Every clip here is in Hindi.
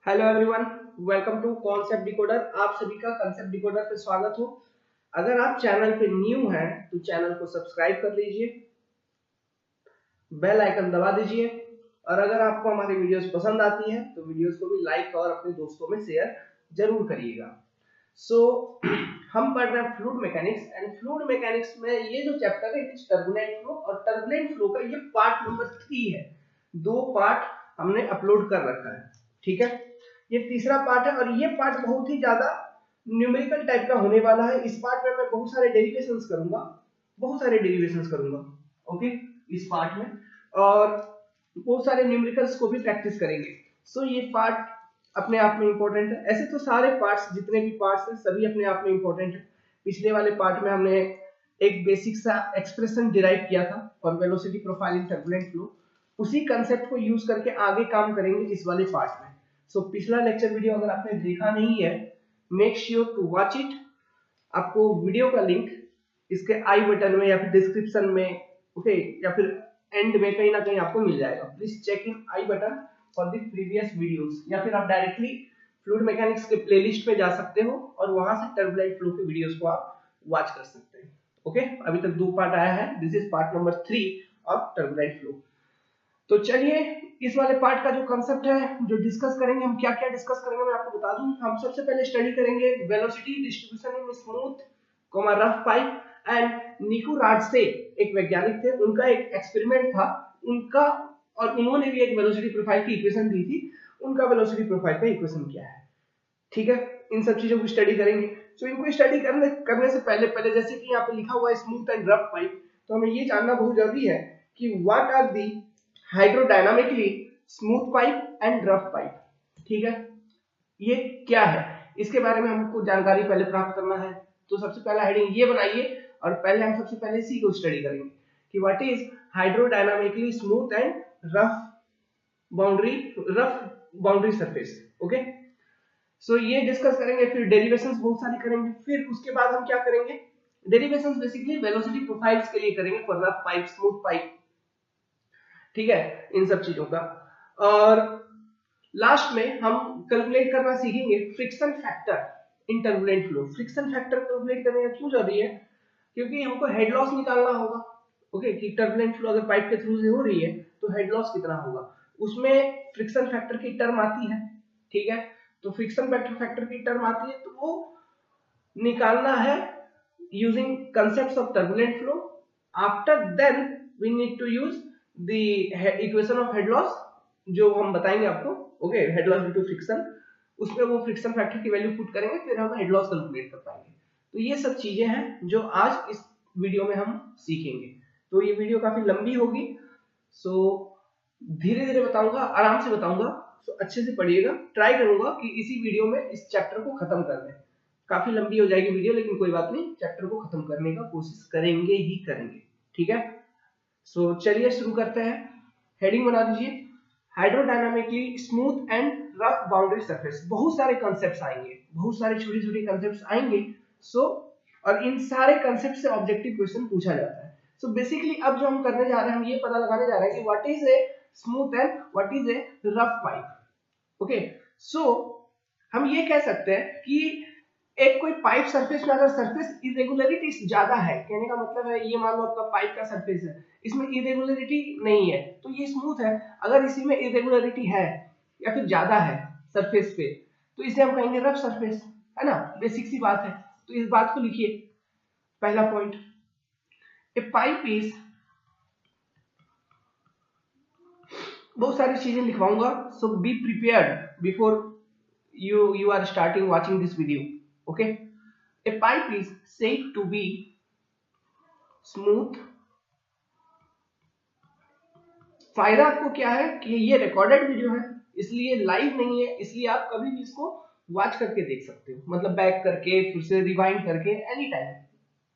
Hello everyone, welcome to concept decoder. आप सभी का कॉन्सेप्ट डिकोडर पे स्वागत हो। अगर आप चैनल पे न्यू हैं तो चैनल को सब्सक्राइब कर लीजिए, बेल आइकन दबा दीजिए और अगर आपको हमारी वीडियोस पसंद आती हैं तो वीडियोस को भी लाइक और अपने दोस्तों में शेयर जरूर करिएगा। सो हम पढ़ रहे हैं fluid mechanics and fluid mechanics में ये जो चैप्टर है इट इज टर्बुलेंट फ्लो और टर्बुलेंट फ्लो का ये पार्ट नंबर 3 है। 2 पार्ट हमने अपलोड कर रखा है, ठीक है। ये तीसरा पार्ट है और ये पार्ट बहुत ही ज्यादा न्यूमेरिकल टाइप का होने वाला है। इस पार्ट में मैं बहुत सारे डेरिवेशंस करूंगा, ओके, इस पार्ट में, और बहुत सारे न्यूमेरिकल्स को भी प्रैक्टिस करेंगे। सो ये पार्ट अपने आप में इंपॉर्टेंट है। ऐसे तो सारे पार्ट्स, जितने भी पार्ट्स हैं सभी अपने आप में इंपॉर्टेंट है। पिछले वाले पार्ट में हमने एक बेसिक सा एक्सप्रेशन डिराइव किया था for velocity profile in turbulent flow. उसी कंसेप्ट को यूज करके आगे काम करेंगे इस वाले पार्ट में। सो पिछला लेक्चर वीडियो अगर आपने देखा नहीं है, make sure to watch it. आपको वीडियो का लिंक इसके आई बटन में या फिर डिस्क्रिप्शन में, ओके, या फिर एंड में कहीं ना कहीं आपको मिल जाएगा। Please check in i button for the previous videos, या फिर आप डायरेक्टली फ्लूइड मैकेनिक्स के प्लेलिस्ट पे जा सकते हो और वहां से टर्बुलेंट फ्लो के वीडियोस को आप वॉच कर सकते हैं। ओके, अभी तक 2 पार्ट आया है। This is part number 3 of turbulent flow. तो चलिए इस वाले पार्ट का जो कंसेप्ट है, जो डिस्कस करेंगे, हम क्या क्या डिस्कस करेंगे मैं आपको बता दूं। हम सबसे पहले स्टडी करेंगे velocity distribution in smooth rough pipe and निको राडसे एक वैज्ञानिक थे, उनका एक एक्सपेरिमेंट था उनका, और उन्होंने भी एक वेलोसिटी प्रोफाइल की इक्वेशन दी थी। उनका वेलोसिटी प्रोफाइल का इक्वेशन क्या है, ठीक है। इन सब चीजों को स्टडी करेंगे। सो इनको स्टडी करने से पहले पहले जैसे कि यहाँ पे लिखा हुआ है स्मूथ एंड रफ पाइप, तो हमें ये जानना बहुत जरूरी है कि what are the hydrodynamically smooth pipe and rough pipe, ठीक है। ये क्या है, इसके बारे में हमको जानकारी पहले प्राप्त करना है। तो सबसे पहला हेडिंग ये बनाइए और पहले हम सबसे पहले इसी को स्टडी करेंगे कि what is hydrodynamically smooth and rough boundary surface. Okay, so ये डिस्कस करेंगे, फिर डेरिवेशंस बहुत सारी करेंगे, फिर उसके बाद हम क्या करेंगे, डेरिवेशंस बेसिकली वेलोसिटी प्रोफाइल्स के लिए करेंगे for rough pipe, smooth pipe, ठीक है, इन सब चीजों का। और लास्ट में हम कैलकुलेट करना सीखेंगे friction factor in turbulent flow. Friction factor calculate करने का क्यों जरूरी है, क्योंकि हमको हेड लॉस निकालना होगा। ओके, कि टर्बुलेंट फ्लो अगर पाइप के थ्रू से हो रही है तो हेड लॉस कितना होगा, उसमें फ्रिक्शन फैक्टर की टर्म आती है, ठीक है। तो फ्रिक्शन फैक्टर की टर्म आती है तो वो निकालना है using concepts of turbulent flow. After then we need to use the equation of head loss, जो हम बताएंगे आपको। Okay, head loss due to friction, उसमें वो फ्रिक्शन फैक्टर की वैल्यू पुट करेंगे, फिर हम हेड लॉस कैलकुलेट कर पाएंगे। तो ये सब चीजें हैं जो आज इस वीडियो में हम सीखेंगे। तो ये वीडियो काफी लंबी होगी, सो धीरे धीरे बताऊंगा, आराम से बताऊंगा। सो अच्छे से पढ़िएगा, ट्राई करूंगा कि इसी वीडियो में इस चैप्टर को खत्म कर दें। काफी लंबी हो जाएगी वीडियो, लेकिन कोई बात नहीं, चैप्टर को खत्म करने का कोशिश करेंगे ही करेंगे, ठीक है। सो चलिए शुरू करते हैं। हेडिंग बना दीजिए, hydrodynamically smooth and rough boundary surface. बहुत सारे कंसेप्ट्स आएंगे, बहुत सारे छोटे छोटे कंसेप्ट्स आएंगे। सो और इन सारे कंसेप्ट से ऑब्जेक्टिव क्वेश्चन पूछा जाता है। सो बेसिकली अब जो हम करने जा रहे हैं, हम ये पता लगाने जा रहे हैं कि what is a smooth and what is a rough pipe. Okay, so हम ये कह सकते हैं कि एक कोई पाइप सरफेस में अगर सरफेस इरेगुलरिटी ज्यादा है, कहने का मतलब है ये मान लो आपका पाइप का सरफेस है, इसमें इरेगुलरिटी नहीं है तो ये स्मूथ है। अगर इसी में इरेगुलरिटी है या फिर ज्यादा है सरफेस पे, तो इसे हम कहेंगे रफ सरफेस, है ना। बेसिक सी बात है, तो इस बात को लिखिए। पहला पॉइंट, ए पाइप इज, बहुत सारी चीजें लिखवाऊंगा, so be prepared before you are starting watching this video. Okay, a pipe is said to be smooth। फायदा आपको क्या है कि ये रिकॉर्डेड वीडियो है, इसलिए लाइव नहीं है, इसलिए आप कभी भी इसको वॉच करके देख सकते हो, मतलब बैक करके फिर से रिवाइंड करके एनी टाइम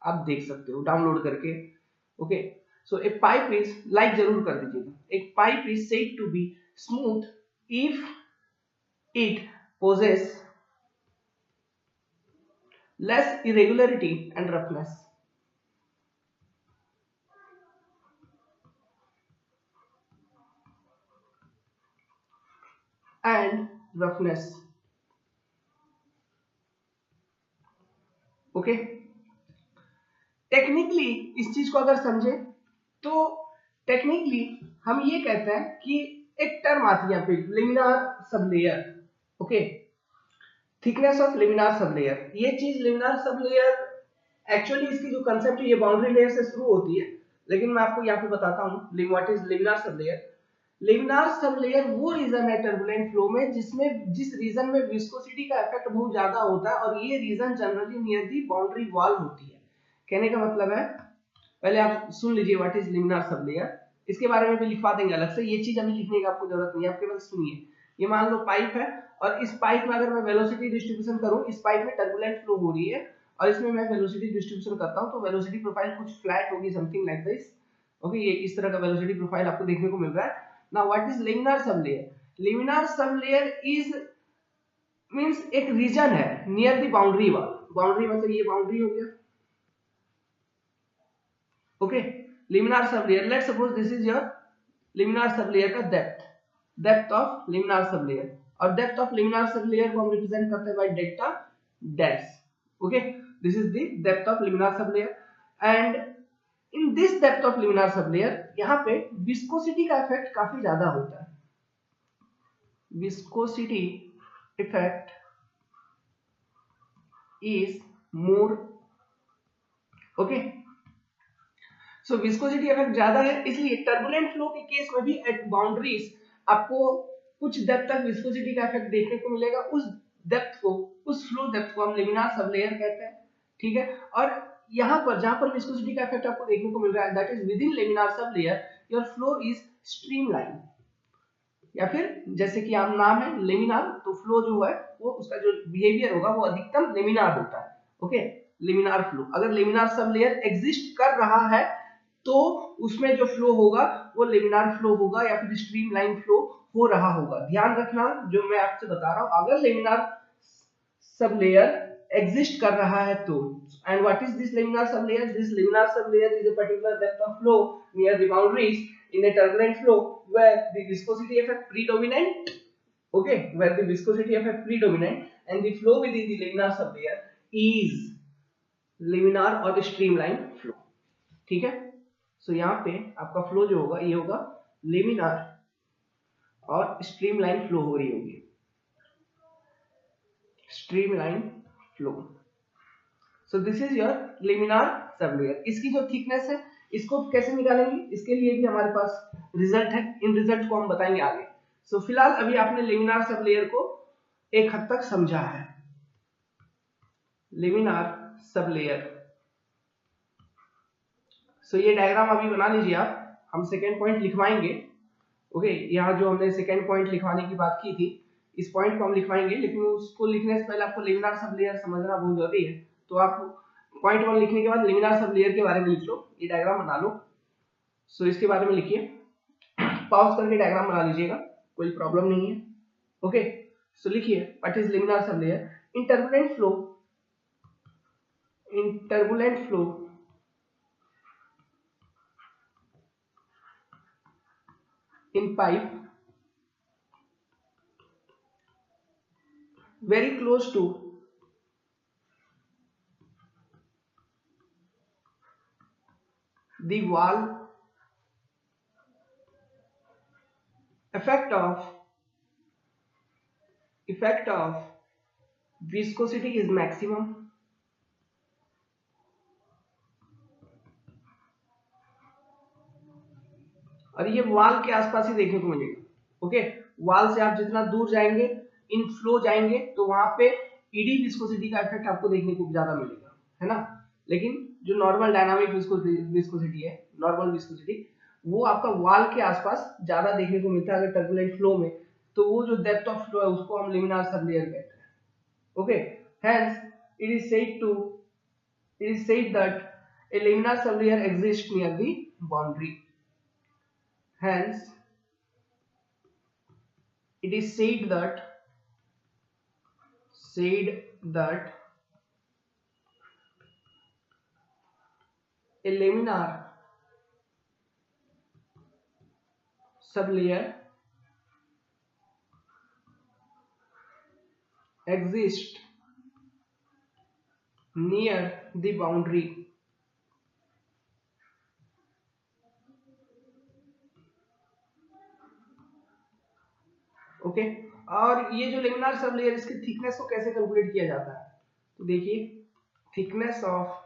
आप देख सकते हो डाउनलोड करके। Okay, so a pipe is, like जरूर कर दीजिएगा, एक pipe is said to be smooth if it possess less irregularity and roughness। and roughness. Okay, technically इस चीज को अगर समझे तो टेक्निकली हम ये कहते हैं कि एक टर्म आती है यहाँ पे, laminar sublayer. Okay, thickness of laminar sublayer. ये चीज लिमिनार सबलेयर एक्चुअली इसकी जो कंसेप्ट है ये बाउंड्री लेयर से शुरू होती है, लेकिन मैं आपको यहाँ पे बताता हूँ what is laminar sublayer. Laminar सबलेयर वो रीजन है टर्बुलेंट फ्लो में जिस रीजन में विस्कोसिटी का इफेक्ट बहुत ज्यादा होता है, और ये reason generally near the boundary wall होती है। कहने का मतलब है, पहले आप सुन लीजिए व्हाट इज लिमिनार सबलेयर, इसके बारे में भी लिखवा देंगे अलग से, ये चीज अभी लिखने की आपको जरूरत नहीं है, आप केवल सुनिए। ये मान लो पाइप है, और इस पाइप में अगर मैं वेलोसिटी डिस्ट्रीब्यूशन करूं, इस पाइप में टर्बुलेंट फ्लो हो रही है और इसमें मैं वेलोसिटी डिस्ट्रीब्यूशन करता हूं, तो वेलोसिटी प्रोफाइल कुछ फ्लैट होगी, समथिंग लाइक दिस। ओके, ये इस तरह का वेलोसिटी प्रोफाइल आपको देखने को मिल रहा है। Now what is laminar sublayer? Laminar sublayer is means एक रीजन है near the boundary wall. Boundary मतलब ये बाउंड्री हो गया। Okay, laminar sublayer, let's suppose this is your laminar sublayer का डेप्थ ऑफ लिमिनार सबलेयर, और डेप्थ ऑफ लिमिनार सबलेयर को हम रिप्रेजेंट करते हैं by delta dash. Okay, this is the depth of laminar sublayer, and in this depth of laminar sublayer यहाँ पे विस्कोसिटी का इफेक्ट काफी ज्यादा होता है। Viscosity effect is more. Okay, so viscosity effect ज्यादा है, इसलिए टर्बुलेंट फ्लो के केस में भी एट बाउंड्रीज आपको कुछ डेप्थ तक विस्कोसिटी का इफेक्ट देखने को मिलेगा। उस डेप्थ को, उस फ्लो डेप्थ को हम लिमिनार सबलेयर कहते हैं। ठीक है, और यहाँ पर जहां पर विस्कोसिटी का इफेक्ट आपको देखने को मिल रहा है, that is within laminar sublayer your flow is streamline, या फिर जैसे कि आप नाम है लेमिनार, तो फ्लो जो है वो उसका जो बिहेवियर होगा वो अधिकतम लेमिनार होता है। ओके, लेमिनार फ्लो, अगर लेमिनार सबलेयर एग्जिस्ट कर रहा है तो उसमें जो फ्लो होगा वो लेमिनार फ्लो होगा या फिर स्ट्रीमलाइन फ्लो हो रहा होगा। ध्यान रखना जो मैं आपसे बता रहा हूं, अगर लेमिनार सबलेयर एग्जिस्ट कर रहा है तो, and what is this laminar sublayer? This laminar sublayer is a particular depth of flow near the boundaries in a turbulent flow where the viscosity effect predominant. Okay, where the viscosity effect predominant and the flow within the laminar sublayer is laminar or streamline flow. ठीक है, सो यहाँ पे आपका फ्लो जो होगा ये होगा लेमिनार और स्ट्रीमलाइन फ्लो हो रही होगी, streamline flow. So this is your laminar sublayer. इसकी जो थिकनेस है इसको कैसे निकालेंगे, इसके लिए भी हमारे पास रिजल्ट है, इन रिजल्ट को हम बताएंगे आगे। सो फिलहाल अभी आपने लेमिनार सबलेयर को एक हद तक समझा है। लेमिनार सबलेयर, सो ये डायग्राम अभी बना लीजिए आप, हम सेकेंड पॉइंट लिखवाएंगे। ओके, यहाँ जो हमने सेकेंड पॉइंट लिखवाने की बात की थी, इस पॉइंट को हम लिखवाएंगे, लेकिन उसको लिखने से पहले आपको लेमिनार सबलेयर समझना बहुत जरूरी है। तो आप पॉइंट 1 लिखने के बाद लेमिनार सबलेयर के बारे में लिख लो, ये डायग्राम बना लो। सो इसके बारे में लिखिए, पॉज करके डायग्राम बना लीजिएगा, कोई प्रॉब्लम नहीं है। ओके, सो लिखिए what is laminar sublayer. In turbulent flow, in turbulent flow in pipe very close to the wall, effect of viscosity is maximum, और ये वॉल के आसपास ही देखने को मिलेगा। ओके, वॉल से आप जितना दूर जाएंगे, इन फ्लो जाएंगे, तो वहां पे ईडी विस्कोसिटी का इफेक्ट आपको देखने को ज्यादा मिलेगा, है ना। लेकिन जो नॉर्मल डायनामिक विस्कोसिटी है, नॉर्मल विस्कोसिटी, वो आपका वॉल के आसपास ज्यादा देखने को मिलता है अगर टर्बुलेंट फ्लो में, तो वो जो डेप्थ ऑफ फ्लो है उसको हम लिमिनार सबलेयर कहते हैं। Okay, hence it is said that a laminar sublayer exist near the boundary. Hence, it is said that a laminar sublayer exist near the boundary. Okay, और ये जो लेमिनार सब लेयर, इसकी थिकनेस को कैसे कैलकुलेट किया जाता है? तो देखिए, thickness of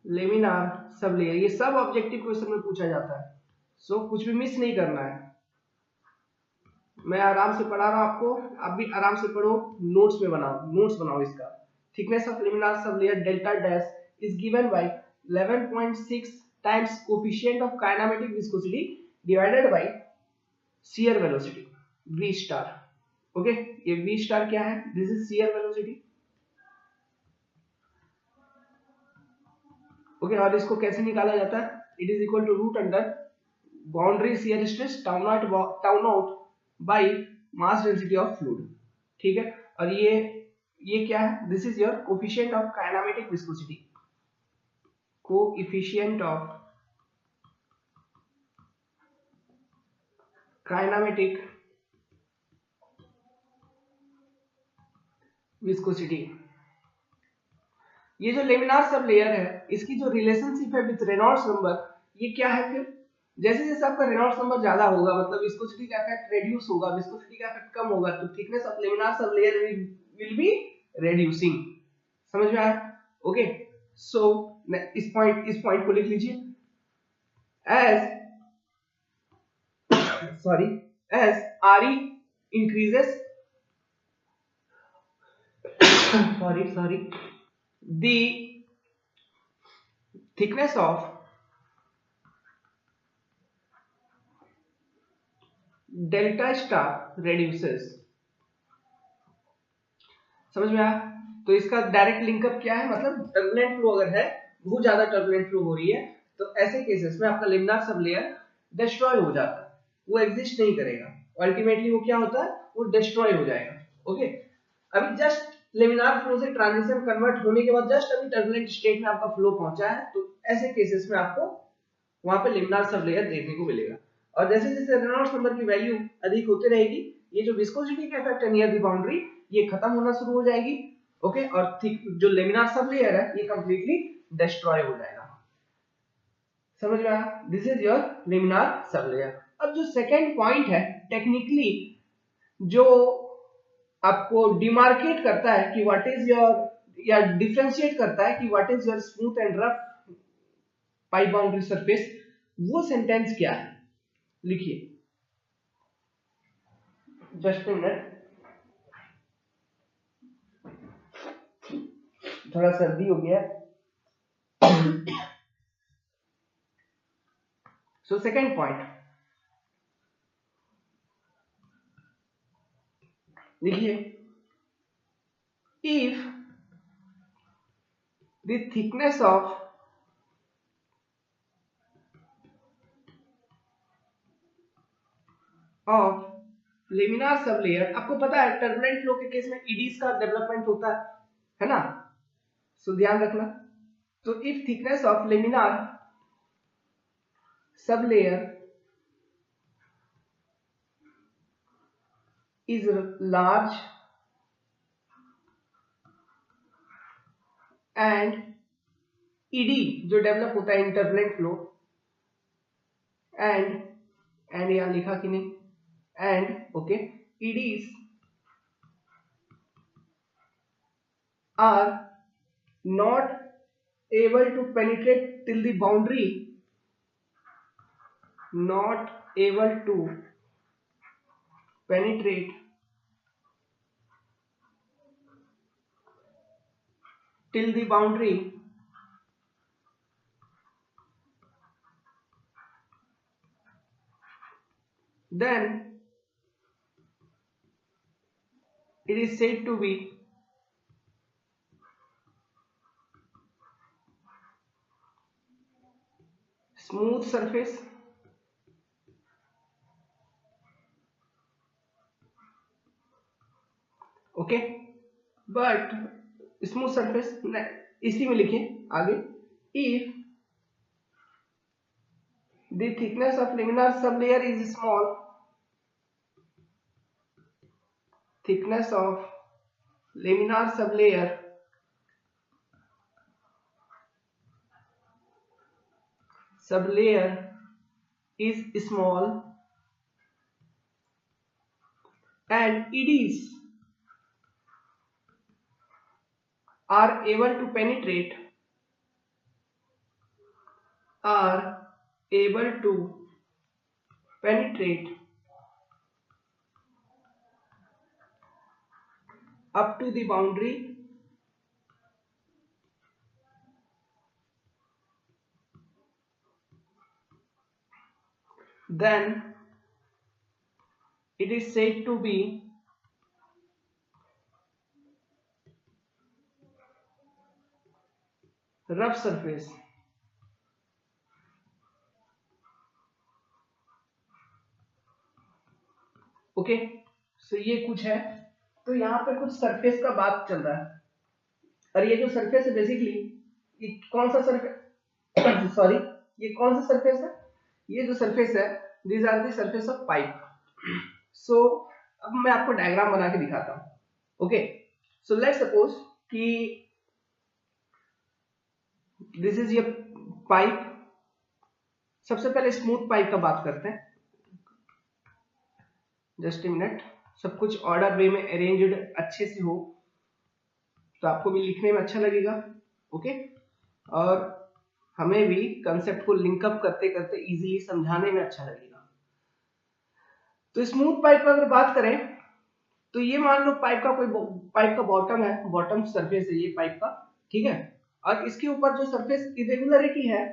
laminar sub layer, ये सब ऑब्जेक्टिव क्वेश्चन में पूछा जाता है, सो कुछ भी मिस नहीं करना है। मैं आराम से पढ़ा रहा हूं आपको, आप भी आराम से पढ़ो, नोट्स में बनाओ, नोट्स बनाओ इसका। Thickness of laminar sub layer delta dash is given by 11.6 times coefficient of kinematic viscosity divided by shear velocity v star. Okay, ये v स्टार क्या है? This is shear velocity। Okay, और इसको कैसे निकाला जाता है? It is equal to root under boundary shear stress tau naught by mass density of fluid. ठीक है, और ये क्या है? This is your coefficient of kinematic viscosity, coefficient of kinematic viscosity. ये जो लेमिनार सब लेयर है, इसकी जो रिलेशनशिप है विद रेनॉल्ड्स नंबर, ये क्या है? फिर जैसे जैसे आपका रेनॉल्ड्स नंबर ज्यादा होगा, मतलब विस्कोसिटी का इफेक्ट रेड्यूस होगा, विस्कोसिटी का इफेक्ट कम होगा, तो thickness of laminar sub layer will be reducing. समझ में आया? ओके, सो इस पॉइंट को लिख लीजिए। As as Re increases the thickness of delta star reduces। समझ में आया? तो इसका डायरेक्ट लिंकअप क्या है? मतलब टर्बुलेंट फ्लो अगर है, बहुत ज्यादा टर्बुलेंट फ्लो हो रही है, तो ऐसे केसेस में आपका लेमिनार सब लेयर डिस्ट्रॉय हो जाता है, वो एग्जिस्ट नहीं करेगा, अल्टीमेटली वो क्या होता है? वो डिस्ट्रॉय हो जाएगा। ओके, अभी जस्ट लेमिनार फ्लो से ट्रांजिशन कन्वर्ट होने के बाद जस्ट अभी टर्बुलेंट स्टेट में आपका फ्लो पहुंचा है, तो ऐसे केसेस में आपको वहां पे लेमिनार सब लेयर देखने को मिलेगा। और जैसे जैसे रेनॉल्ड्स नंबर की वैल्यू अधिक होती रहेगी, ये जो विस्कोसिटी का इफेक्ट है नियर द बाउंड्री, ये खत्म होना शुरू हो जाएगी। ओके, और थिक जो लेमिनार सब लेयर है, ये कंप्लीटली डिस्ट्रॉय हो जाएगा। समझ में आया? This is your laminar sub layer. अब जो सेकंड पॉइंट है, टेक्निकली जो आपको डिमार्केट करता है कि व्हाट इज योर, या डिफरेंशिएट करता है कि what is your smooth and rough pipe boundary surface, वो सेंटेंस क्या है? लिखिए, जस्ट अ मिनट, थोड़ा सर्दी हो गया। सो सेकंड पॉइंट लिखिए, if the thickness of laminar sub layer, आपको पता है टर्बुलेंट फ्लो के केस में ईडीज का डेवलपमेंट होता है ना? सो ध्यान रखना। तो if thickness of laminar sub layer is large and ED जो डेवलप होता है इन टर्बुलेंट फ्लो, एंड यहां लिखा कि नहीं, and okay, eddies are not able to penetrate till the boundary, not able to penetrate till the boundary, then it is said to be smooth surface, okay, but smooth surface इसी में लिखें आगे, if the thickness of laminar sublayer is small, thickness of laminar sublayer is small and EDs are able to penetrate up to the boundary then it is said to be rough surface. Okay, so ये कुछ है। तो यहाँ पे कुछ सरफेस का बात चल रहा है, और ये जो सरफेस है बेसिकली ये कौन सा सरफेस सॉरी ये कौन सा सरफेस है? ये जो सरफेस है these are the surface of pipe. So अब मैं आपको डायग्राम बना के दिखाता हूं। ओके, सो लेट्स सपोज कि दिस इज योर पाइप। सबसे पहले स्मूथ पाइप का बात करते हैं। जस्ट ए मिनट, सब कुछ ऑर्डर वे में अरेंज्ड अच्छे से हो तो आपको भी लिखने में अच्छा लगेगा। ओके, और हमें भी कंसेप्ट को लिंकअप करते करते इजीली समझाने में अच्छा लगेगा। तो स्मूथ पाइप पर अगर बात करें तो ये मान लो पाइप का बॉटम है, बॉटम सरफेस है ये पाइप का, ठीक है। और इसके ऊपर जो सरफेस इरेगुलरिटी है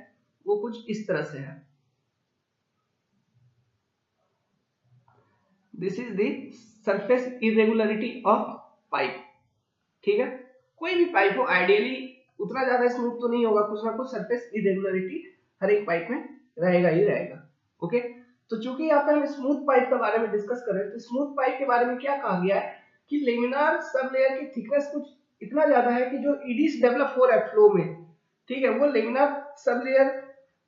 वो कुछ इस तरह से है। This is the surface irregularity of pipe, ठीक है। कोई भी पाइप हो आइडियली उतना ज्यादा स्मूथ तो नहीं होगा, कुछ ना कुछ सरफेस इरेगुलरिटी हर एक पाइप में रहेगा ही रहेगा। ओके, तो चूंकि यहाँ पे हम स्मूथ पाइप के बारे में डिस्कस कर रहे हैं तो स्मूथ पाइप के बारे में क्या कहा गया है कि लेमिनार सब लेयर की थिकनेस कुछ इतना ज्यादा है कि जो ईडीज डेवलप हो रहा है फ्लो में, ठीक है, वो लेमिनार सब लेयर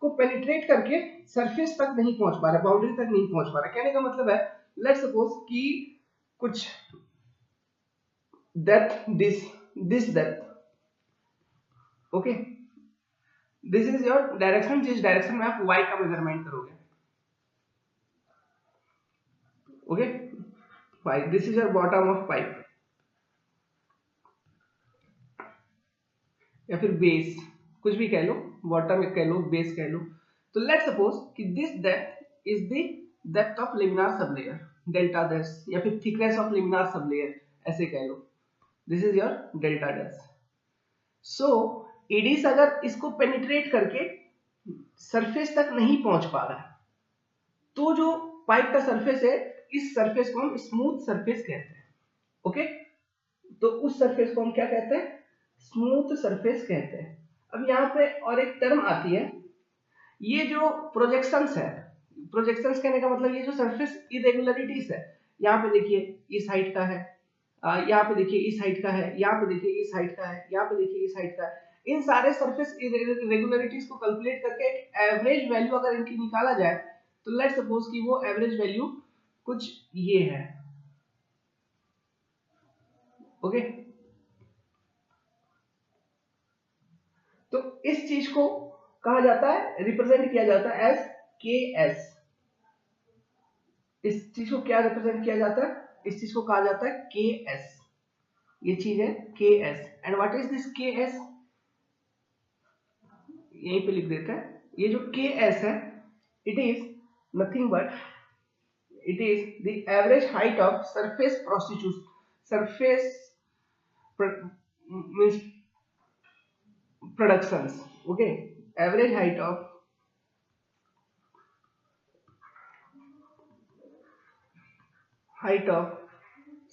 को पेनिट्रेट करके सरफेस तक नहीं पहुंच पा रहा, बाउंड्री तक नहीं पहुंच पा रहा। कहने का मतलब है लेट्स सपोज कि कुछ depth this depth, okay, this is your direction, जिस डायरेक्शन में आप y का मेजरमेंट करोगे। Okay, five, this is your bottom of pipe या फिर बेस, कुछ भी कह लो, बॉटम कह लो, बेस कह लो। तो लेट्स सपोज कि this depth is the depth of laminar sublayer, delta dash, या फिर थिकनेस ऑफ लेमिनार सबलेयर ऐसे कह लो। This is your delta dash. So eddies अगर इसको पेनिट्रेट करके सरफेस तक नहीं पहुंच पा रहा है तो जो पाइप का सरफेस है इस सरफेस को हम स्मूथ सरफेस कहते हैं। ओके, तो उस सरफेस को हम क्या कहते हैं? स्मूथ सरफेस कहते हैं। अब यहाँ पे और एक टर्म आती है, ये जो प्रोजेक्शंस है, प्रोजेक्शंस कहने का मतलब ये जो सरफेस इरेगुलरिटीज है, यहाँ पे देखिए इस हाइट का है, यहाँ पे देखिए इस हाइट का है, यहाँ पे देखिए इस हाइट का है, यहाँ पे देखिए इस हाइट का है। इन सारे सरफेस इरेगुलरिटीज को कैलकुलेट करके एक एवरेज वैल्यू अगर इनकी निकाला जाए तो लेट्स सपोज कि वो एवरेज वैल्यू कुछ ये है। ओके, तो इस चीज को कहा जाता है, रिप्रेजेंट किया जाता है एज के एस। इस चीज को क्या रिप्रेजेंट किया जाता है? इस चीज को कहा जाता है के एस। ये चीज है K S. And what is this के एस? यहीं पे लिख देते हैं। ये जो के एस है it is nothing but it is the average height of surface means productions. Okay, average height of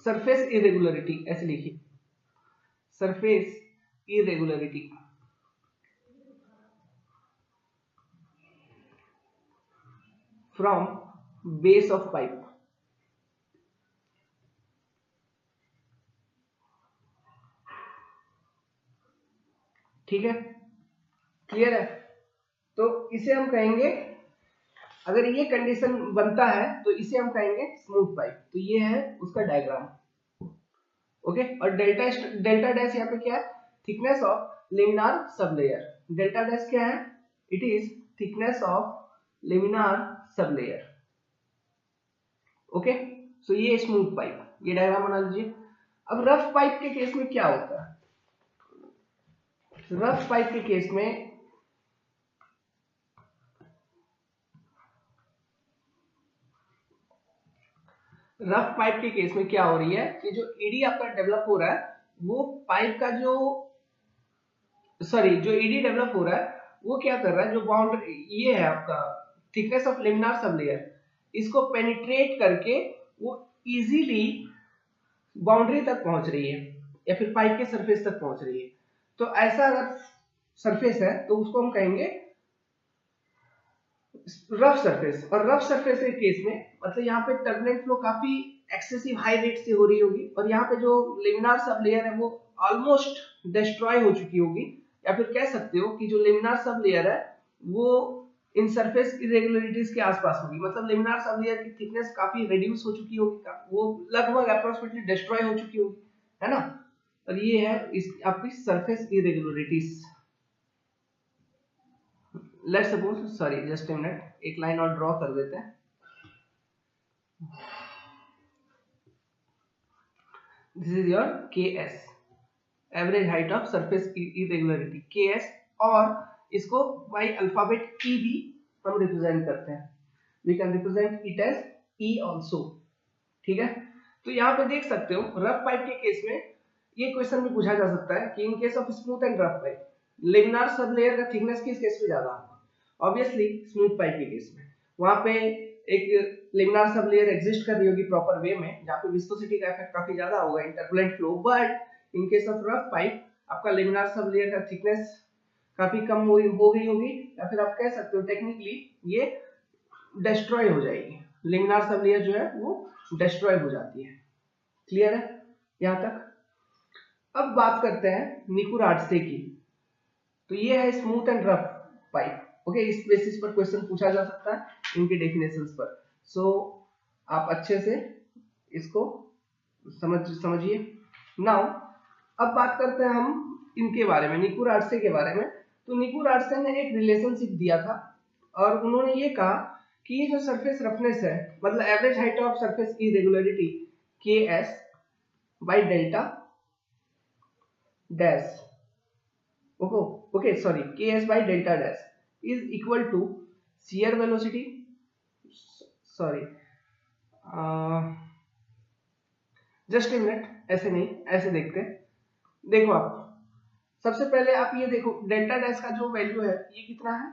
surface irregularity, ऐसे लिखिए, surface irregularity from base of pipe। ठीक है, क्लियर है? तो इसे हम कहेंगे, अगर ये कंडीशन बनता है तो इसे हम कहेंगे स्मूथ पाइप। तो ये है उसका डायग्राम। ओके। और डेल्टा डैश यहाँ पे क्या है, thickness of laminar sub layer. Delta dash क्या है, it is thickness of laminar sub layer. Okay, so ये स्मूथ पाइप, ये डायग्राम बना लीजिए। अब रफ पाइप के केस में क्या होता है, रफ पाइप के केस में रफ पाइप के केस में क्या हो रही है कि जो ईडी आपका डेवलप हो रहा है वो पाइप का जो जो ईडी डेवलप हो रहा है वो क्या कर रहा है, जो बाउंड्री ये है आपका thickness of laminar sub layer, इसको पेनिट्रेट करके वो इजीली बाउंड्री तक पहुंच रही है या फिर पाइप के सरफेस तक पहुंच रही है। तो ऐसा अगर सरफेस है तो उसको हम कहेंगे रफ सरफेस। और रफ सरफेस के केस में मतलब यहाँ पे टर्बुलेंट फ्लो काफी एक्सेसिव हाई रेट से हो रही होगी और यहाँ पे जो लेमिनार सब लेयर है वो ऑलमोस्ट डिस्ट्रॉय हो चुकी होगी, या फिर कह सकते हो कि जो लेमिनार सब लेयर है वो इन सरफेस इरेगुलरिटीज के आसपास होगी, मतलब लेमिनार सब लेयर की थिकनेस काफी रिड्यूस हो चुकी होगी, वो लगभग अप्रोक्सीमेटली डिस्ट्रॉय हो चुकी होगी, है ना। और ये है इस आपकी surface irregularities. Let's suppose, sorry just a minute, एक लाइन और ड्रॉ कर देते हैं। This is your KS, average height of surface irregularity KS, और इसको बाय अल्फाबेट E भी हम रिप्रेजेंट करते हैं, we can represent it as E also, ठीक है। तो यहाँ पे देख सकते हो रफ पाइप के केस में ये क्वेश्चन भी पूछा जा सकता है कि इन case of smooth and rough pipe laminar sub layer का थिकनेस किस केस में ज्यादा होगा। ऑब्वियसली स्मूथ पाइप के केस में वहां पे एक लेमिनार सब लेयर एग्जिस्ट कर रही होगी प्रॉपर वे में, जहाँ पे विस्कोसिटी का इफेक्ट काफी ज्यादा होगा in turbulent flow. But in case of rough pipe आपका लेमिनार सब लेयर का थिकनेस काफी कम हो गई होगी, या फिर आप कह सकते हो टेक्निकली ये डिस्ट्रॉय हो जाएगी, लेमिनार सब लेयर जो है वो डिस्ट्रॉय हो जाती है। क्लियर है यहाँ तक। अब बात करते हैं निकुराड्से की। तो ये है smooth and rough pipe, okay. इस बेसिस पर क्वेश्चन पूछा जा सकता है इनके डेफिनेशंस पर। सो आप अच्छे से इसको समझिए। नाउ अब बात करते हैं हम इनके बारे में, निकुराड्से के बारे में। तो निकुराड्से ने एक रिलेशनशिप दिया था और उन्होंने ये कहा कि ये जो सरफेस रफनेस है, मतलब average height of surface irregularity KS bye delta dash, okay sorry, KS by delta dash is equal to shear velocity, sorry just a minute, ऐसे नहीं, ऐसे देखते हैं। देखो आप सबसे पहले आप ये देखो डेल्टा डैश का जो वैल्यू है ये कितना है,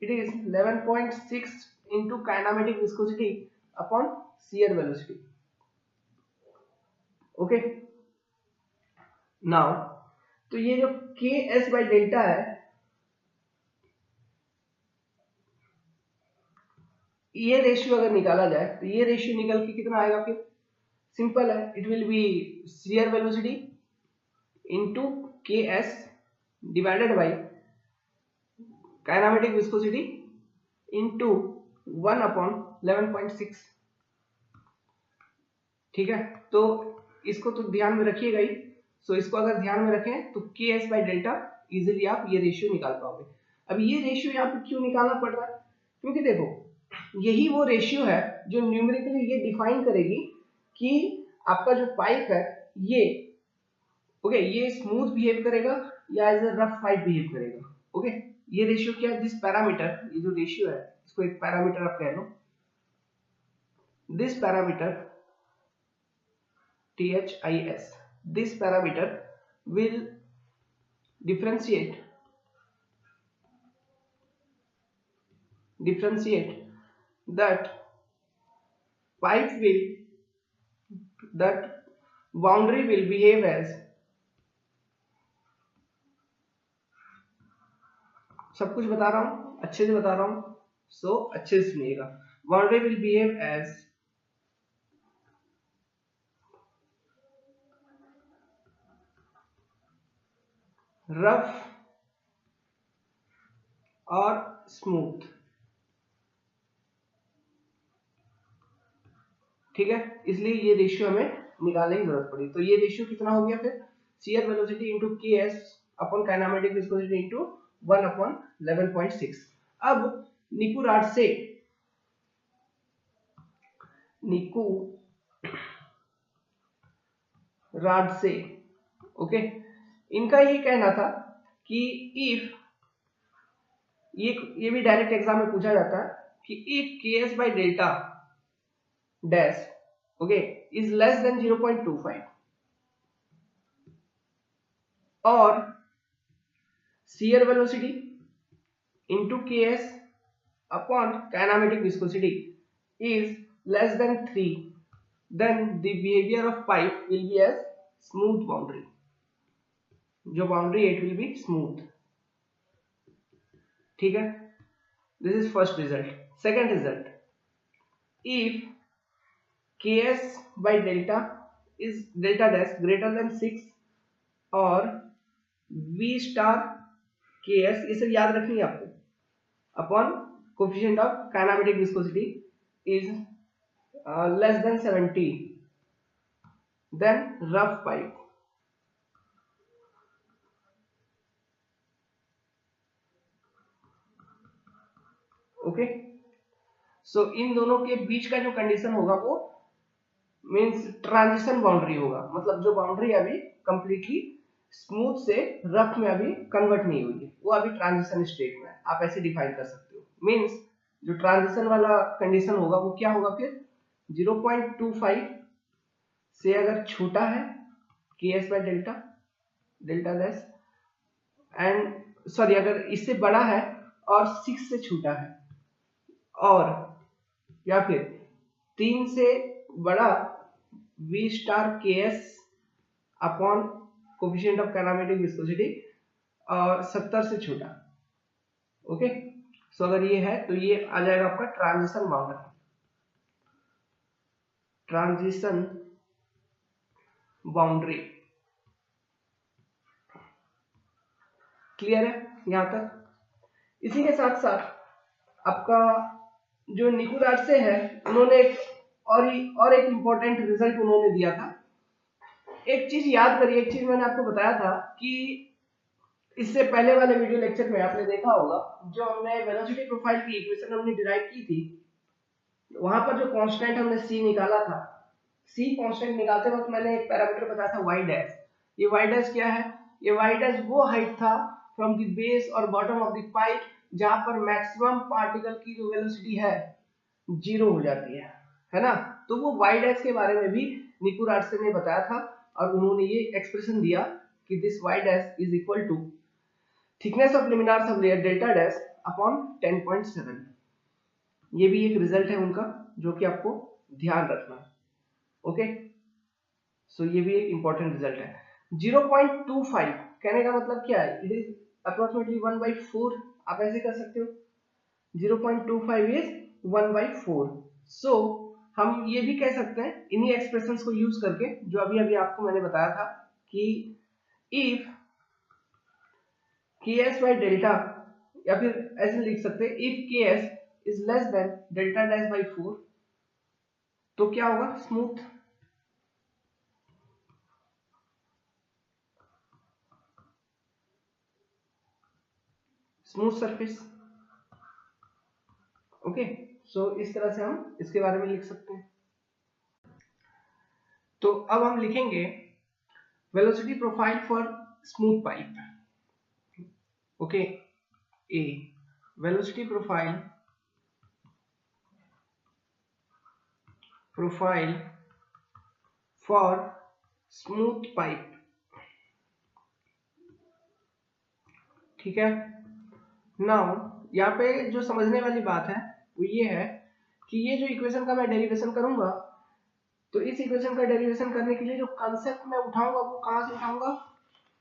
it is 11.6 into kinematic viscosity upon shear velocity, okay. Now तो ये जो KS by डेल्टा है ये रेशियो अगर निकाला जाए तो ये रेशियो निकल के कितना आएगा, फिर सिंपल है, it will B shear velocity into KS divided by kinematic viscosity into 1 upon 11.6, ठीक है। तो इसको तो ध्यान में रखिएगा ही। सो इसको अगर ध्यान में रखें तो KS by डेल्टा इजिली आप ये रेशियो निकाल पाओगे। अब ये रेशियो यहाँ पे क्यों निकालना पड़ रहा है, क्योंकि देखो यही वो रेशियो है जो न्यूमेरिकली ये डिफाइन करेगी कि आपका जो पाइप है ये ओके ये स्मूथ बिहेव करेगा या as a rough pipe behave करेगा, ओके। ये रेशियो क्या है, दिस पैरामीटर, ये जो रेशियो है इसको एक पैरामीटर आप कह लो, this parameter THIS, this parameter will differentiate that pipe will, that boundary will behave as, सब कुछ बता रहा हूं, अच्छे से बता रहा हूं, सो अच्छे से सुनिएगा। Boundary will behave as rough और स्मूथ, ठीक है। इसलिए ये रेशियो हमें निकालने की जरूरत पड़ी। तो ये रेशियो कितना हो गया फिर, shear velocity into Ks upon kinematic viscosity into 1/11.6। अब निकू राड से ओके, इनका ये कहना था कि इफ ये भी डायरेक्ट एग्जाम में पूछा जाता है कि if Ks by delta dash okay is less than 0.25 और shear velocity into Ks upon kinematic viscosity is less than 3, then the behavior of pipe will be as smooth boundary, जो boundary it will be smooth। ठीक है, this is first result। second result, if Ks by delta is delta dash greater than 6 और V star Ks, ये सब याद रखनी है आपको, upon coefficient of kinematic viscosity is less than 70, then rough pipe। Okay, सो इन दोनों के बीच का जो कंडीशन होगा वो मींस ट्रांजिशन बाउंड्री होगा, मतलब जो बाउंड्री अभी कंप्लीटली स्मूथ से रफ में अभी कन्वर्ट नहीं हुई है, वो अभी ट्रांजिशन स्टेट में है, आप ऐसे डिफाइन कर सकते हो। मींस जो ट्रांजिशन वाला कंडीशन होगा वो क्या होगा फिर, 0.25 से अगर छोटा है Ks bye delta dash and sorry अगर इससे बड़ा है और 6 से छोटा है, और या फिर 3 से बड़ा V star Ks upon coefficient of kinematic viscosity और 70 से छोटा। ओके, सो अगर ये है तो ये आ जाएगा आपका ट्रांजिशन बाउंड्री। क्लियर है यहां तक। इसी के साथ साथ आपका जो निकुलार से है, उन्होंने और एक इंपॉर्टेंट रिजल्ट उन्होंने दिया था। एक चीज याद करिए, एक चीज मैंने आपको बताया था कि इससे पहले वाले वीडियो लेक्चर में आपने देखा होगा, जो हमने वेलोसिटी प्रोफाइल की इक्वेशन हमने डिराइव की थी, वहां पर जो कांस्टेंट हमने c निकाला था, c कांस्टेंट निकालते वक्त मैंने एक पैरामीटर बताया था y डैश। ये y डैश क्या है, ये y डैश वो हाइट था फ्रॉम द बेस और बॉटम ऑफ द पाइप जहां पर मैक्सिमम पार्टिकल की जो वेलोसिटी है 0 हो जाती है ना। तो वो y डैश के बारे में भी निकू राडसे ने बताया था, और उन्होंने ये एक्सप्रेशन दिया कि this y dash is equal to thickness of laminar sub layer delta dash upon 10.7। ये भी एक रिजल्ट है उनका जो कि आपको ध्यान रखना है। ओके, सो ये भी एक इंपॉर्टेंट रिजल्ट है। 0.25 कहने का मतलब क्या है, इट इज अप्रोक्सीमेटली 1/4, आप ऐसे कर सकते हो, 0.25 इज 1/4। सो हम ये भी कह सकते हैं इन्हीं एक्सप्रेशंस को यूज करके जो अभी अभी आपको मैंने बताया था कि इफ Ks by डेल्टा, या फिर ऐसे लिख सकते हैं if Ks is less than delta dash by 4 तो क्या होगा, स्मूथ सरफेस। ओके, सो इस तरह से हम इसके बारे में लिख सकते हैं। तो अब हम लिखेंगे velocity profile for smooth pipe. Okay, A velocity profile for smooth pipe. ठीक है, नाउ यहाँ पे जो समझने वाली बात है वो ये है कि ये जो इक्वेशन का मैं डेरिवेशन करूंगा, तो इस इक्वेशन का डेरिवेशन करने के लिए जो कंसेप्ट मैं उठाऊंगा वो कहां से उठाऊंगा,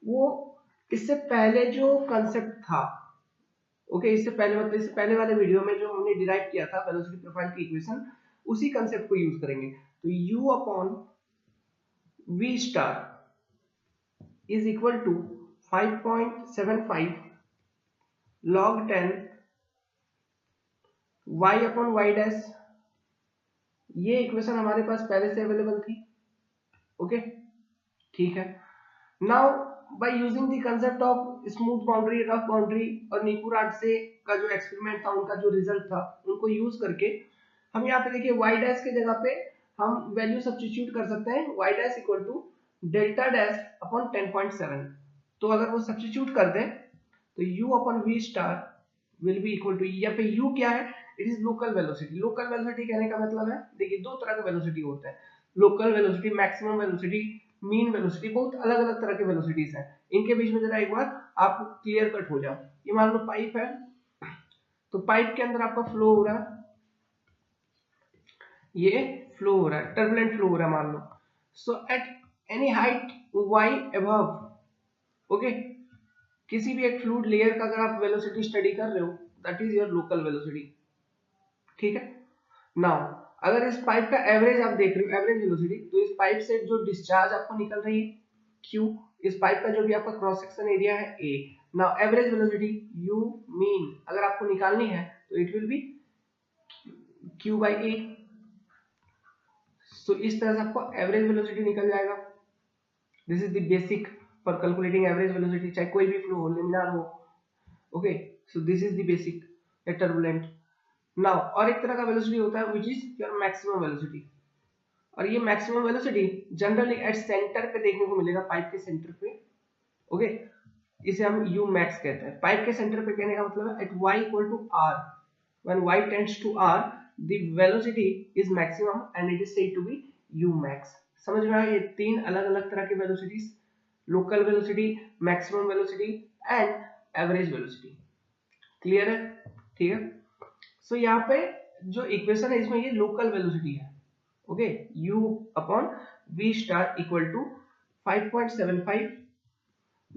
वो इससे पहले जो कंसेप्ट था। ओके, इससे पहले वाले वीडियो में जो हमने डिराइव किया था वेलोसिटी प्रोफाइल की इक्वेशन, उसी कंसेप्ट को यूज करेंगे। तो u upon v star is equal to 5.75 log 10 y upon y dash. ये इक्वेशन हमारे पास पहले से अवेलेबल थी, ओके, ठीक है। Now by using the concept of smooth boundary, rough boundary और निकुराट से का जो एक्सपेरिमेंट था, उनका जो रिजल्ट था, उनको यूज करके हम यहाँ पे देखिए y डैश के जगह पे हम वैल्यू सब्स्टिट्यूट कर सकते हैं, y dash equal to delta dash upon 10.7। तो अगर वो सब्स्टिट्यूट कर दें तो u upon v star will be equal to, यहाँ पे u क्या है, it is local velocity. Local velocity कहने का मतलब है, देखिए दो तरह के वेलोसिटी होते हैं, local velocity, maximum velocity, mean velocity, बहुत अलग अलग तरह के वेलोसिटीज हैं। इनके बीच में जरा एक बार आप क्लियर कट हो जाओ। ये मान लो पाइप है, तो पाइप के अंदर आपका फ्लो हो रहा है, ये फ्लो हो रहा है, टर्बुलेंट फ्लो हो रहा है मान लो। So at any height y above, okay, किसी भी एक फ्लूइड लेयर का अगर आप वेलोसिटी स्टडी कर रहे हो, that is your local velocity, ठीक है। नाउ अगर इस पाइप का एवरेज आप देख रहे हो, एवरेज वेलोसिटी, तो इस पाइप से जो डिस्चार्ज आपको निकल रही है q, इस पाइप का जो भी आपका क्रॉस सेक्शन एरिया है a। Now average velocity u mean अगर आपको निकालनी है तो it will be q by a। सो इस तरह से आपको एवरेज वेलोसिटी निकल जाएगा। This is the basic for calculating average velocity, चाहे कोई भी फ्लो हो, लिमिनार हो, okay. So this is the basic turbulent. Now और एक तरह का वेलोसिटी होता है which is your maximum velocity, और ये maximum velocity generally at centre पे देखने को मिलेगा, पाइप के सेंटर पे, ओके। इसे हम u मैक्स कहते हैं। पाइप के सेंटर पे कहने का मतलब है at y equal to r, when y tends to r the velocity is maximum and it is said to be u max. समझ में आया? ये तीन अलग अलग तरह के velocities, local velocity, maximum velocity and average velocity. Clear है? ठीक है। सो यहाँ पे जो इक्वेशन है इसमें ये लोकल वेलोसिटी है, okay. u upon v star equal to 5.75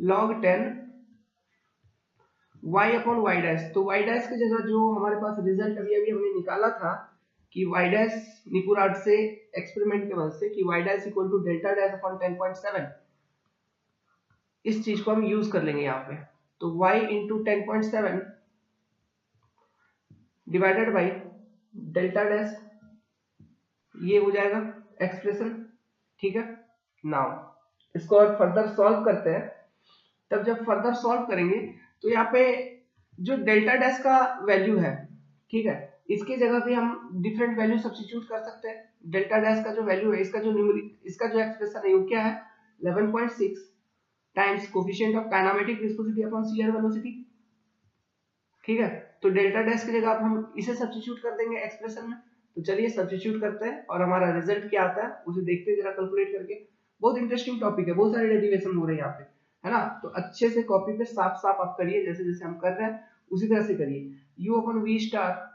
log 10 y upon y dash. तो y डैश की जगह जो हमारे पास रिजल्ट अभी अभी हमने निकाला था कि y डैश निकुराट से एक्सपेरिमेंट के वजह से कि y dash equal to delta dash upon 10.7, इस चीज को हम यूज कर लेंगे यहाँ पे। तो y into 10.7 divided by delta dash, ये हो जाएगा एक्सप्रेशन, ठीक है। नाउ इसको और फर्दर सॉल्व करते हैं। तब जब फर्दर सॉल्व करेंगे तो यहाँ पे जो डेल्टा डैश का वैल्यू है, ठीक है, इसके जगह पे हम डिफरेंट वैल्यू सब्स्टिट्यूट कर सकते हैं। डेल्टा डैश का जो वैल्यू है, इसका जो एक्सप्रेशन है वो क्या है, 11.6 times coefficient of kinematic viscosity upon shear velocity, ठीक है। तो डेल्टा डैश की जगह हम इसे सब्स्टिट्यूट कर देंगे एक्सप्रेशन में। तो चलिए सब्स्टिट्यूट करते हैं और हमारा रिजल्ट क्या आता है उसे देखते हैं जरा कैलकुलेट करके। बहुत इंटरेस्टिंग टॉपिक है, बहुत सारे डेरिवेशन हो रहे हैं यहाँ पे, है ना। तो अच्छे से कॉपी पे साफ साफ आप करिए, जैसे जैसे हम कर रहे हैं उसी तरह से करिए। u upon v star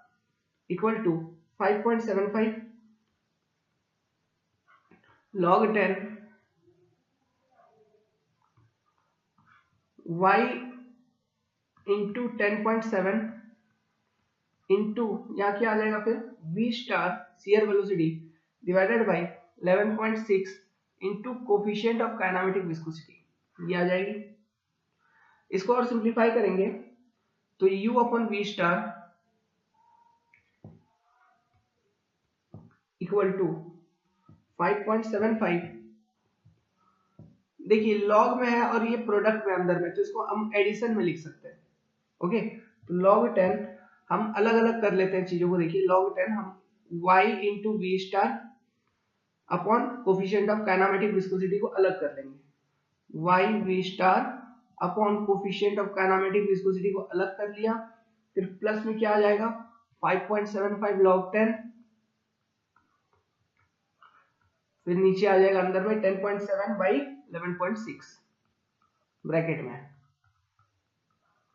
equal to 5.75 log 10 y into 10.7 into यहाँ क्या आ जाएगा फिर v star shear velocity divided by 11.6 into coefficient of kinematic viscosity, ये आ जाएगी। इसको और सिंप्लीफाई करेंगे तो u upon v star equal to 5.75, देखिए लॉग में है और ये प्रोडक्ट में अंदर में, तो इसको हम एडिशन में लिख सकते हैं, ओके। तो log 10 हम अलग अलग कर लेते हैं चीजों को। देखिए log 10 हम y into V star upon coefficient of kinematic viscosity को अलग कर लेंगे। y v star upon coefficient of kinematic viscosity को अलग कर लिया, फिर प्लस में क्या आ जाएगा 5.75 log 10, फिर नीचे आ जाएगा अंदर में 10.7 बाई 11.6 ब्रैकेट में।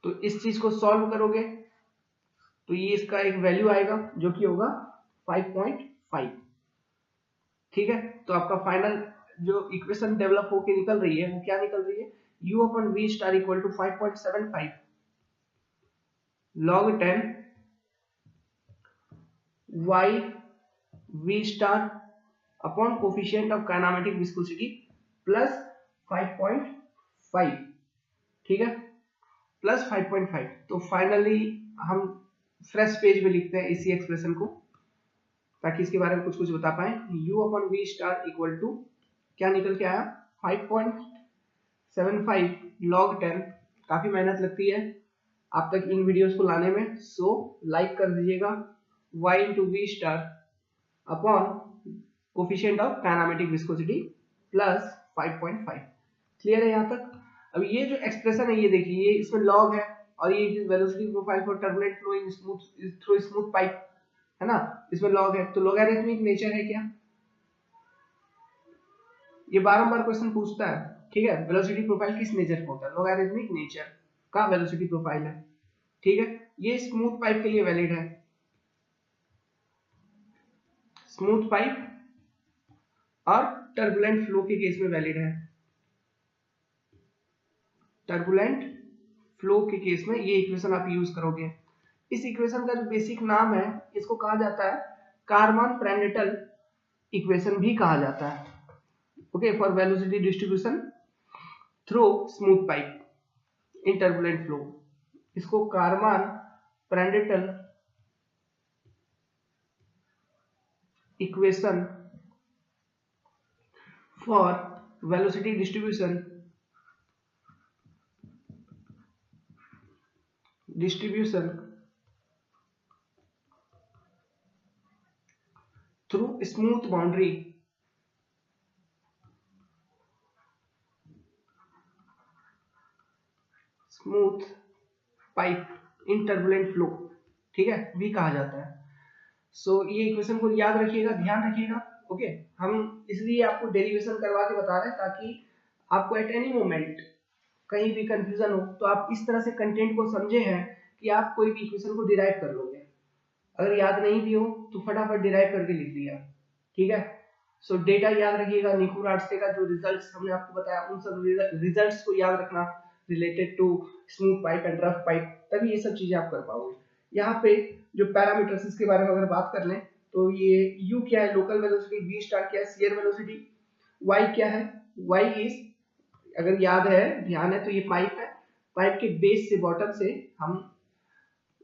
तो इस चीज को सॉल्व करोगे तो ये इसका एक वैल्यू आएगा जो कि होगा 5.5, ठीक है। तो आपका फाइनल जो इक्वेशन डेवलप होके निकल रही है वो क्या निकल रही है, u upon v star equal to 5.75 log 10 y v star upon coefficient of kinematic viscosity plus 5.5, ठीक है, प्लस 5.5। तो फाइनली हम फ्रेश पेज में लिखते हैं इसी एक्सप्रेशन को ताकि इसके बारे में कुछ कुछ बता पाए। u upon v star equal to क्या निकल के आया 5.75 log 10। काफी मेहनत लगती है आप तक इन वीडियोस को लाने में, सो लाइक कर दीजिएगा। y into V star upon coefficient of kinematic viscosity plus 5.5। Clear है यहाँ तक? अब ये जो एक्सप्रेशन है ये देखिए, ये इसमें लॉग है और ये velocity profile for turbulent flow in smooth through smooth pipe है ना, इसमें लॉग है तो लॉगरिथमिक नेचर है क्या? ये बारंबार क्वेश्चन पूछता है, ठीक है। वेलोसिटी प्रोफाइल किस नेचर का होता है? लॉगरिथमिक नेचर का वेलोसिटी प्रोफाइल है, ठीक है। ये स्मूथ पाइप के लिए वैलिड है, स्मूथ पाइप और टर्बुलेंट फ्लो के केस में वैलिड है। टर्बुलेंट फ्लो के केस में ये इक्वेशन आप यूज करोगे। इस इक्वेशन का जो बेसिक नाम है इसको कहा जाता है कारमान प्रेंडेटल इक्वेशन भी कहा जाता है, okay, for velocity distribution through smooth pipe in turbulent flow. इसको Karman Prandtl equation for velocity distribution through smooth boundary smooth pipe in turbulent flow, ठीक है, भी कहा जाता है। सो ये इक्वेशन को याद रखिएगा, ध्यान रखिएगा, ओके। हम इसलिए आपको डेरिवेशन करवा के बता रहे हैं ताकि आपको एट एनी मोमेंट कहीं भी कंफ्यूजन हो तो आप इस तरह से कंटेंट को समझे हैं कि आप कोई भी इक्वेशन को डिराइव कर लोगे। अगर याद नहीं भी हो तो फटाफट डिराइव करके लिख दिया, ठीक है। सो डेटा याद रखिएगा, निकू रास्ते का जो रिजल्ट्स हमने आपको बताया उन सब रिजल्ट्स को याद रखना related to smooth pipe and rough pipe, तभी ये सब चीजें आप कर पाओगे। यहाँ पे जो पैरामीटर्स इसके बारे में अगर बात कर लें तो ये u क्या है, लोकल वेलोसिटी, v स्टार क्या है, शियर वेलोसिटी, y क्या है, y इज, अगर याद है ध्यान है तो ये पाइप है, पाइप के बेस से बॉटम से हम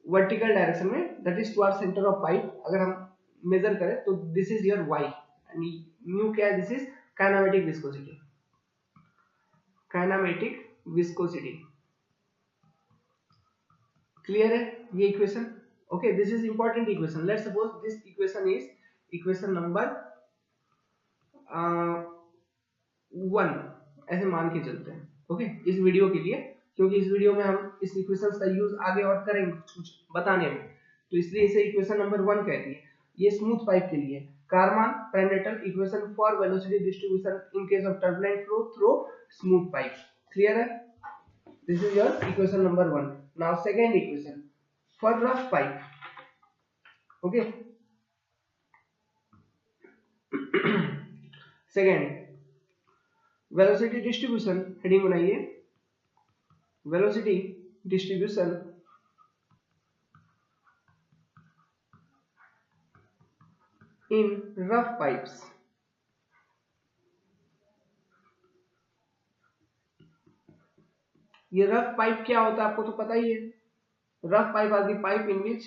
वर्टिकल डायरेक्शन में that is towards centre of pipe अगर हम मेजर करें तो this is your y and mu क्या है, this is kinematic viscosity, kinematic viscosity. Clear है ये equation? Okay, this is important equation. Let's suppose this equation is equation number 1, ऐसे मान के चलते हैं, ओके, इस वीडियो के लिए, क्योंकि इस वीडियो में हम इस इक्वेशंस का यूज आगे और करेंगे कुछ बताने में, तो इसलिए इसे इक्वेशन नंबर 1 कहती है। ये स्मूथ पाइप के लिए Karman Prandtl equation for velocity distribution in case of turbulent flow through smooth pipe. Clear है? This is your equation number 1। Now second equation for rough pipe, okay. Second velocity distribution, heading बनाइए, velocity distribution in rough pipes. ये रफ पाइप क्या होता है आपको तो पता ही है। Rough pipe are the pipe in which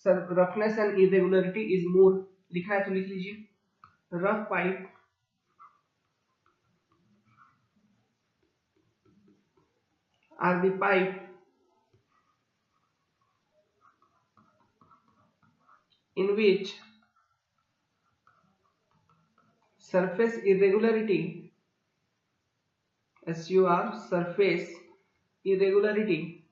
roughness and irregularity is more, लिखा है तो लिख लीजिए, rough pipe are the pipe in which surface irregularity, SUR, surface irregularity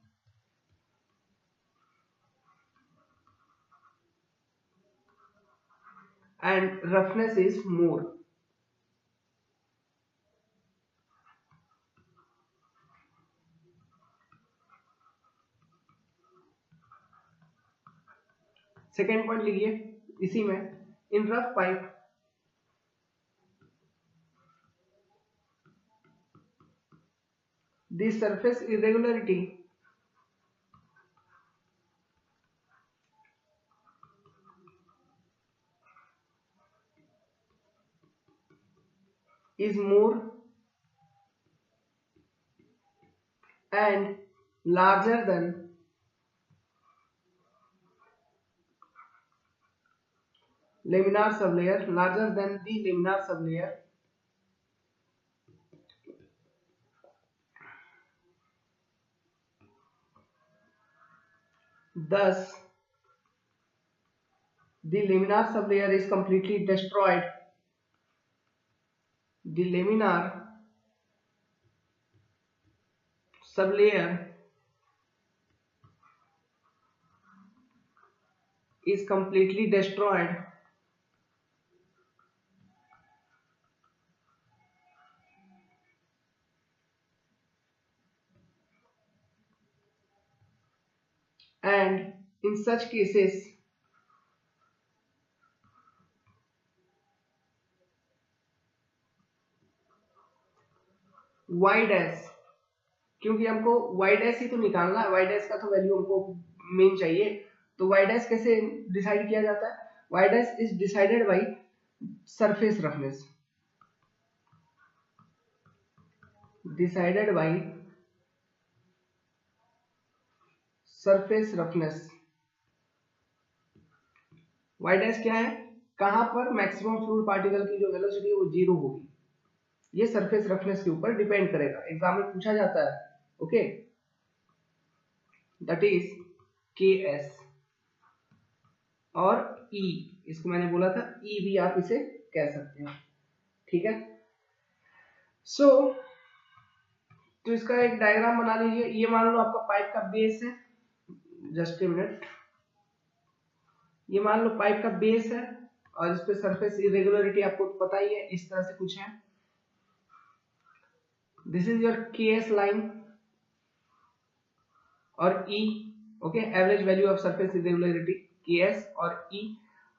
and roughness is more. Second point लिखिए इसी में, in rough pipe the surface irregularity is more and larger than laminar sublayer, larger than the laminar sublayer thus the laminar sublayer is completely destroyed. The laminar sublayer is completely destroyed and in such cases y dash, क्योंकि हमको y dash ही तो निकालना है, y dash का तो वैल्यू हमको मेन चाहिए, तो y dash कैसे डिसाइड किया जाता है? y dash is decided by surface roughness, decided by surface roughness. y dash क्या है? कहां पर मैक्सिमम फ्लूइड पार्टिकल की जो वेलोसिटी है वो 0 होगी, ये सरफेस रफनेस के ऊपर डिपेंड करेगा, एग्जाम में पूछा जाता है। ओके, दैट इज Ks और E, इसको मैंने बोला था E भी आप इसे कह सकते हैं, ठीक है। सो तो इसका एक डायग्राम बना लीजिए। ये मान लो आपका पाइप का बेस है, जस्ट ए मिनट, ये मान लो पाइप का बेस है और इस पे सरफेस इरेगुलरिटी आपको पता ही है, इस तरह से कुछ है। This is your Ks line और E, okay, average value of surface irregularity Ks और E।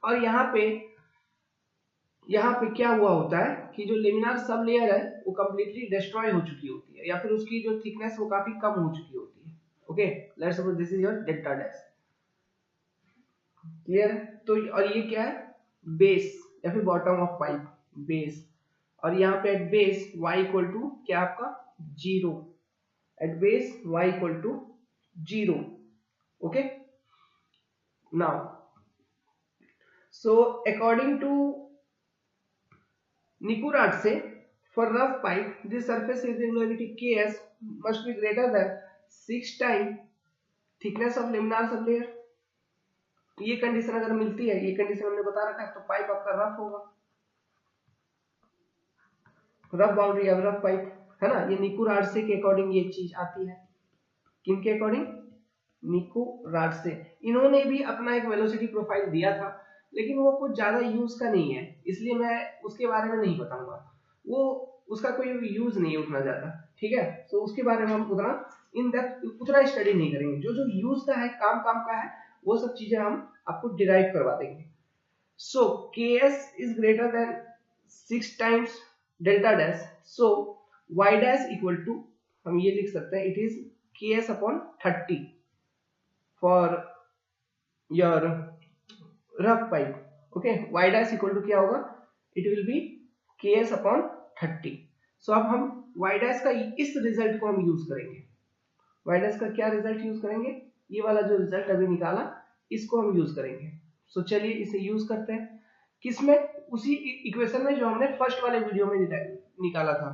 और यहाँ पे क्या हुआ होता है कि जो लेमिनार सब लेयर है वो कंप्लीटली डिस्ट्रॉय हो चुकी होती है, या फिर उसकी जो थिकनेस वो काफी कम हो चुकी होती है। Okay, let's suppose this is your delta dash, clear है? तो और ये क्या है? बेस या फिर बॉटम ऑफ पाइप, बेस। और यहाँ पे at base y equal to क्या आपका 0, at base y equal to 0। Okay, now so according to Nicorardse, for rough pipe, the surface irregularity Ks must be greater than 6 times thickness of laminar sublayer। ये कंडीशन अगर मिलती है, ये कंडीशन हमने बता रखा है, तो पाइप आपका रफ होगा, रफ बाउंड्री या रफ पाइप, है ना। ये निकोरार्से के अकॉर्डिंग ये चीज आती है। किन के अकॉर्डिंग? निकोरार्से। इन्होंने भी अपना एक वेलोसिटी प्रोफाइल दिया था, लेकिन वो कुछ ज्यादा यूज का नहीं है, इसलिए मैं उसके बारे में नहीं बताऊंगा, वो उसका कोई यूज नहीं है उतना ज्यादा, ठीक है। तो उसके बारे में हम उतना इन डेप्थ उतना स्टडी नहीं करेंगे, जो जो यूज का है, काम का है, वो सब चीजें हम आपको डिराइव करवा देंगे। So Ks is greater than 6 times delta dash, so y dash equal to, हम ये लिख सकते हैं, it is Ks upon 30 for your rough pipe. Okay, y dash equal to क्या होगा? It will be Ks upon 30। So अब हम y डैश का इस रिजल्ट को हम यूज करेंगे। y डैश का क्या रिजल्ट यूज करेंगे? ये वाला जो रिजल्ट अभी निकाला, इसको हम यूज करेंगे। सो चलिए इसे यूज करते हैं। किसमें? उसी इक्वेशन में जो हमने फर्स्ट वाले वीडियो में निकाला था,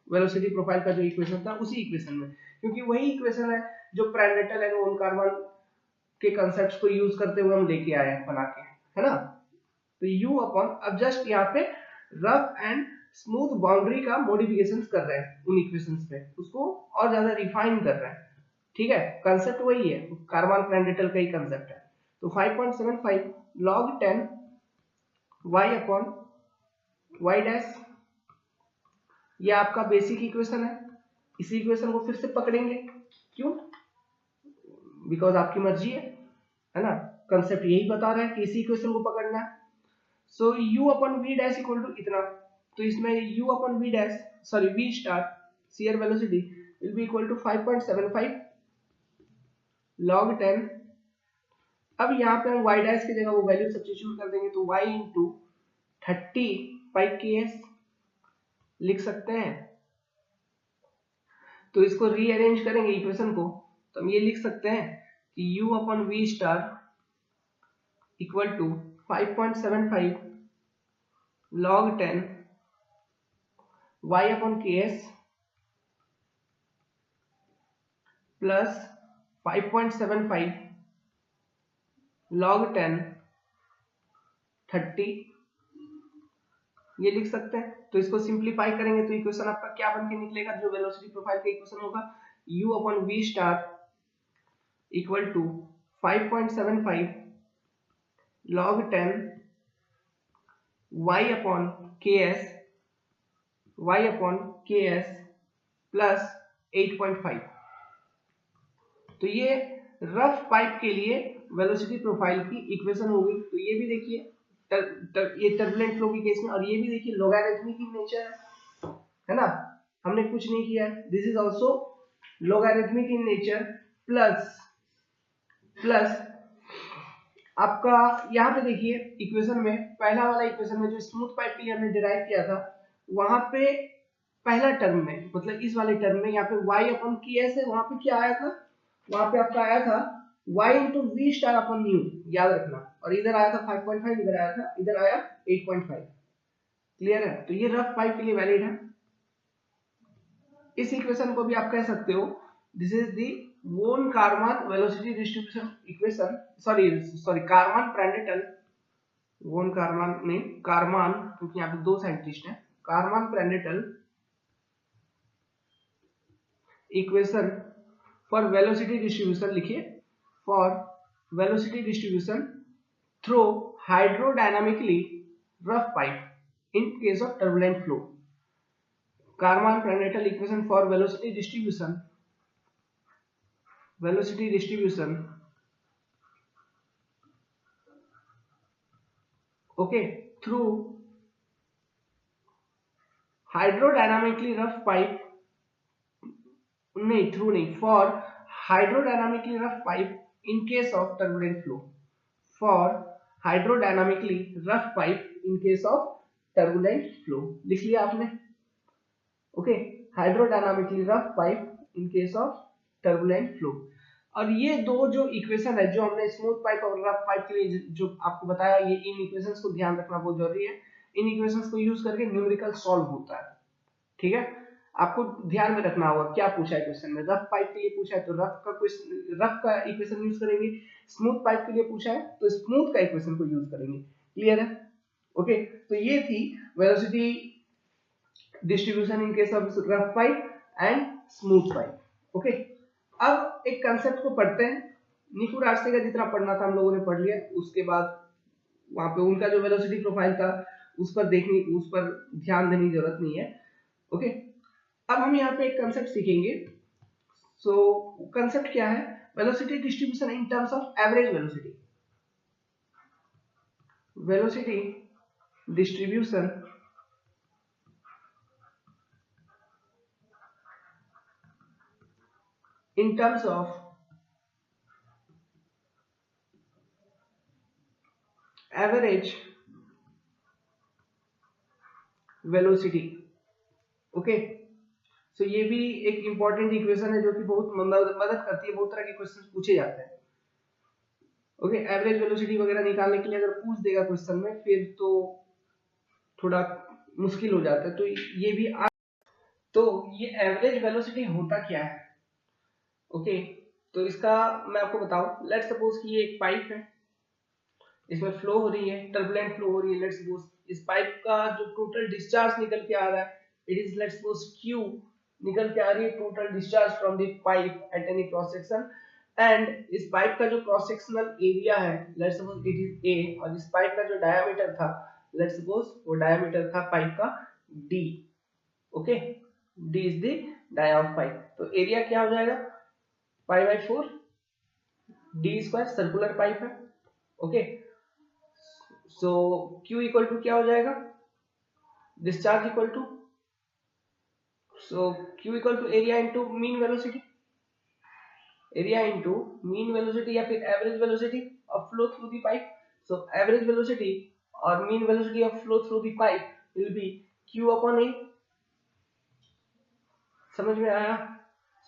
वेलोसिटी प्रोफाइल का जो इक्वेशन था, उसी इक्वेशन में, क्योंकि वही इक्वेशन है जो प्रेंडेटल एंड वन कार्बन के कंसेप्ट्स को यूज करते हुए हम लेके आए हैं बना के, है ना। तो u अपॉन, अब जस्ट यहाँ पे रफ एंड स्मूथ बाउंड्री का मॉडिफिकेशंस कर रहे हैं उन इक्वेशंस पे, उसको और ज्यादा रिफाइन कर रहे हैं, ठीक है। कंसेप्ट वही है, कार्बन प्रेंडेटल का ही कंसेप्ट है। तो 5.75 log 10 y upon y dash, ये आपका बेसिक इक्वेशन है। इसी इक्वेशन को फिर से पकड़ेंगे, क्यों? बिकॉज आपकी मर्जी है ना, कंसेप्ट यही बता रहा है कि इसी इक्वेशन को पकड़ना है। So u upon v dash equal to इतना, तो इसमें u upon v dash, sorry v star shear velocity will be equal to 5.75 log 10। अब यहाँ पे हम y डैश की जगह वो वैल्यू सब्स्टिट्यूट कर देंगे, तो y इंटू 30 बाई Ks लिख सकते हैं। तो इसको रीअरेंज करेंगे इक्वेशन को, तो हम ये लिख सकते हैं कि u upon v star equal to 5.75 log 10 y upon Ks plus 5.75 log 10 30 ये लिख सकते हैं। तो इसको सिंप्लीफाई करेंगे तो इक्वेशन आपका क्या बन के निकलेगा, जो वेलोसिटी प्रोफाइल का इक्वेशन होगा, u upon v star equal to 5.75 log 10 y upon ks plus 8.5। तो ये रफ पाइप के लिए वेलोसिटी प्रोफाइल की इक्वेशन होगी। तो ये भी देखिए ये टर्बुलेंट फ्लो की केस में, और ये भी देखिए लॉगरिथमिक इन नेचर है ना, हमने कुछ नहीं किया है। This is also logarithmic in nature plus आपका यहाँ पे देखिए इक्वेशन में, पहला वाला इक्वेशन में जो स्मूथ पाइप के लिए हमने डिराइव किया था, वहां पे पहला टर्म में, मतलब इस वाले टर्म में यहाँ पे y अपॉन ks है, वहां पे क्या आया था, वहां पे आपका आया था y into V star upon nu, याद रखना। और इधर आया था 5.5, इधर आया था, इधर आया 8.5। क्लियर है? तो ये रफ पाइप के लिए वैलिड है। इस इक्वेशन को भी आप कह सकते हो दिस इज दी वोन Karman velocity distribution equation, sorry Karman प्रेंडेटल, वोन कारमान नहीं कारमान, क्योंकि यहाँ पे दो साइंटिस्ट हैं, Karman Prandtl equation for velocity distribution, लिखिए for velocity distribution through hydrodynamically rough pipe in case of turbulent flow. Karman Prandtl equation for velocity distribution okay through hydrodynamically rough pipe, नहीं थ्रू नहीं, for hydrodynamically rough pipe in case of turbulent flow, for hydrodynamically rough pipe in case of turbulent flow, लिख लिया आपने। Okay, hydrodynamically rough pipe in case of turbulent flow. और ये दो जो इक्वेशन है, जो हमने स्मूथ पाइप और रफ पाइप के लिए जो आपको बताया, ये इन इक्वेशंस को ध्यान रखना बहुत जरूरी है। इन इक्वेशंस को यूज करके न्यूमेरिकल सॉल्व होता है। ठीक है, आपको ध्यान में रखना होगा क्या पूछा है क्वेश्चन में। रफ पाइप के लिए पूछा है तो रफ का इक्वेशन यूज करेंगे, स्मूथ पाइप के लिए पूछा है तो स्मूथ का इक्वेशन को यूज करेंगे। क्लियर है? ओके, तो ये थी velocity distribution in case of rough pipe and smooth pipe. Okay, अब एक कंसेप्ट को पढ़ते हैं। निकू रास्ते का जितना पढ़ना था हम लोगों ने पढ़ लिया, उसके बाद वहां पे उनका जो वेलोसिटी प्रोफाइल था उस पर ध्यान देने की जरूरत नहीं है। ओके, अब हम यहाँ पे एक कंसेप्ट सीखेंगे। सो कंसेप्ट क्या है? Velocity distribution in terms of average velocity. वेलोसिटी डिस्ट्रीब्यूशन in terms of average velocity। Okay, so ये भी एक इंपॉर्टेंट इक्वेशन है जो कि बहुत मदद करती है, बहुत तरह के क्वेश्चन पूछे जाते हैं। ओके, एवरेज वेलोसिटी वगैरह निकालने के लिए अगर पूछ देगा क्वेश्चन में, फिर तो थोड़ा मुश्किल हो जाता है। तो ये भी तो ये एवरेज वेलोसिटी होता क्या है? ओके, तो इसका मैं आपको बताऊं। लेट्स सपोज कि ये एक पाइप है, इसमें फ्लो हो रही है, टर्बुलेंट फ्लो हो रही है। लेट्स सपोज इस पाइप का जो टोटल डिस्चार्ज निकल के आ रहा है, it is let's suppose Q निकल के आ रही है, total discharge from the pipe at any cross section. And इस पाइप का जो क्रॉस सेक्शनल एरिया है, let's suppose it is A, और इस पाइप का जो डायमीटर था, लेट्स सपोज वो डायमीटर था पाइप का D। Okay, D is the dia of pipe. तो एरिया क्या हो जाएगा? Pi by 4 D square, circular pipe है। Okay, so Q equal to क्या हो जाएगा? Discharge equal to, so Q equal to area into mean velocity, area into mean velocity या फिर average velocity of flow through the pipe. So average velocity और mean velocity of flow through the pipe will be Q upon A। समझ में आया?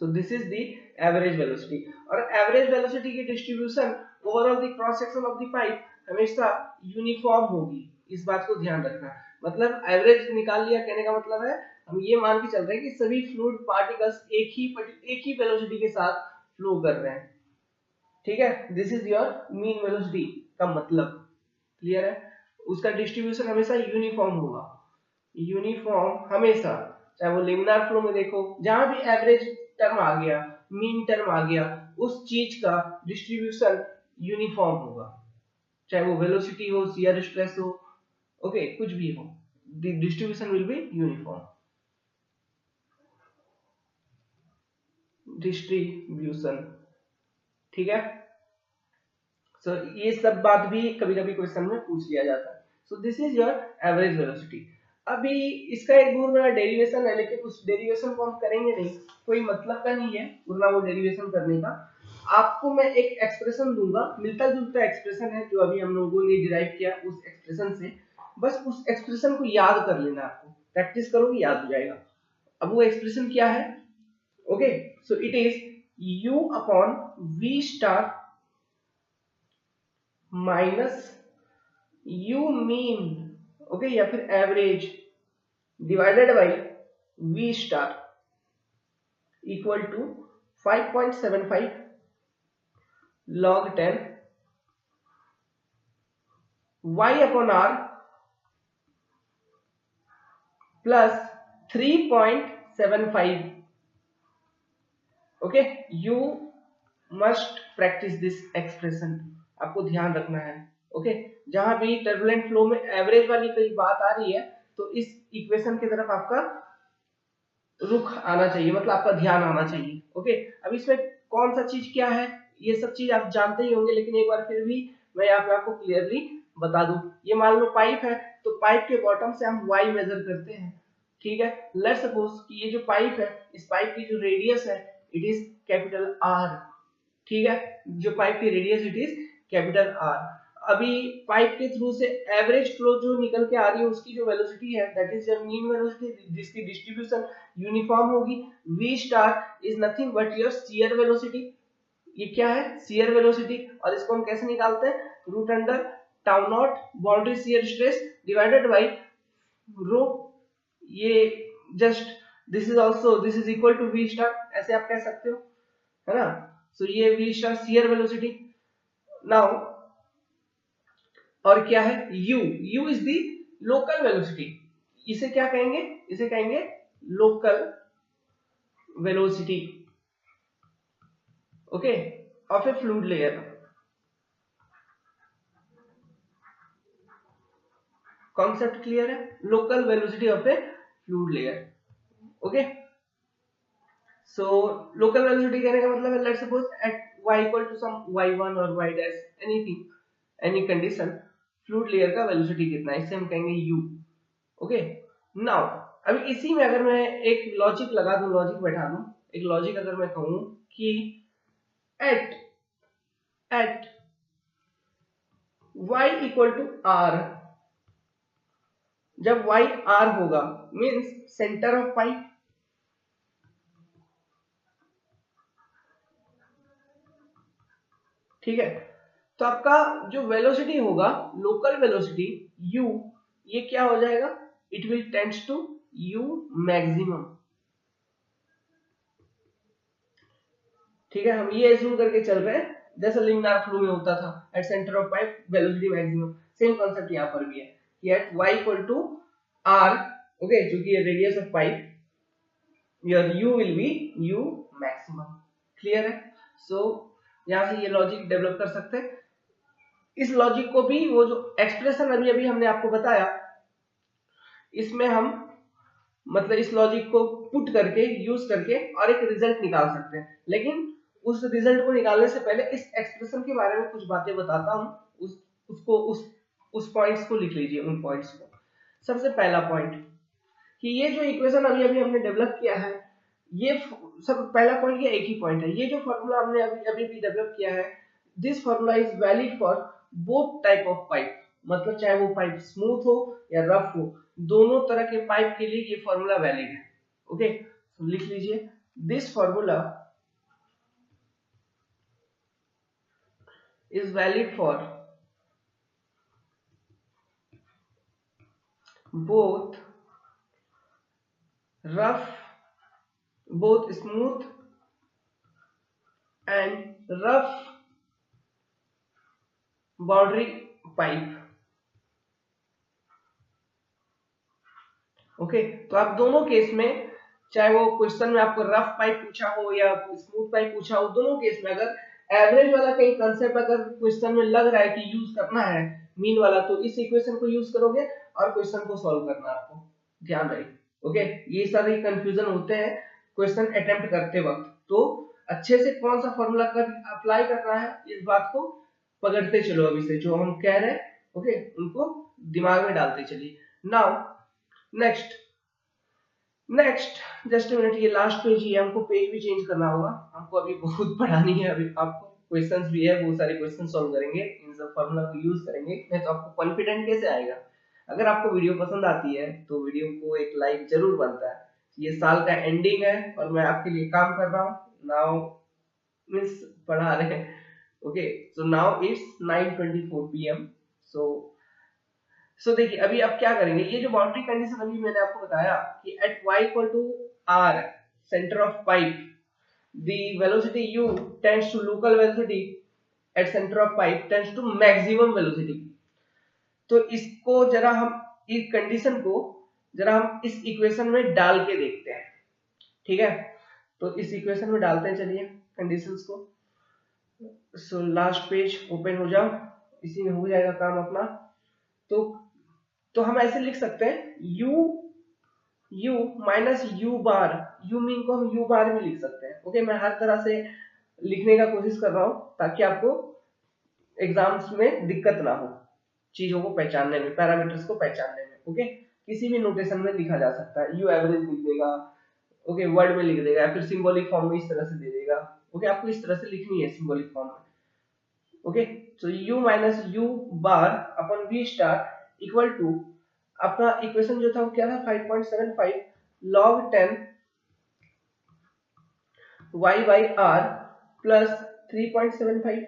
So this is the average velocity. और एवरेज वेलोसिटी की distribution overall the cross section of the pipe हमेशा यूनिफॉर्म होगी, इस बात को ध्यान रखना। मतलब एवरेज निकाल लिया, कहने का मतलब है हम ये मान के चल रहे हैं कि सभी फ्लूइड पार्टिकल्स एक ही वेलोसिटी के साथ फ्लो कर रहे हैं। ठीक है, this is your mean velocity का मतलब, क्लियर है। उसका डिस्ट्रीब्यूशन हमेशा यूनिफॉर्म होगा, यूनिफॉर्म हमेशा, चाहे वो लिमिनार फ्लो में देखो, जहां भी एवरेज टर्म आ गया, मीन टर्म आ गया, उस चीज का डिस्ट्रीब्यूशन यूनिफॉर्म होगा, चाहे वो वेलोसिटी हो, शियर स्ट्रेस हो, ओके, कुछ भी हो, the distribution will be uniform. Distribution, ठीक है। सो ये सब बात भी कभी कभी क्वेश्चन में पूछ लिया जाता है। So this is your average velocity. अभी इसका एक बहुत बड़ा डेरिवेशन है, लेकिन उस डेरिवेशन को हम करेंगे नहीं, कोई मतलब का नहीं है उतना वो डेरिवेशन करने का। आपको मैं एक एक्सप्रेशन दूंगा, मिलता जुलता एक्सप्रेशन है जो अभी हम लोगों ने डिराइव किया उस एक्सप्रेशन से, बस उस एक्सप्रेशन को याद कर लेना, आपको प्रैक्टिस करोगे याद हो जाएगा। अब वो एक्सप्रेशन क्या है, okay, so it is u upon v star minus U mean, okay, या फिर average divided by v star equal to 5.75 log 10 y upon r plus 3.75, okay. You must practise this expression, आपको ध्यान रखना है, ओके। जहां भी टर्बुलेंट फ्लो में एवरेज वाली कोई बात आ रही है तो इस इक्वेशन की तरफ आपका रुख आना चाहिए, मतलब आपका ध्यान आना चाहिए, ओके। अब इसमें कौन सा चीज क्या है ये सब चीज आप जानते ही होंगे, लेकिन एक बार फिर भी मैं यहाँ पे आपको क्लियरली बता दूं। ये मान लो पाइप है, तो पाइप के बॉटम से हम y मेजर करते हैं, ठीक है। लेट्स सपोज कि ये जो पाइप है, इस पाइप की जो रेडियस है इट इज कैपिटल R, ठीक है। जो पाइप की radius it is capital R। अभी पाइप के थ्रू से एवरेज फ्लो जो निकल के आ रही है उसकी जो वेलोसिटी है that is your mean velocity, जिसकी डिस्ट्रीब्यूशन यूनिफॉर्म होगी। v star is nothing but your shear velocity, ये क्या है, शियर वेलोसिटी। और इसको हम कैसे निकालते हैं, root under tau not boundary shear stress divided by rho, ये just this is also this is equal to v star, ऐसे आप कह सकते हो, है ना। सो ये v star shear velocity. Now और क्या है, u is the local velocity, इसे क्या कहेंगे, इसे कहेंगे local velocity, okay, of a fluid layer. Concept clear है, local velocity of a fluid layer, okay. So local velocity कहने का मतलब है, let's suppose at y equal to some y1 और y dash anything, any condition, fluid layer का वेलोसिटी कितना है, इसे हम कहेंगे u, ओके। नाउ अभी इसी में अगर मैं एक लॉजिक लगा दूं, लॉजिक बैठा दूं, एक लॉजिक अगर मैं कहूं कि at at y equal to r, जब y r होगा मींस सेंटर ऑफ पाइप, ठीक है। तो आपका जो वेलोसिटी होगा, लोकल वेलोसिटी u, ये क्या हो जाएगा, it will tends to u maximum, ठीक है। हम ये एज्यूम करके चल रहे हैं जैसे लिमिनार फ्लो में होता था, at centre of pipe velocity maximum, same concept यहाँ पर भी है कि at y equal to r, okay, क्योंकि ये radius of pipe, your u will be u maximum, clear है। सो यहाँ से ये लॉजिक डेवलप कर सकते हैं। इस लॉजिक को भी, वो जो एक्सप्रेशन अभी अभी हमने आपको बताया, इसमें हम मतलब इस लॉजिक को पुट करके यूज करके और एक रिजल्ट निकाल सकते हैं, लेकिन उस रिजल्ट को निकालने से पहले इस एक्सप्रेशन के बारे में कुछ बातें बताता हूं, उसको उस पॉइंट्स को लिख लीजिए, उन पॉइंट्स को। सबसे पहला पॉइंट कि ये जो इक्वेशन अभी अभी हमने डेवलप किया है, ये सब पहला पॉइंट, ये एक ही पॉइंट है, ये जो फॉर्मूला हमने अभी अभी भी डेवलप किया है, this formula is valid for both type of pipe, मतलब चाहे वो पाइप स्मूथ हो या रफ हो, दोनों तरह के पाइप के लिए ये फॉर्मूला वैलिड है, ओके। तो लिख लीजिए, this formula is valid for both rough, both smooth and rough boundary pipe. Okay, तो आप दोनों केस में, चाहे वो क्वेश्चन में आपको रफ पाइप पूछा हो या स्मूथ पाइप पूछा हो, दोनों केस में अगर एवरेज वाला कहीं कंसेप्ट अगर क्वेश्चन में लग रहा है कि यूज करना है मीन वाला, तो इस इक्वेशन को यूज करोगे और क्वेश्चन को सॉल्व करना है आपको, ध्यान रहे। ओके, ये सारे कंफ्यूजन होते हैं क्वेश्चन अटेम्प्ट करते वक्त, तो अच्छे से कौन सा फॉर्मूला कर अप्लाई करना है इस बात को पकड़ते चलो, अभी से जो हम कह रहे हैं ओके उनको दिमाग में डालते चलिए। Now next just a minute, ये लास्ट पेज ही है, हमको पेज भी चेंज करना होगा, हमको अभी बहुत पढ़ानी है, अभी आपको क्वेश्चंस भी है, बहुत सारे क्वेश्चन सॉल्व करेंगे, इन सब फार्मूला को यूज करेंगे, नहीं तो आपको कॉन्फिडेंट कैसे आएगा। अगर आपको वीडियो पसंद आती है तो वीडियो को एक लाइक जरूर बनता है। ये साल का एंडिंग है और मैं आपके लिए काम कर रहा हूँ। नाउ मींस पढ़ा रहे हैं। Okay, so now it's 9:24 PM। सो देखिए अभी आप क्या करेंगे, ये जो बाउंड्री कंडीशन अभी मैंने आपको बताया कि at y equal to r centre of pipe the velocity u tends to local velocity at center of pipe tends to maximum velocity। तो इसको जरा हम इस कंडीशन को जरा हम इस इक्वेशन में डाल के देखते हैं, ठीक है। तो इस इक्वेशन में डालते हैं, चलिए कंडीशंस को। सो लास्ट पेज ओपन हो जाओ, इसी में हो जाएगा काम अपना। तो हम ऐसे लिख सकते हैं u माइनस u बार, u मीन को हम u बार में लिख सकते हैं। ओके, मैं हर तरह से लिखने का कोशिश कर रहा हूं ताकि आपको एग्जाम्स में दिक्कत ना हो चीजों को पहचानने में, पैरामीटर्स को पहचानने में। ओके, किसी भी नोटेशन में लिखा जा सकता है, u एवरेज लिख देगा, ओके वर्ड में लिख देगा, या फिर सिंबॉलिक फॉर्म में इस तरह से दे देगा। ओके, आपको इस तरह से लिखनी है सिंबॉलिक फॉर्म में। Okay, so u minus u bar upon v star equal to, आपका इक्वेशन जो था वो क्या था, 5.75 log 10 y by r plus 3.75,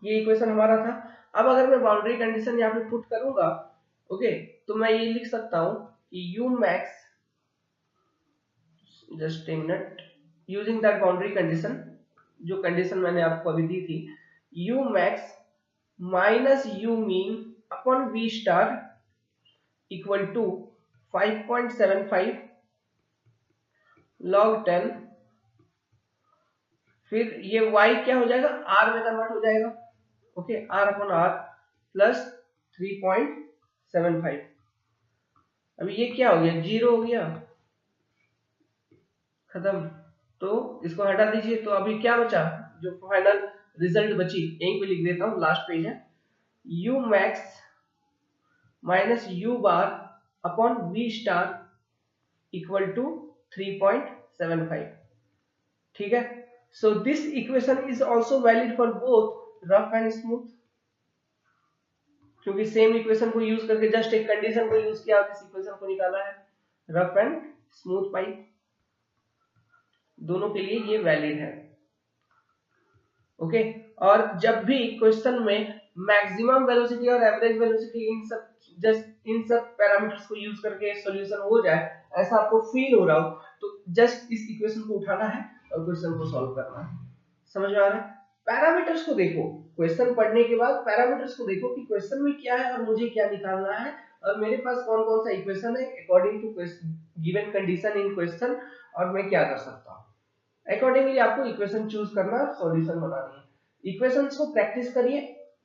ये इक्वेशन हमारा था। अब अगर मैं बाउंड्री कंडीशन यहाँ पे पुट करूंगा, ओके, तो मैं ये लिख सकता हूं कि u max, just a minute, using that boundary condition, जो कंडीशन मैंने आपको अभी दी थी, u max minus u mean upon v star equal to 5.75 log 10, फिर ये y क्या हो जाएगा, r में कन्वर्ट हो जाएगा। Okay, r upon r plus 3.75। अभी ये क्या हो गया, जीरो हो गया, खत्म। तो इसको हटा दीजिए, तो अभी क्या बचा, जो फाइनल रिजल्ट बची यहीं पे लिख देता हूं, लास्ट पेज है, u max minus u bar upon v star equal to 3.75, ठीक है। So this equation is also valid for both rough and smooth, क्योंकि सेम इक्वेशन को यूज करके जस्ट एक कंडीशन को यूज किया और इस इक्वेशन को निकाला है, रफ एंड स्मूथ पाइप दोनों के लिए ये वैलिड है। ओके, और जब भी क्वेश्चन में मैक्सिमम वेलोसिटी और एवरेज वेलोसिटी, इन सब पैरामीटर्स को यूज करके सॉल्यूशन हो जाए, ऐसा आपको फील हो रहा हो, तो जस्ट इस इक्वेशन को उठाना है और क्वेश्चन को सॉल्व करना है। समझ में आ रहा है? पैरामीटर्स को देखो, क्वेश्चन पढ़ने के बाद पैरामीटर्स को देखो कि क्वेश्चन में क्या है और मुझे क्या निकालना है, और मेरे पास कौन कौन सा इक्वेशन है according to given condition in question, और मैं क्या कर सकता हूँ। अकॉर्डिंगली आपको इक्वेशन चूज करना है, सॉल्यूशन बनानी है। इक्वेशंस को प्रैक्टिस करिए,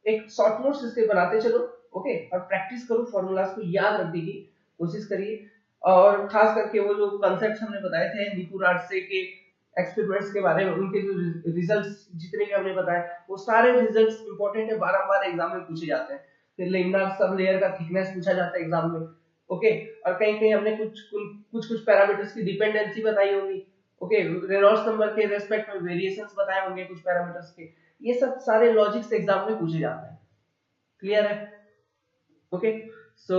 एक शॉर्ट नोट्स इसके बनाते चलो, ओके, और प्रैक्टिस करो, फॉर्मूलाज को याद रखने की कोशिश करिए, और खास करके वो जो कॉन्सेप्ट्स हमने बताए थे निपुर आर्ट्से के एक्सपेरिमेंट्स के बारे में, उनके जो रिजल्ट्स जितने भी हमने बताए, वो सारे रिजल्ट्स इंपॉर्टेंट है, बार-बार एग्जाम में पूछे जाते हैं। फिर लेमिनार सब लेयर का थिकनेस पूछा जाता है एग्जाम में, ओके, और कहीं-कहीं हमने कुछ पैरामीटर्स की डिपेंडेंसी बताई होगी, ओके, रेनॉल्ड्स नंबर के रेस्पेक्ट में वेरिएशंस बताए होंगे कुछ पैरामीटर्स के, ये सब सारे लॉजिक्स एग्जाम में पूछे जाते हैं। क्लियर है? Okay, so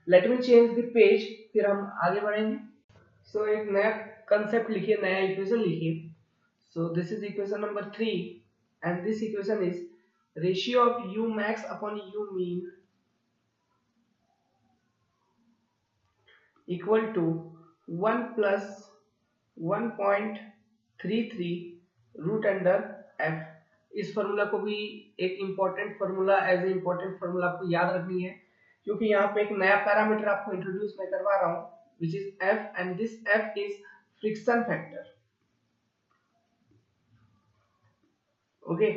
let me change the page, फिर हम आगे बढ़ेंगे। सो एक नया कंसेप्ट लिखिए, नया इक्वेशन लिखिए। सो this is equation number 3 and this equation is ratio of u max upon u mean equal to 1 plus 1.33 root under f। इस फार्मूला को भी एक important formula, as a important formula आपको याद रखनी है, क्योंकि यहाँ पे एक नया पैरामीटर आपको इंट्रोड्यूस मैं करवा रहा हूँ, which is F, and this F is friction factor. Okay,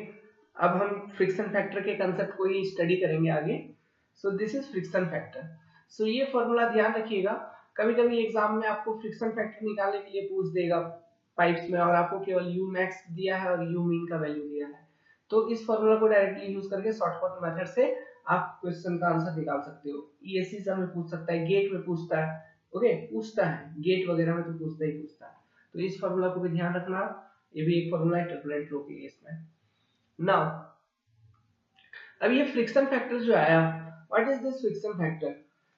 अब हम फ्रिक्शन फैक्टर के कंसेप्ट को ही स्टडी करेंगे आगे। So this is friction factor. So ये फॉर्मूला ध्यान रखिएगा, कभी कभी एग्जाम में आपको फ्रिक्शन फैक्टर निकालने के लिए पूछ देगा पाइप्स में, और आपको केवल यू मैक्स दिया है और यू मीन का वैल्यू दिया है, तो इस फॉर्मूला को डायरेक्टली यूज करके शॉर्टकट मेथड से आप क्वेश्चन का आंसर निकाल सकते हो। ईएससी से हमें पूछ सकता है, गेट में पूछता है, ओके पूछता है, गेट वगैरह में तो पूछता ही पूछता है। तो इस फॉर्मूला को भी ध्यान रखना, ये भी एक फॉर्मूला है टर्बुलेंट फ्लो के केस में। नाउ अब ये फ्रिक्शन फैक्टर जो आया, what is this friction factor?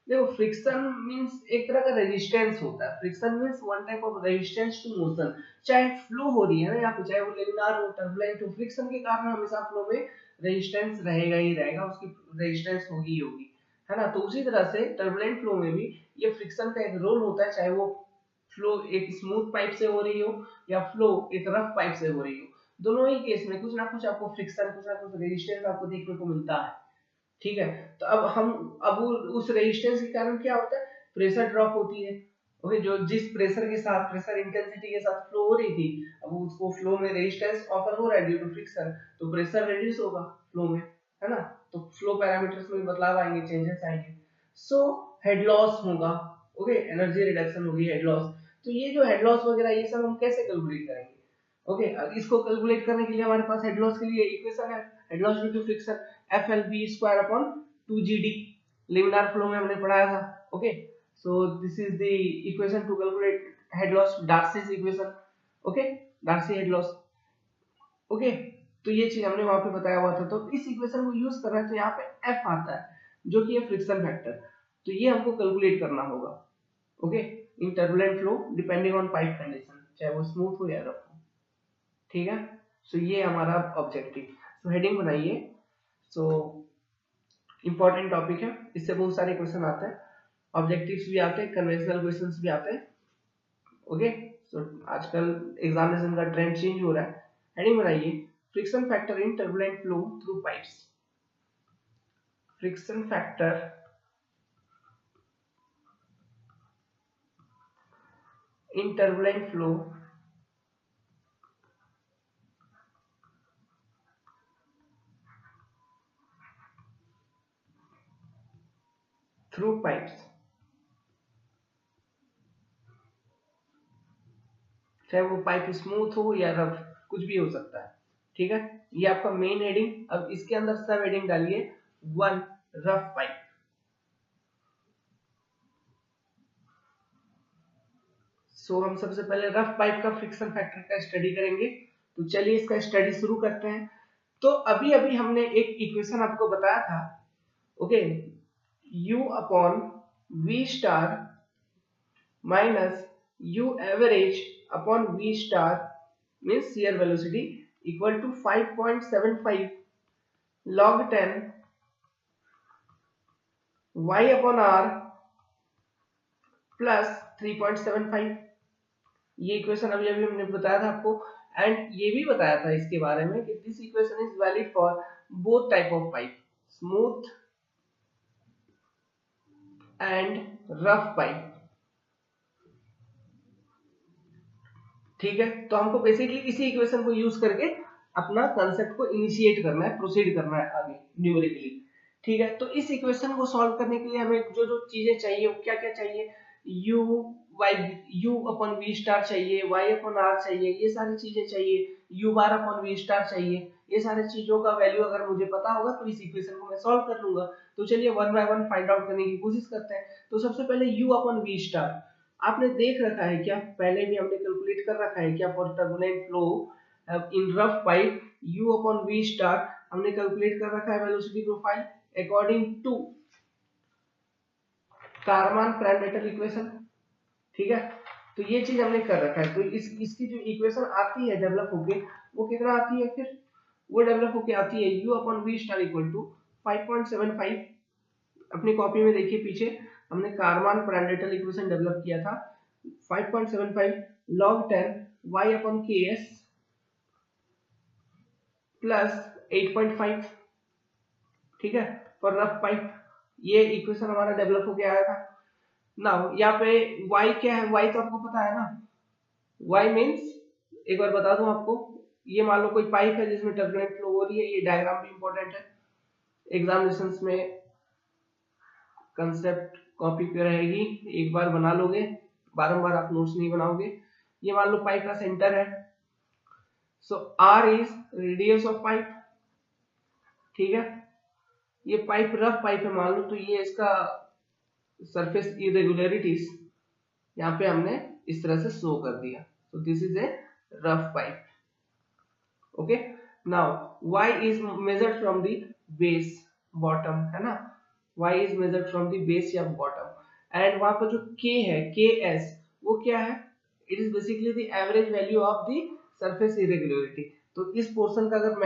देखो, फ्रिक्शन मींस एक तरह का रेजिस्टेंस होता है। Friction means one type of resistance to motion, चाहे फ्लो हो रही है ना यहाँ पे, चाहे वो लेमिनार हो, टर्बुलेंट हो, फ्रिक्शन के कारण हमेशा फ्लो में रेजिस्टेंस रहेगा ही रहेगा, उसकी रेजिस्टेंस होगी ही होगी, है ना। तो उसी तरह से टर्बुलेंट फ्लो में भी ये फ्रिक्शन का एक रोल होता है, चाहे वो फ्लो एक स्मूथ पाइप से हो रही हो या फ्लो एक रफ पाइप से हो रही हो, दोनों ही केस में कुछ ना कुछ आपको फ्रिक्शन, कुछ ना कुछ रेजिस्टेंस आपको देखने को मिलता है, ठीक है। तो अब उस रेजिस्टेंस के कारण क्या होता है, प्रेशर ड्रॉप होती है, ओके। जो जिस प्रेशर के साथ, प्रेशर इंटेंसिटी के साथ फ्लो हो रही थी, अब उसको फ्लो में रेजिस्टेंस ऑफर हो रहा है ड्यू टू फ्रिक्शन, तो प्रेशर रिड्यूस होगा फ्लो में, है ना। तो फ्लो पैरामीटर्स में बदलाव आएंगे, चेंजेस आएंगे, सो हेड लॉस होगा, ओके, एनर्जी रिडक्शन होगी, हेड लॉस। तो ये जो हेड लॉस वगैरह ये सब हम कैसे कैलकुलेट करेंगे? ओके, अब इसको कैलकुलेट करने के लिए हमारे पास हेड लॉस के लिए इक्वेशन है, head loss due to friction FLV square upon 2GD, laminar flow में हमने पढ़ाया था, okay. So this is the equation to calculate head loss, Darcy's equation, okay, Darcy head loss, okay. तो ये चीज हमने वहां पे बताया हुआ था, तो इस इक्वेशन को यूज कर रहे हैं, तो यहाँ पे F आता है जो कि है फ्रिक्शन फैक्टर, तो ये हमको कैलकुलेट करना होगा, okay, in turbulent flow depending on pipe condition, चाहे वो स्मूथ हो या रफ हो, ठीक है। सो ये हमारा ऑब्जेक्टिव, सो हेडिंग बनाइए। सो इंपॉर्टेंट टॉपिक है, इससे बहुत सारे क्वेश्चन आते हैं, ऑब्जेक्टिव्स भी आते हैं, कन्वेंशनल क्वेश्चंस भी आते हैं, ओके। सो आजकल एग्जामिनेशन का ट्रेंड चेंज हो रहा है। हेडिंग बनाइए, friction factor in turbulent flow through pipes. Friction factor in turbulent flow through pipes, चाहे वो पाइप स्मूथ हो या रफ, कुछ भी हो सकता है, ठीक है। ये आपका मेन हेडिंग। अब इसके अंदर सब हेडिंग डालिए, वन, रफ पाइप। सो हम सबसे पहले रफ पाइप का फ्रिक्शन फैक्टर का स्टडी करेंगे, तो चलिए इसका स्टडी शुरू करते हैं। तो अभी अभी हमने एक इक्वेशन आपको बताया था, okay, U upon V star minus U average upon V star means shear velocity equal to 5.75 log 10 Y upon R plus 3.75। ये इक्वेशन अभी अभी हमने बताया था आपको, एंड ये भी बताया था इसके बारे में कि this equation is valid for both type of pipe, smooth and rough pipe, ठीक है। तो हमको बेसिकली इसी इक्वेशन को यूज करके अपना कंसेप्ट को इनिशिएट करना है, प्रोसीड करना है आगे न्यूमेरिकली, ठीक है। तो इस इक्वेशन को सॉल्व करने के लिए हमें जो जो चीजें चाहिए वो क्या क्या चाहिए, u अपॉन वी स्टार चाहिए, y अपॉन r चाहिए, ये सारी चीजें चाहिए, u bar upon V star चाहिए। ये सारी चीजों का वैल्यू अगर मुझे पता होगा तो इस इक्वेशन को मैं सॉल्व कर लूंगा। तो चलिए one by one find out करने की कोशिश करते हैं। तो सबसे पहले u अपॉन वी स्टार आपने देख रखा है क्या, पहले भी हमने कैलकुलेट कर रखा है क्या, for turbulent flow in rough pipe u upon v star हमने कैलकुलेट कर रखा है velocity profile according to Karman Prandtl equation, ठीक है। तो ये चीज हमने कर रखा है। तो इसकी जो इक्वेशन आती है डेवलप होके, वो कितना आती है फिर, वो डेवलप होके आती है u upon v star equal to 5.75। अपनी कॉपी में देखिए पीछे हमने कारमान प्रांडेटल इक्वेशन डेवलप किया था, 5.75 log 10 y upon ks plus 8.5, ठीक है, फॉर रफ पाइप। ये इक्वेशन हमारा डेवलप होके आया था। नाउ यहाँ पे y क्या है, y तो आपको पता है ना, y मीन्स, एक बार बता दूं आपको, ये मान लो कोई पाइप है जिसमें टर्बुलेंट फ्लो हो रही है। ये डायग्राम भी इंपॉर्टेंट है, एग्जामिनेशंस में कंसेप्ट कॉपी पे रहेगी, एक बार बना लोगे, बारंबार आप नोट्स नहीं बनाओगे। ये मान लो पाइप का सेंटर है, सो r is radius of pipe, ठीक है। ये पाइप रफ पाइप है मान लो, तो ये इसका सरफेस इरेगुलरिटीज यहाँ पे हमने इस तरह से शो कर दिया। तो this is a rough pipe, okay. Now y is measured from the base, bottom है ना, y is measured from the base या बॉटम, एंड वहां पर जो k है, ks, वो क्या है, it is basically the average value of the surface irregularity. तो इस पोर्शन का अगर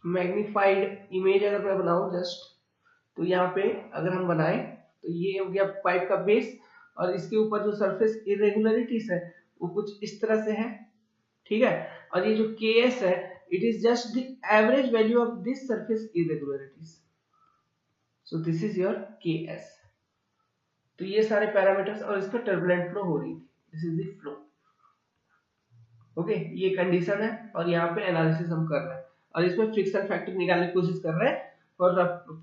मैग्नीफाइड इमेज अगर मैं बनाऊं जस्ट, तो यहाँ पे अगर हम बनाए तो ये हो गया पाइप का बेस, और इसके ऊपर जो सरफेस इरेगुलरिटीज है वो कुछ इस तरह से है, ठीक है। और ये जो Ks है, it is just the average value of this surface irregularities, so this is your Ks। तो ये सारे पैरामीटर्स, और इसका टर्बुलेंट फ्लो हो रही थी, this is the flow, okay. ये कंडीशन है, और यहाँ पे एनालिसिस हम कर रहे हैं, और इसमें फ्रिक्शन फैक्टर निकालने की कोशिश कर रहे हैं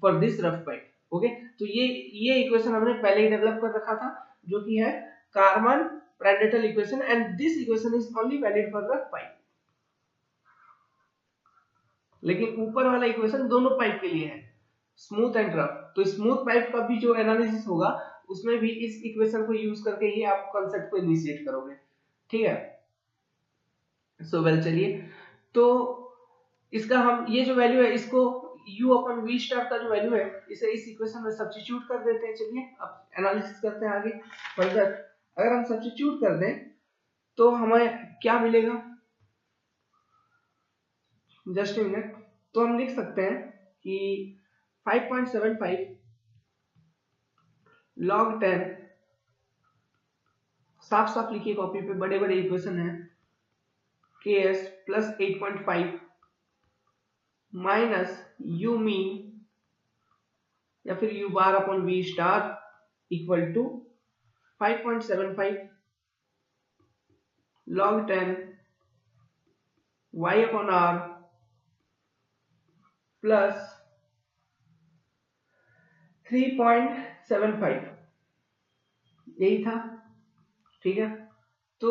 for this rough pipe, okay. तो ये इक्वेशन हमने पहले ही डेवलप कर रखा था, जो कि है Karman Prandtl equation, and this equation is only valid for rough pipe. लेकिन ऊपर वाला इक्वेशन दोनों पाइप के लिए है, स्मूथ एंड रफ। तो स्मूथ पाइप का भी जो एनालिसिस होगा, उसमें भी इस इक्वेशन को यूज करके ही आप कॉन्सेप्ट को इनिशिएट करोगे, ठीक है। सो वेल, चलिए, तो इसका हम ये जो वैल्यू है, इसको u अपन v स्टार का जो वैल्यू है, इसे इस इक्वेशन में सब्स्टिट्यूट कर देते हैं। चलिए अब एनालिसिस करते हैं आगे फर्दर। अगर हम सब्स्टिट्यूट कर दें तो हमें क्या मिलेगा, जस्ट ए मिनट। तो हम लिख सकते हैं कि 5.75 log 10, साफ साफ लिखिए कॉपी पे, बड़े बड़े इक्वेशन है, ks plus 8.5 minus u mean या फिर u bar upon v star equal to 5.75 log 10 y upon r plus 3.75, यही था, ठीक है। तो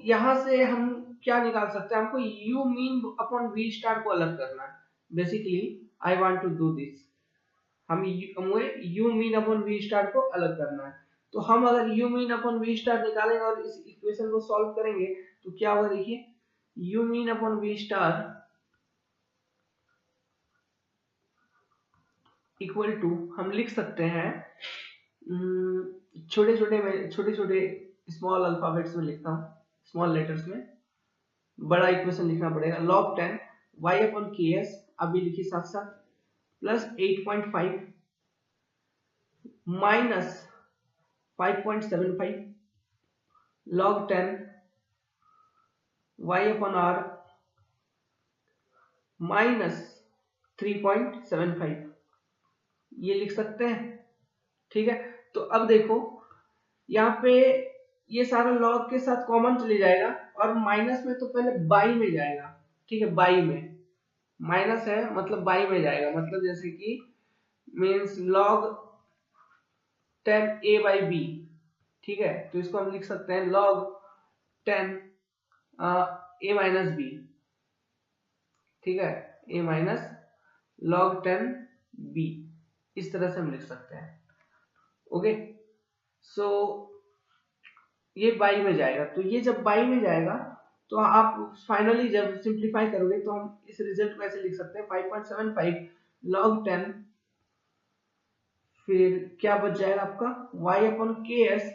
यहां से हम क्या निकाल सकते हैं, हमको u mean upon v star को अलग करना है। Basically I want to do this, हमें u mean upon v star को अलग करना है। तो हम अगर u mean upon v star निकालेंगे और इस इक्वेशन को सॉल्व करेंगे तो क्या होगा, देखिए, u mean upon v star equal to, हम लिख सकते हैं छोटे छोटे स्मॉल अल्फाबेट्स में लिखता हूँ, स्मॉल लेटर्स में, बड़ा इक्वेशन लिखना पड़ेगा, log 10 y अपॉन ks, अभी लिखिए साथ साथ, plus 8.5 minus 5.75 log 10 y upon r minus 3.75, ये लिख सकते हैं, ठीक है। तो अब देखो यहाँ पे ये सारा लॉग के साथ कॉमन चले जाएगा, और माइनस में तो पहले बाई में जाएगा, ठीक है, बाई में माइनस है मतलब बाई में जाएगा, मतलब जैसे कि means log 10 a by b, ठीक है। तो इसको हम लिख सकते हैं log 10 a माइनस b, ठीक है, a माइनस log 10 b, इस तरह से हम लिख सकते हैं, ओके। सो ये बाई में जाएगा, तो ये जब बाई में जाएगा तो आप फाइनली जब सिंप्लीफाई करोगे तो हम इस रिजल्ट को ऐसे लिख सकते हैं 5.75 log 10, फिर क्या बच जाएगा आपका y upon ks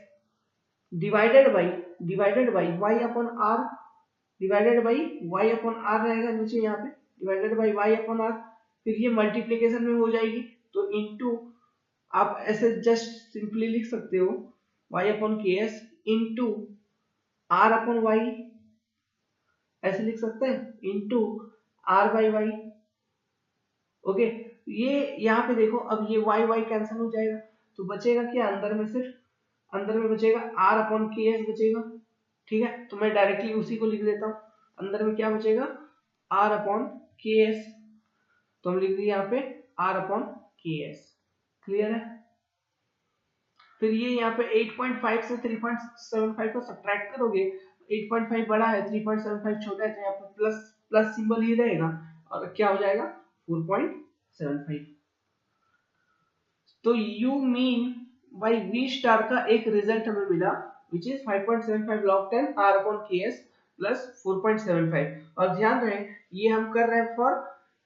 divided by y upon r, divided by y upon r रहेगा नीचे यहाँ पे, divided by y upon r, फिर ये मल्टीप्लिकेशन में हो जाएगी, तो इनटू, आप ऐसे जस्ट सिंपली लिख सकते हो y upon ks into r upon y, ऐसे लिख सकते हैं into R by Y. Okay, ये यहाँ पे देखो, अब ये वाई वाई कैंसिल हो जाएगा, तो बचेगा क्या अंदर में, सिर्फ अंदर में बचेगा आर अपॉन के एस बचेगा। ठीक है, तो मैं डायरेक्टली उसी को लिख देता हूँ, अंदर में क्या बचेगा, आर अपॉन के एस। तो हम लिख दिए यहाँ पे are upon K S. Clear है। फिर ये यहाँ पे 8.5 से 3.75 को सब्ट्रैक्ट करोगे, 8.5 बड़ा है, 3.75 छोटा है, तो यहाँ पे प्लस प्लस सिंबल ही रहेगा और क्या हो जाएगा 4.75। तो U mean by V star का एक रिजल्ट हमें मिला which is 5.75 log 10 r upon ks plus 4.75। और ध्यान रहे ये हम कर रहे हैं फॉर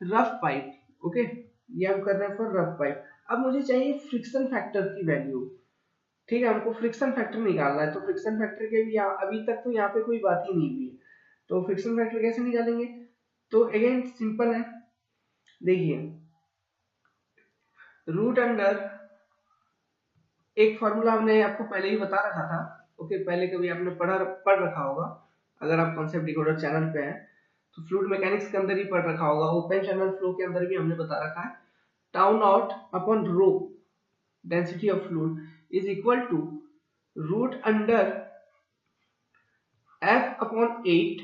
रफ पाइप। ओके, ये हम कर रहे हैं फॉर रफ पाइप। अब मुझे चाहिए फ्रिक्शन फैक्टर की वैल्यू। ठीक है, हमको फ्रिक्शन फैक्टर निकालना है, तो फ्रिक्शन फैक्टर के भी अभी तक तो यहाँ पे कोई बात ही नहीं हुई है, तो फ्रिक्शन फैक्टर कैसे निकालेंगे। तो अगेन सिंपल है, देखिए रूट अंडर, एक फॉर्मूला हमने आपको पहले ही बता रखा था। ओके, पहले कभी आपने पढ़ रखा होगा, अगर आप कॉन्सेप्ट डिकोडर चैनल पे हैं तो फ्लूइड मैकेनिक्स के अंदर ही पढ़ रखा होगा, ओपन चैनल फ्लो के अंदर भी हमने बता रखा है। Tau naught upon rho density of fluid is equal to root under f upon 8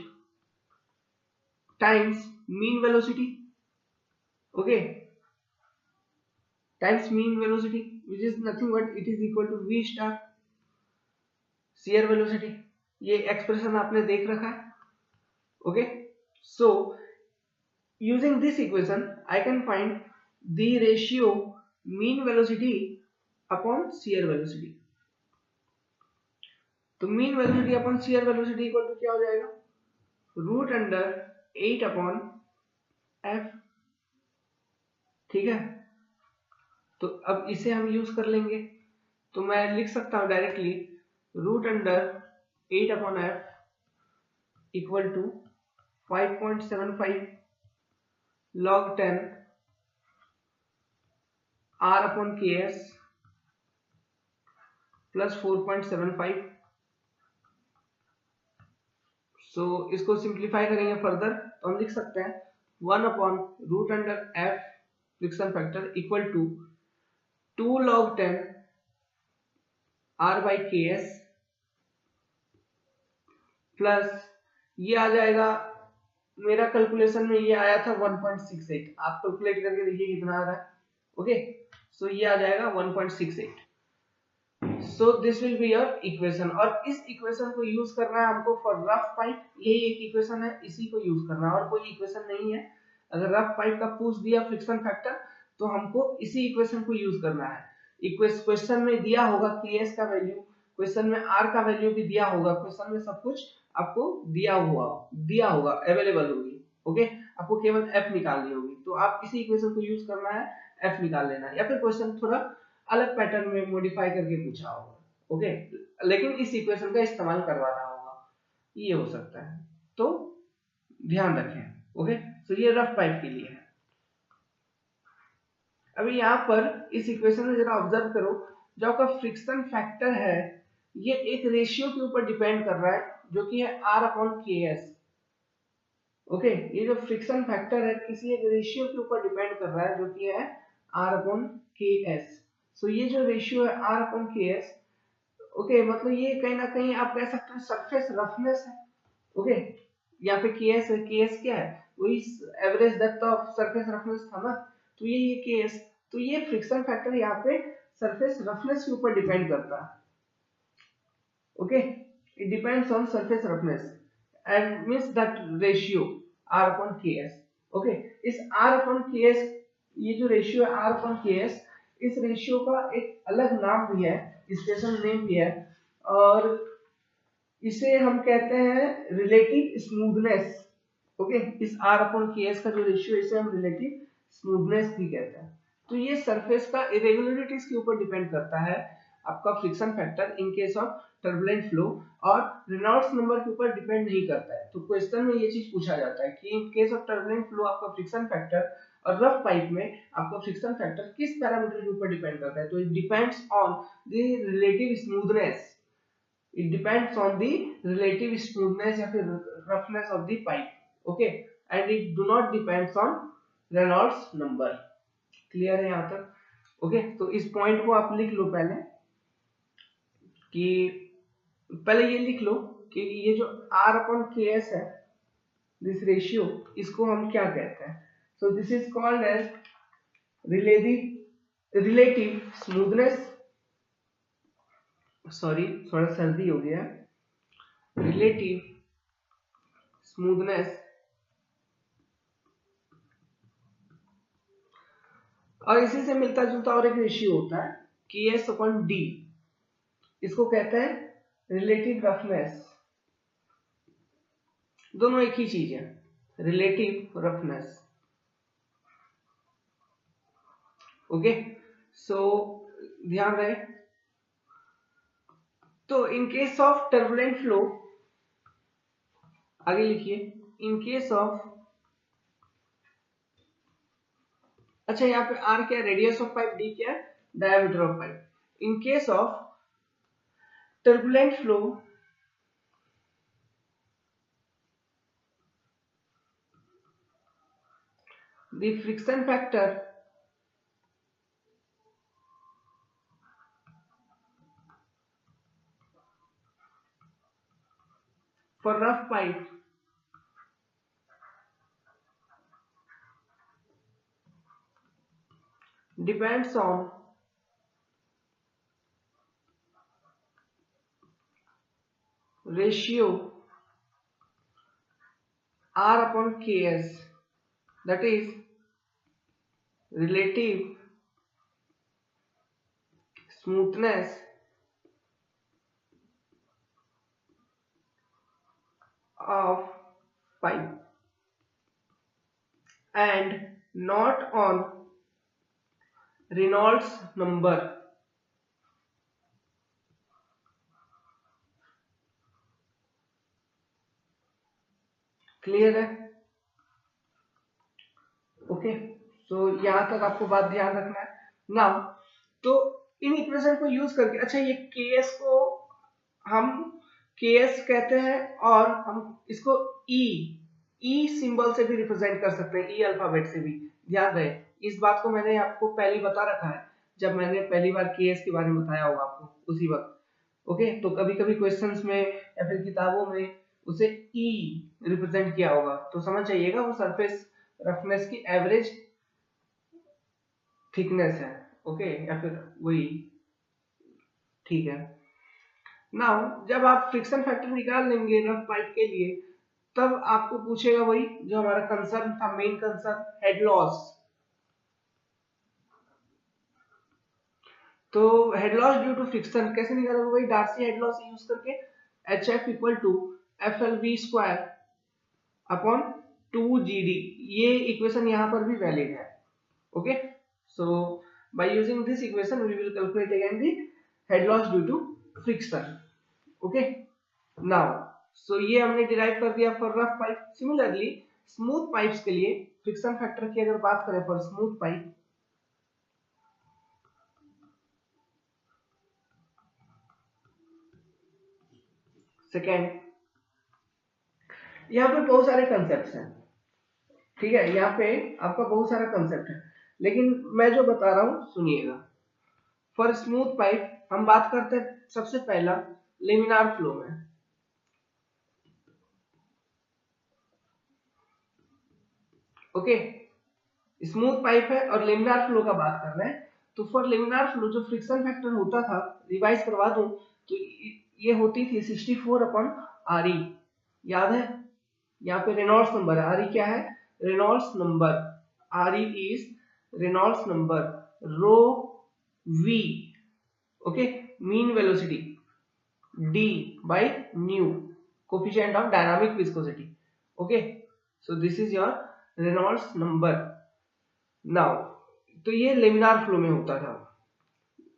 times mean velocity. Okay, times mean velocity which is nothing but it is equal to v star shear velocity। ये एक्सप्रेशन आपने देख रखा है। Okay, so using this equation I can find the ratio mean velocity upon shear velocity। तो mean velocity upon shear velocity equal to क्या हो जाएगा, रूट अंडर 8 अपॉन f। ठीक है, तो अब इसे हम यूज कर लेंगे, तो मैं लिख सकता हूं directly root under 8 upon f equal to 5.75 log 10 r upon K S plus 4.75। So इसको सिंप्लीफाई करेंगे फर्दर, तो हम लिख सकते हैं 1 upon root under f friction factor equal to 2 log 10 r by K S plus ये आ जाएगा, मेरा कैलकुलेशन में ये आया था 1.68, आप कैलकुलेट करके देखिए कितना आ रहा है। ओके, सो ये आ जाएगा 1.68। So this will be your equation, और इस इक्वेशन को यूज करना है हमको फॉर रफ पाइप, यही एक इक्वेशन है, इसी को यूज करना है और कोई इक्वेशन नहीं है। अगर रफ पाइप का पूछ दिया फ्रिक्शन फैक्टर तो हमको इसी इक्वेशन को यूज करना है। क्वेश्चन में दिया होगा ks का वैल्यू, क्वेश्चन में r का वैल्यू भी दिया होगा, क्वेश्चन में सब कुछ आपको दिया होगा, अवेलेबल होगी। ओके, आपको केवल f निकालनी होगी, तो आप इसी इक्वेशन को यूज करना है, f निकाल लेना है, या फिर क्वेश्चन थोड़ा अलग पैटर्न में मॉडिफाई करके पूछा होगा। ओके, लेकिन इस इक्वेशन का इस्तेमाल करवा रहा होगा, ये हो सकता है, तो ध्यान रखें। ओके, तो ये रफ पाइप के लिए है। अभी यहाँ पर इस इक्वेशन में जरा ऑब्जर्व करो, जो आपका फ्रिक्शन फैक्टर है ये एक रेशियो के ऊपर डिपेंड कर रहा है, जो कि है r upon K S. Okay, ये जो फ्रिक्शन फैक्टर है किसी एक रेशियो के ऊपर डिपेंड कर रहा है, जो कि है r अपॉन के एस। सो ये जो रेशियो है r upon K S, okay, मतलब ये कहीं ना कहीं आप कह सकते हैं सरफेस रफनेस है। ओके, यहाँ पे केएस है, केएस क्या है, वही average depth of surface roughness था ना, तो ये केएस, तो ये फ्रिक्शन फैक्टर यहाँ पे सरफेस रफनेस के ऊपर डिपेंड करता है। Okay, it depends on surface roughness and means that ratio r upon ks। Okay, इस r upon ks, ये जो रेशियो है r upon ks, इस रेशियो का एक अलग नाम भी है, स्पेशल नेम भी है, और इसे हम कहते हैं रिलेटिव स्मूथनेस। ओके, इस r अपॉन ks का जो रेशियो, इसे हम रिलेटिव स्मूथनेस भी कहते हैं। तो ये सरफेस का इरेगुलरिटीज के ऊपर डिपेंड करता है आपका friction factor in case of turbulent flow, और रेनॉल्ड्स नंबर के ऊपर डिपेंड नहीं करता है। तो क्वेश्चन में ये चीज पूछा जाता है कि इन केस ऑफ टर्बुलेंट फ्लो आपका फ्रिक्शन फैक्टर, और रफ पाइप में आपका फ्रिक्शन फैक्टर किस पैरामीटर के ऊपर डिपेंड करता है, तो it depends on the relative smoothness. It depends on the relative smoothness या फिर roughness of the pipe, okay, and it do not depends on Reynolds number. Clear है यहाँ तक? ओके, तो इस पॉइंट को आप लिख लो पहले, कि पहले ये लिख लो कि ये जो R अपॉन KS है, दिस रेशियो, इसको हम क्या कहते हैं? So this is called as relative smoothness, sorry थोड़ा सर्दी हो गया, रिलेटिव स्मूथनेस, और इसी से मिलता जुलता और एक रेशियो होता है KS अपॉन D, इसको कहते हैं रिलेटिव रफनेस। दोनों एक ही चीज है, रिलेटिव रफनेस, ओके। सो ध्यान रहे, तो इन केस ऑफ टर्बुलेंट फ्लो, आगे लिखिए, इन केस ऑफ, अच्छा यहाँ पे R क्या है? रेडियस ऑफ पाइप, D क्या है? Diameter of pipe. In case of turbulent flow, the friction factor for rough pipe depends on ratio R upon KS, that is relative smoothness of pipe and not on Reynolds number। Clear है? ओके, सो यहां तक आपको बात ध्यान रखना है ना। तो इन इक्वेशन को यूज करके, अच्छा ये KS को हम KS कहते हैं और हम इसको ई सिंबल से भी रिप्रेजेंट कर सकते हैं, ई अल्फाबेट से भी। ध्यान रहे, इस बात को मैंने आपको पहले बता रखा है जब मैंने पहली बार KS के बारे में बताया होगा आपको उसी वक्त, ओके। तो कभी कभी क्वेश्चंस में या फिर किताबों में उसे ई रिप्रेजेंट किया होगा, तो समझ जाइएगा वो सरफेस रफनेस की एवरेज थिकनेस है, ओके, या फिर वही, ठीक है। नाउ जब आप फ्रिक्शन फैक्टर निकाल लेंगे रफ पाइप के लिए, तब आपको पूछेगा वही जो हमारा कंसर्न था, मेन कंसर्न, हेड लॉस। तो head loss due to friction कैसे निकालोगे? वही डार्सी हेड लॉस यूज करके, HF equal to FLV square upon 2GD, ये इक्वेशन यहाँ पर भी वैलिड है, okay. So by using this equation we will calculate again the head loss due to friction, okay. Now so ये हमने डिराइव कर दिया for rough pipe. Similarly smooth pipes के लिए फ्रिक्शन फैक्टर की अगर बात करें फॉर स्मूथ पाइप, सेकेंड, यहाँ पे बहुत सारे कंसेप्ट हैं, ठीक है, यहाँ पे आपका बहुत सारा कंसेप्ट है, लेकिन मैं जो बता रहा हूं सुनिएगा। फॉर स्मूथ पाइप हम बात करते हैं सबसे पहला लेमिनार फ्लो में, ओके। स्मूथ पाइप है और लेमिनार फ्लो का बात कर रहे हैं, तो फॉर लेमिनार फ्लो जो फ्रिक्शन फैक्टर होता था, रिवाइज करवा दूं तो ये होती थी 64 अपॉन RE, याद है? यहाँ पे रेनॉल्ड्स नंबर, RE क्या है? Reynolds number, RE is Reynolds number, rho V, okay, mean velocity, D by nu, coefficient of dynamic viscosity, okay, so this is your Reynolds number। Now तो ये लेमिनार फ्लो में होता था।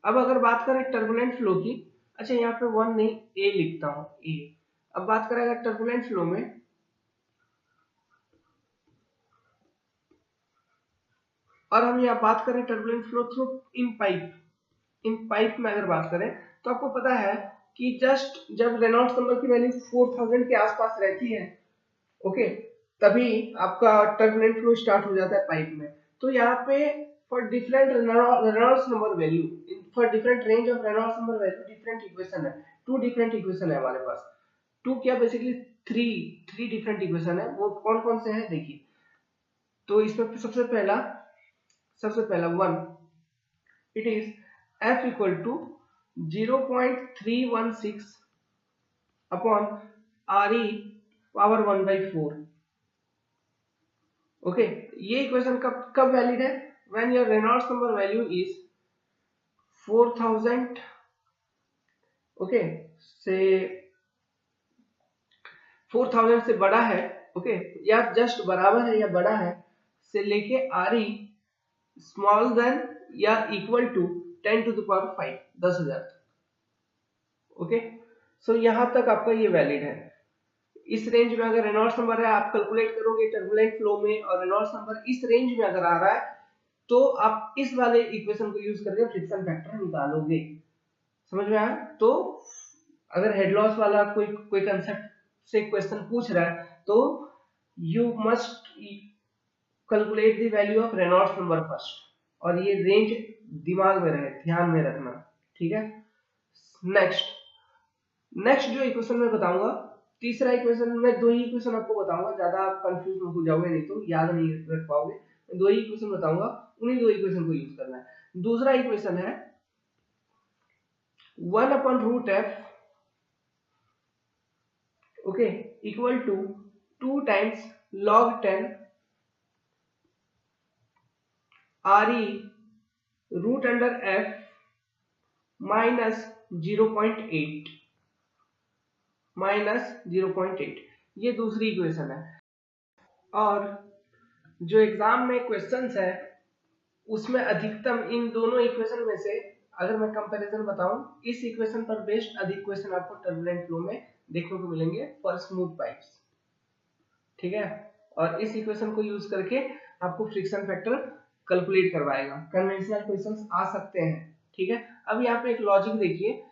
अब अगर बात करें टर्बुलेंट फ्लो की, अच्छा यहाँ पे 1 नहीं A लिखता हूँ, A। अब बात करें अगर टर्बुलेंट फ्लो में, और हम यहाँ बात करें टर्बुलेंट फ्लो थ्रू इन पाइप, इन पाइप में अगर बात करें तो आपको पता है कि जस्ट जब रेनॉल्ड्स नंबर की वैल्यू 4000 के आसपास रहती है, ओके, तभी आपका टर्बुलेंट फ्लो स्टार्ट हो जाता है पाइप में। तो यहाँ पे for different Reynolds number value, for different range of Reynolds number value different equation है, टू डिफरेंट इक्वेशन है हमारे पास। टू क्या, बेसिकली थ्री डिफरेंट इक्वेशन है। वो कौन कौन से हैं देखिए। तो इसमें सबसे पहला one, it is F equal to 0.316 upon RE power 1/4। Okay, ये इक्वेशन कब कब वैलिड है? When your Reynolds number value is 4000, okay, से 4000 से बड़ा है, ओके, या जस्ट बराबर है या बड़ा है, से लेके RE स्मॉल देन या equal to 10 to the power 5, 10,000। Okay, so यहां तक आपका ये वैलिड है। इस रेंज में अगर रेनॉल्ड्स नंबर है, आप कैलकुलेट करोगे टर्बुलेंट फ्लो में, और रेनॉल्ड्स नंबर इस रेंज में अगर आ रहा है, तो आप इस वाले इक्वेशन को यूज करके फ्रिक्शन फैक्टर निकालोगे। समझ में आया? तो अगर हेड लॉस वाला कोई कंसेप्ट से क्वेश्चन पूछ रहा है, तो you must calculate the value of Reynolds number first, और ये रेंज दिमाग में रहे, ध्यान में रखना, ठीक है। नेक्स्ट जो इक्वेशन मैं बताऊंगा, तीसरा इक्वेशन, मैं दो ही इक्वेशन आपको बताऊंगा, ज्यादा आप कंफ्यूज हो जाओगे, नहीं तो याद नहीं रख पाओगे। मैं दो ही इक्वेशन बताऊंगा, उन्हीं दो इक्वेशन को यूज करना है। दूसरा इक्वेशन है 1/√f, okay, equal to 2 times log 10 RE root under f minus 0.8, ये दूसरी इक्वेशन है। और जो एग्जाम में क्वेश्चंस है, उसमें अधिकतम इन दोनों इक्वेशन में से, अगर मैं कंपैरिजन बताऊं, इस इक्वेशन पर बेस्ड अधिक क्वेश्चन आपको टर्बुलेंट फ्लो में देखने को मिलेंगे फॉर स्मूथ पाइप्स, ठीक है। और इस इक्वेशन को यूज करके आपको फ्रिक्शन फैक्टर कैलकुलेट करवाएगा। कन्वेंशनल क्वेश्चंस आ सकते हैं, ठीक है। अब यहाँ पे एक लॉजिक देखिए,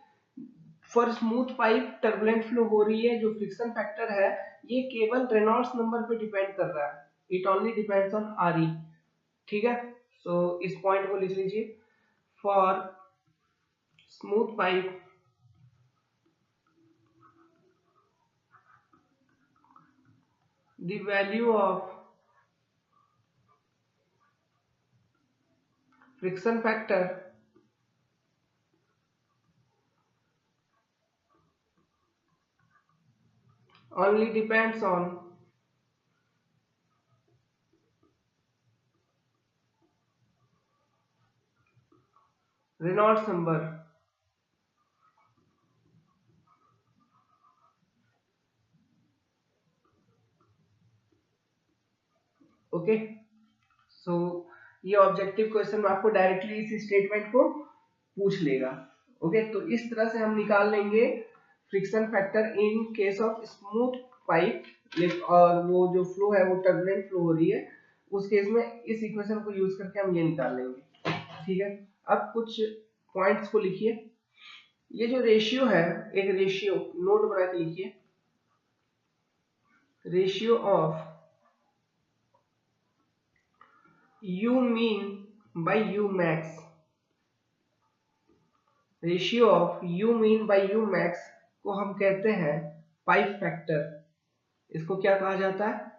for smooth pipe turbulent flow हो रही है, जो फ्रिक्शन फैक्टर है ये केवल रेनॉल्ड्स नंबर पे डिपेंड कर रहा है, it only depends on RE, ठीक है। सो इस पॉइंट को लिख लीजिए, for smooth pipe the value of friction factor only depends on Reynolds number, okay. So ये ऑब्जेक्टिव क्वेश्चन आपको डायरेक्टली इस स्टेटमेंट को पूछ लेगा, ओके। तो इस तरह से हम निकाल लेंगे friction factor in case of smooth pipe, और वो जो फ्लो है वो टर्बुलेंट फ्लो हो रही है, उस केस में इस इक्वेशन को यूज करके हम ये निकाल लेंगे, ठीक है। अब कुछ पॉइंट्स को लिखिए। ये जो रेशियो है, एक रेशियो नोट बना के लिखिए, ratio of U mean by U max, ratio of U mean by U max को हम कहते हैं पाइप फैक्टर। इसको क्या कहा जाता है?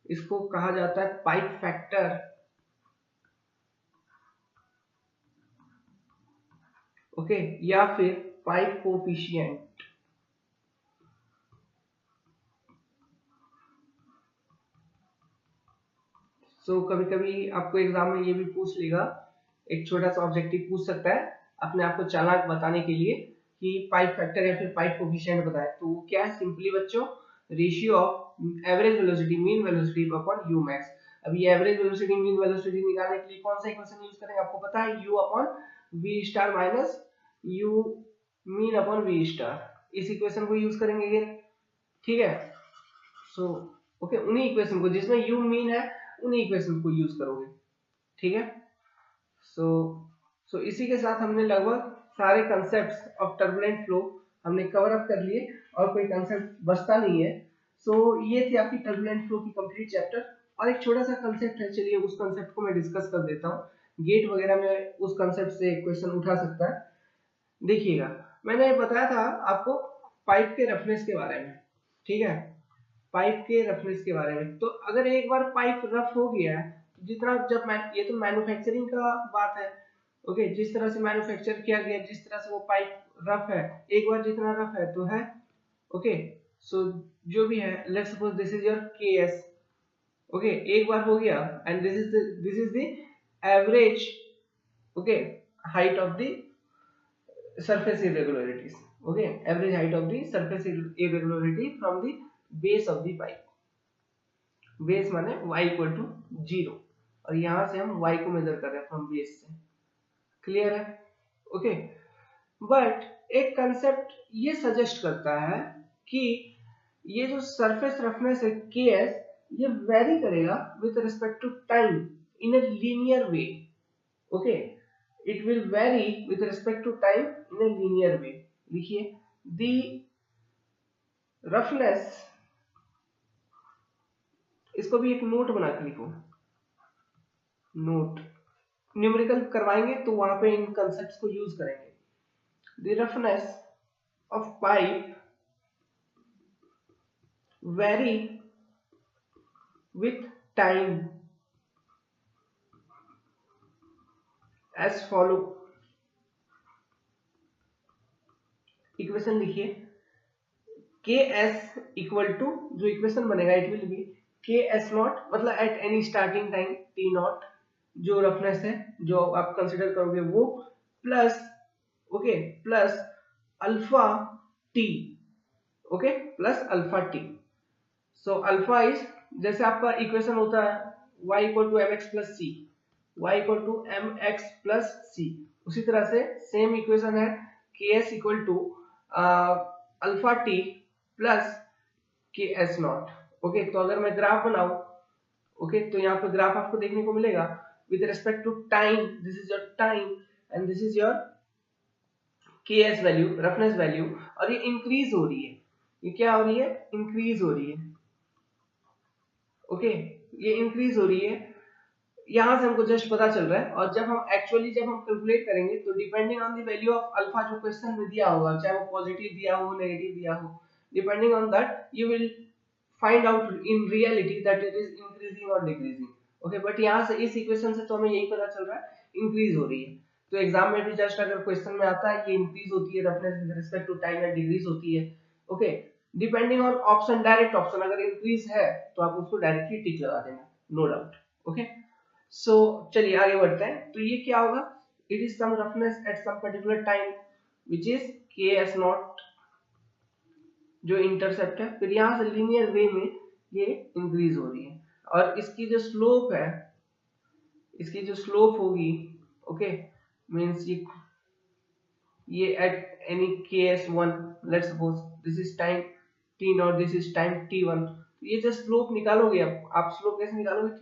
इसको कहा जाता है पाइप फैक्टर, ओके, या फिर पाइप कोफिशिएंट। सो कभी कभी आपको एग्जाम में ये भी पूछ लेगा, एक छोटा सा ऑब्जेक्टिव पूछ सकता है अपने आप को चालाक बताने के लिए, कि पाइप फैक्टर या फिर पाइप कोफिशिएंट बताए। तो वो क्या है? सिंपली बच्चों, ratio of average velocity mean velocity upon you max. अब ये एवरेज वेलोसिटी मीन वेलोसिटी निकालने के लिए कौन सा इक्वेशन यूज करेंगे? आपको पता है, u upon v star minus u mean upon v star. इस इक्वेशन को यूज करेंगे, ठीक है। सो ओके, उन्हीं इक्वेशन को जिसमें u मीन है, उन्हीं इक्वेशन को यूज करोगे, ठीक है। सो इसी के साथ हमने लगभग सारे कंसेप्ट्स ऑफ टर्बुलेंट फ्लो हमने कवर अप कर लिए और कोई कंसेप्ट बचता नहीं है। सो ये थी आपकी टर्बुलेंट फ्लो की कंप्लीट चैप्टर। और एक छोटा सा कंसेप्ट है, चलिए उस कंसेप्ट को मैं डिस्कस कर देता हूँ। गेट वगैरह में उस कंसेप्ट से क्वेश्चन उठा सकता है। देखिएगा, मैंने बताया था आपको पाइप के रफनेस के बारे में, ठीक है, पाइप के रफनेस के बारे में। तो अगर एक बार पाइप रफ हो गया है, जितना जब ये तो मैन्युफैक्चरिंग का बात है, ओके, जिस तरह से मैन्युफैक्चर किया गया, जिस तरह से वो पाइप रफ है, एक बार जितना रफ है तो है, ओके। सो जो भी है, let's suppose this is your K S, okay, एक बार हो गया and this is the average, okay, height of the surface irregularities, okay, average height of the surface irregularity from the base of the pipe, base माने y equal to 0, और यहाँ से हम y को मेजर कर रहे हैं फ्रॉम बेस से, क्लियर है, ओके। बट एक कंसेप्ट ये सजेस्ट करता है कि ये जो सरफेस रफनेस है Ks, ये वेरी करेगा with respect to time in a linear way, okay, it will vary with respect to time in a linear way। लिखिए, the roughness, इसको भी एक नोट बना के लिखो, नोट, न्यूमेरिकल करवाएंगे तो वहां पे इन कंसेप्ट्स को यूज करेंगे। the roughness of pipe vary with time as follow। Equation लिखिए, के एस इक्वल टू, जो इक्वेशन बनेगा it will be k S naught, मतलब at any starting time t naught, जो रफनेस है जो आप कंसिडर करोगे वो, plus, okay, plus alpha t, okay, plus alpha t. So alpha is, जैसे आपका इक्वेशन होता है y equal to m x plus c, y equal to m x plus c, उसी तरह से सेम इक्वेशन है K S equal to alpha T plus K S naught, okay. तो अगर मैं ग्राफ बनाऊं, ओके, तो यहाँ पे ग्राफ आपको देखने को मिलेगा with respect to time, this is your time and this is your K S value, roughness value, और ये इंक्रीज हो रही है, ये क्या हो रही है, इंक्रीज हो रही है, ओके, ये इंक्रीज हो रही है, यहां से हमको जस्ट पता चल रहा है। और जब हम कैलकुलेट करेंगे तो depending on the value of alpha जो क्वेश्चन में दिया होगा, चाहे वो पॉजिटिव दिया हो नेगेटिव दिया हो, depending on that you will find out in reality that it is increasing और डिक्रीजिंग, ओके। बट यहाँ से इस इक्वेशन से तो हमें यही पता चल रहा है इंक्रीज हो रही है। तो एग्जाम में भी जस्ट अगर क्वेश्चन में आता है ये इंक्रीज होती है roughness with respect to time and decrease होती है, okay, depending on option, direct option, अगर इंक्रीज है तो आप उसको डायरेक्टली टिक लगा देना, नो डाउट, ओके। सो चलिए आगे बढ़ते हैं। तो ये क्या होगा, it is some roughness at some particular time which is K S naught, जो इंटरसेप्ट है, फिर यहाँ से लीनियर वे में ये इंक्रीज हो रही है, और इसकी जो स्लोप है, इसकी जो स्लोप होगी, ओके, मींस ये एट एनी के S one, let's suppose this is time t not, this is time T one, ये जो स्लोप निकालोगे आप स्लोप कैसे निकालोगे,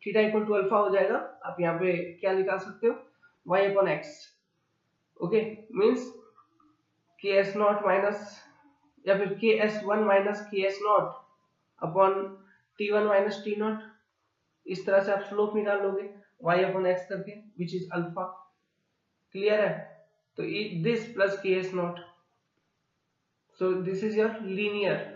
थीटा इक्वल टू अल्फा हो जाएगा। आप यहाँ पे क्या निकाल सकते हो, y upon x, okay, means के एस नॉट माइनस, या फिर के एस वन माइनस के S not upon T one minus T not, इस तरह से आप स्लोप निकाल लोगे y अपॉन एक्स करके, विच इज अल्फा, क्लियर है। तो this plus K S not, so this is your linear.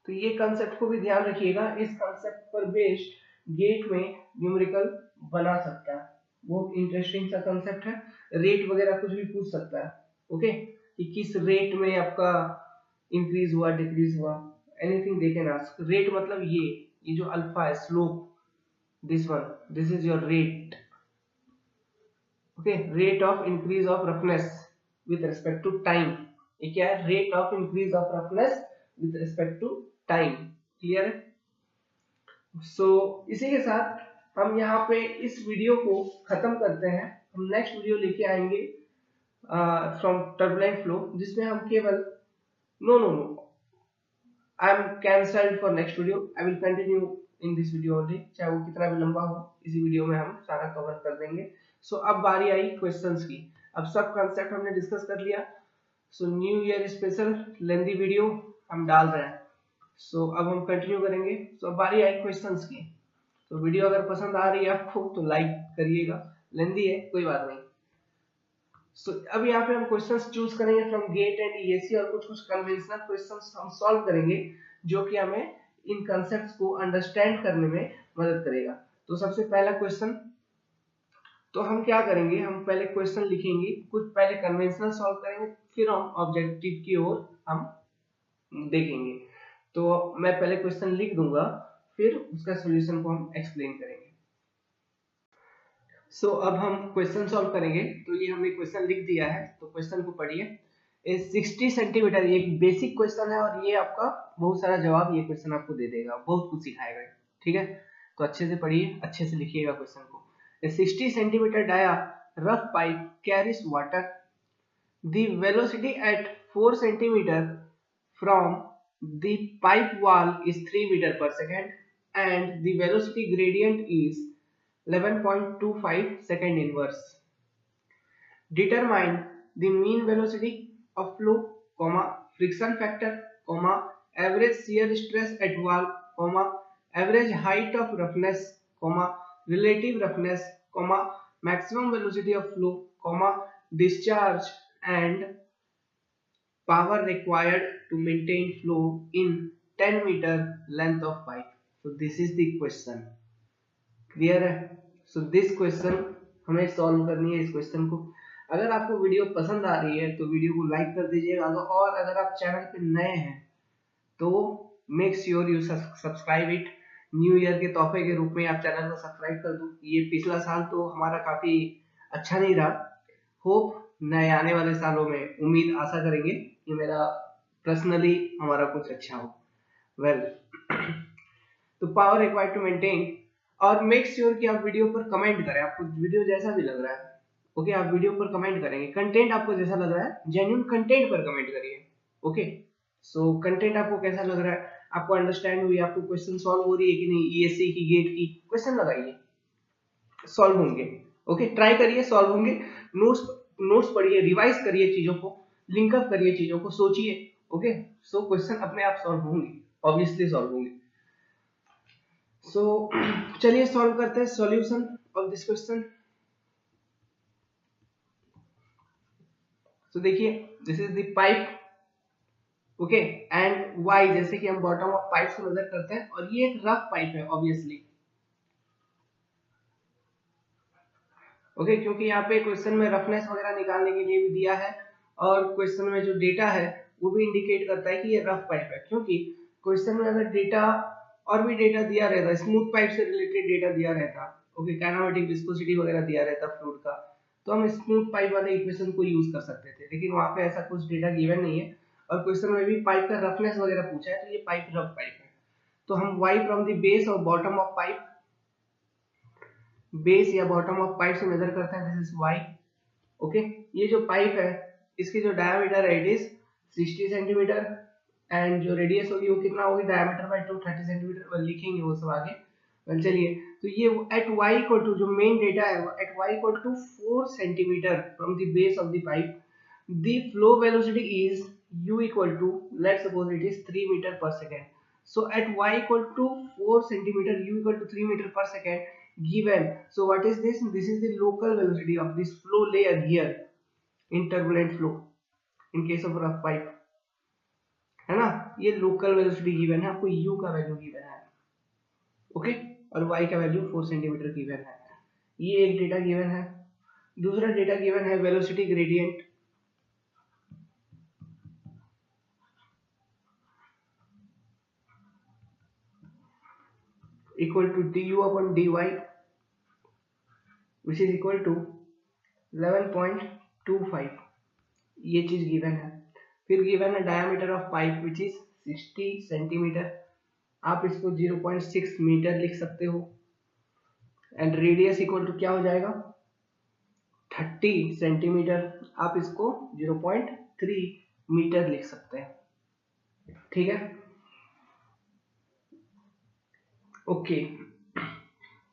तो ये कंसेप्ट को भी ध्यान रखिएगा, इस कंसेप्ट पर बेस्ड गेट में न्यूमेरिकल बना सकता है, बहुत इंटरेस्टिंग सा कंसेप्ट है। रेट वगैरह कुछ भी पूछ सकता है, ओके, कि किस रेट में आपका इंक्रीज हुआ डिक्रीज हुआ, anything they can ask. Rate मतलब ये जो अल्फा है, slope, this one, this is your rate, okay, rate of increase of roughness with respect to time. ये क्या है, rate of increase of roughness with respect to time, clear है। सो इसी के साथ हम यहाँ पे इस वीडियो को खत्म करते हैं। हम नेक्स्ट वीडियो लेके आएंगे फ्रॉम टर्बुलेंट फ्लो, जिसमें हम केवल no I am cancelled for next video, I will continue in this video only, चाहे वो कितना भी लंबा हो, इसी वीडियो में हम सारा कवर कर देंगे। सो अब बारी आई क्वेश्चंस की। अब सब कंसेप्ट हमने डिस्कस कर लिया, सो न्यू ईयर स्पेशल लेंदी वीडियो हम डाल रहे हैं। सो अब हम कंटिन्यू करेंगे। सो अब बारी आई क्वेश्चंस की। तो वीडियो अगर पसंद आ रही है आपको तो लाइक करिएगा, लेंदी है कोई बात नहीं। सो अब यहाँ पे हम क्वेश्चंस चूज करेंगे फ्रॉम गेट एंड ईएससी और कुछ कुछ कन्वेंशनल क्वेश्चंस हम सॉल्व करेंगे जो कि हमें इन कॉन्सेप्ट्स को अंडरस्टैंड करने में मदद करेगा। तो सबसे पहला क्वेश्चन, तो हम क्या करेंगे, हम पहले क्वेश्चन लिखेंगे, कुछ पहले कन्वेंशनल सॉल्व करेंगे, फिर हम ऑब्जेक्टिव की ओर हम देखेंगे। तो मैं पहले क्वेश्चन लिख दूंगा, फिर उसका सॉल्यूशन को हम एक्सप्लेन करेंगे। सो अब हम क्वेश्चन सॉल्व करेंगे। तो ये हमने क्वेश्चन लिख दिया है, तो क्वेश्चन को पढ़िए। 60 सेंटीमीटर, ये एक बेसिक क्वेश्चन है और ये आपका बहुत सारा जवाब ये क्वेश्चन आपको दे देगा, बहुत कुछ सिखाएगा, ठीक है। तो अच्छे से पढ़िए, अच्छे से लिखिएगा क्वेश्चन को। 60 centimetre dia rough pipe carries water, the velocity at 4 centimeter from the pipe wall is 3 meter per second and the velocity gradient is 11.25 second inverse. Determine the mean velocity of flow, comma, friction factor, comma, average shear stress at wall, comma, average height of roughness, comma, relative roughness, comma, maximum velocity of flow, comma, discharge and power required to maintain flow in 10 meter length of pipe. So this is the question. Clear है? So this question हमें सॉल्व करनी है इस क्वेश्चन को। अगर आपको वीडियो पसंद आ रही है तो वीडियो को लाइक कर दीजिएगा, और अगर आप चैनल पे नए हैं तो make sure you subscribe it. New year के तोहफे के रूप में आप चैनल को सब्सक्राइब कर दो। ये पिछला साल तो हमारा काफी अच्छा नहीं रहा, होप नए आने वाले सालों में उम्मीद आशा करेंगे कि मेरा पर्सनली हमारा कुछ अच्छा हो। वेल तो पावर रिक्वायर्ड टू मेंटेन, और मेक श्योर कि आप वीडियो पर कमेंट करें, आपको वीडियो जैसा भी लग रहा है, ओके आप वीडियो पर कमेंट करेंगे। कंटेंट आपको जैसा लग रहा है जेन्युइन कंटेंट पर कमेंट करिए, ओके। सो कंटेंट आपको कैसा लग रहा है, आपको अंडरस्टैंड हुई, आपको क्वेश्चन सॉल्व हो रही है कि नहीं, ईएससी की गेट की क्वेश्चन लगाइए, सॉल्व होंगे, ओके ट्राई करिए, सॉल्व होंगे। नोट्स पढ़िए, रिवाइज करिए चीजों को, लिंकअप करिए चीजों को, सोचिए, ओके। सो क्वेश्चन अपने आप सॉल्व होंगे, ऑब्वियसली सॉल्व होंगे। सो चलिए सॉल्व करते हैं सॉल्यूशन ऑफ दिस क्वेश्चन। तो देखिए this is the pipe, okay, and Y, जैसे कि हम बॉटम ऑफ पाइप से मेजर करते हैं, और ये एक रफ पाइप है ऑब्वियसली, ओके क्योंकि यहाँ पे क्वेश्चन में रफनेस वगैरह निकालने के लिए भी दिया है, और क्वेश्चन में जो डेटा है वो भी इंडिकेट करता है कि ये रफ पाइप है। क्योंकि क्वेश्चन में अगर डेटा और भी डेटा दिया रहता, स्मूथ पाइप से रिलेटेड डेटा दिया रहता, ओके काइनेमेटिक विस्कोसिटी वगैरह दिया रहता फ्लूइड का, तो हम स्मूथ पाइप वाले इक्वेशन को यूज कर सकते थे, लेकिन वहाँ पे ऐसा कुछ डेटा गिवन नहीं है, और क्वेश्चन में भी पाइप का रफनेस वगैरह पूछा है, तो ये पाइप रफ पाइप है। तो हम y फ्रॉम द बेस और बॉटम ऑफ पाइप, बेस या बॉटम ऑफ पाइप से मेजर करते हैं, दिस इज y, ओके। ये जो पाइप है इसकी जो डायमीटर है इट इज 60 सेंटीमीटर, एंड जो रेडियस होगी वो कितना होगी, डायमीटर बाय 2 30 सेंटीमीटर, वो लिखेंगे वो सब आगे। चलिए तो ये एट y इक्वल टू, जो मेन डेटा है वो at y equal to 4 centimetre from the base of the pipe, the flow velocity is u equal to, let's suppose it is 3 metre per second. So at y equal to 4 centimetre, u equal to 3 metre per second given. So what is this? This is the local velocity of this flow layer here in turbulent flow in case of rough pipe, है ना। ये लोकल वेलोसिटी गिवन है, आपको u का वैल्यू गिवन है, ओके, और y का वैल्यू 4 सेंटीमीटर गिवन है। ये एक डेटा गिवन है। दूसरा डेटा गिवन है velocity gradient, equal to du upon dy which is equal to 11.25, ये चीज गिवन है। फिर गिवन है diameter of pipe which is 60 centimetre, आप इसको 0.6 मीटर लिख सकते हो, एंड रेडियस इक्वल टू क्या हो जाएगा 30 सेंटीमीटर, आप इसको 0.3 मीटर लिख सकते हैं, ठीक है, ओके।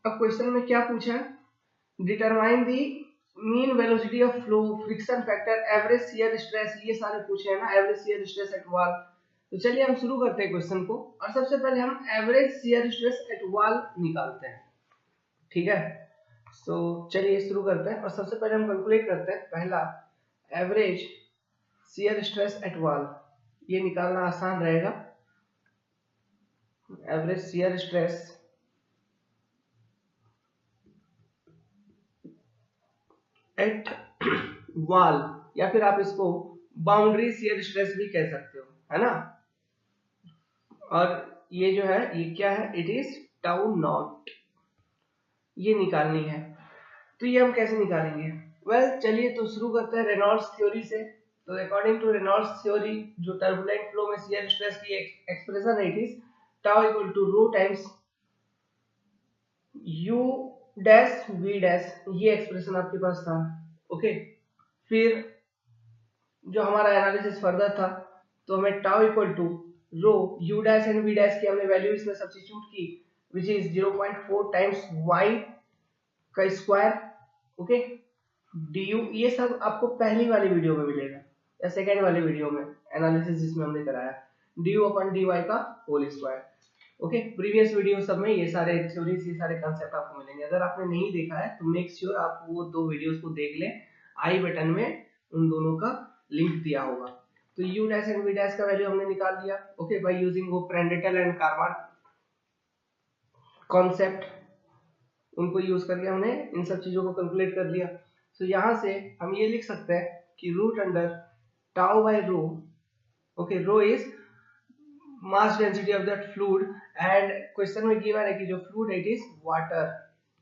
अब क्वेश्चन में क्या पूछा है, determine the mean velocity of flow, friction factor, average shear stress, ये सारे पूछे हैं ना, average shear stress at wall. तो चलिए हम शुरू करते हैं क्वेश्चन को, और सबसे पहले हम average shear stress at wall निकालते हैं, ठीक है। सो चलिए शुरू करते हैं, और सबसे पहले हम कैलकुलेट करते हैं पहला average shear stress at wall, ये निकालना आसान रहेगा। Average shear stress at wall, या फिर आप इसको बाउंड्री शियर स्ट्रेस भी कह सकते हो, है ना। और ये जो है ये क्या है, इट इज टाउ नॉट, ये निकालनी है। तो ये हम कैसे निकालेंगे, वेल चलिए तो शुरू करते हैं रेनॉल्ड्स थ्योरी से। तो अकॉर्डिंग टू रेनॉल्ड्स थ्योरी, जो टर्बुलेंट फ्लो में शियर स्ट्रेस की एक्सप्रेशन है, it is tau equal to rho times U dash V dash, ये एक्सप्रेशन आपके पास था, ओके। फिर जो हमारा एनालिसिस फर्दर था, तो हमें tau equal to rho U dash and V dash की हमने वैल्यू इसमें सब्स्टिट्यूट की, विच इज 0.4 टाइम्स वाई का स्क्वायर, ओके। du, ये सब आपको पहली वाली वीडियो में मिलेगा या सेकेंड वाली वीडियो में, एनालिसिस जिसमें हमने कराया, du अपन dy का whole square, okay. Previous video सब में ये सारे थ्योरीज, ये सारे कंसेप्ट आपको मिलेंगे। अगर आपने नहीं देखा है तो मेक श्योर आप वो दो वीडियोस को देख लें, आई बटन में उन दोनों का लिंक दिया होगा। तो u dash and v dash का वैल्यू हमने निकाल दिया, ओके, बाय यूजिंग वो प्रेंडेटल एंड कारमान कॉन्सेप्ट, उनको यूज करके हमने इन सब चीजों को कैलकुलेट कर लिया। तो यहाँ से हम ये लिख सकते हैं कि root under tau by rho, okay, rho is mass density of that fluid, and question में गिवन है कि जो फ्लूइड है इट इज वाटर,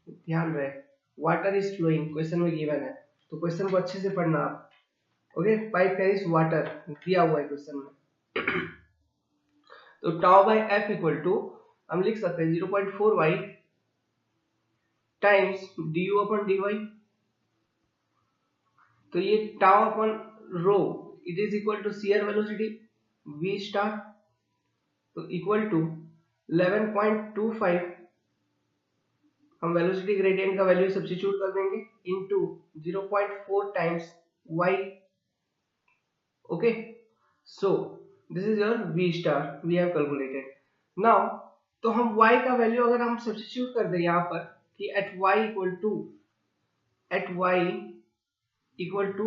ध्यान रहे वाटर इज फ्लोइंग, क्वेश्चन में गिवन है, तो क्वेश्चन को अच्छे से पढ़ना आप, ओके। पाइप का इज वाटर दिया हुआ है क्वेश्चन में। तो tau by F equal to हम लिख सकते हैं 0.4 Y times du upon dy, तो ये tau upon rho it is equal to shear velocity v star, तो इक्वल टू 11.25 हम वेलोसिटी ग्रेडियंट का वैल्यू सब्स्टिट्यूट कर देंगे into 0.4 times y, okay. So this is your v star, we have calculated now. तो हम y का वैल्यू अगर हम सब्स्टिट्यूट कर दें यहाँ पर कि at y equal to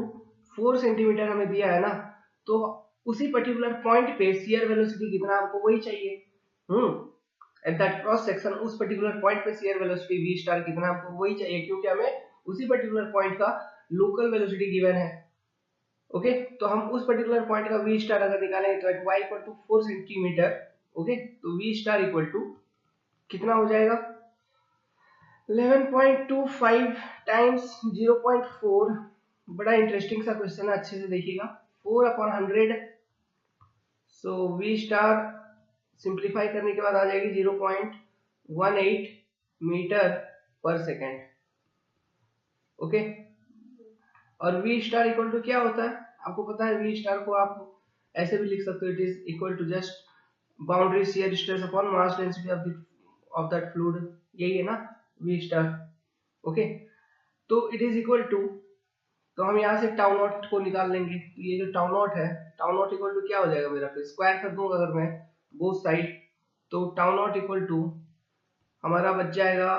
4 centimetre हमें दिया है ना, तो उसी पर्टिकुलर पॉइंट पे शियर वेलोसिटी कितना हमको वही चाहिए, एट दैट क्रॉस सेक्शन उस पर्टिकुलर पॉइंट पे शियर वेलोसिटी v स्टार कितना हमको वही चाहिए, क्योंकि हमें उसी पर्टिकुलर पॉइंट का लोकल वेलोसिटी गिवन है, ओके। तो हम उस पर्टिकुलर पॉइंट का v स्टार अगर निकालेंगे तो at y equal to 4 centimetre, okay, तो v स्टार इक्वल टू कितना हो जाएगा 11.25 टाइम्स 0.4, बड़ा इंटरेस्टिंग सा क्वेश्चन है, अच्छे से देखिएगा, 4/100, सो v स्टार सिंप्लीफाई करने के बाद आ जाएगी 0.18 मीटर पर सेकेंड, ओके। और v स्टार इक्वल टू क्या होता है आपको पता है, v स्टार को आप ऐसे भी लिख सकते हो, it is equal to just boundary shear stress upon mass density of that fluid, यही है ना v स्टार, ओके। तो इट इज इक्वल टू, तो हम यहाँ से टाउ नॉट को निकाल लेंगे, तो ये जो टाउ नॉट है, टाउ नॉट इक्वल टू क्या हो जाएगा मेरा, फिर स्क्वायर कर दूंगा अगर मैं बोथ साइड, तो टाउ नॉट इक्वल टू हमारा बच जाएगा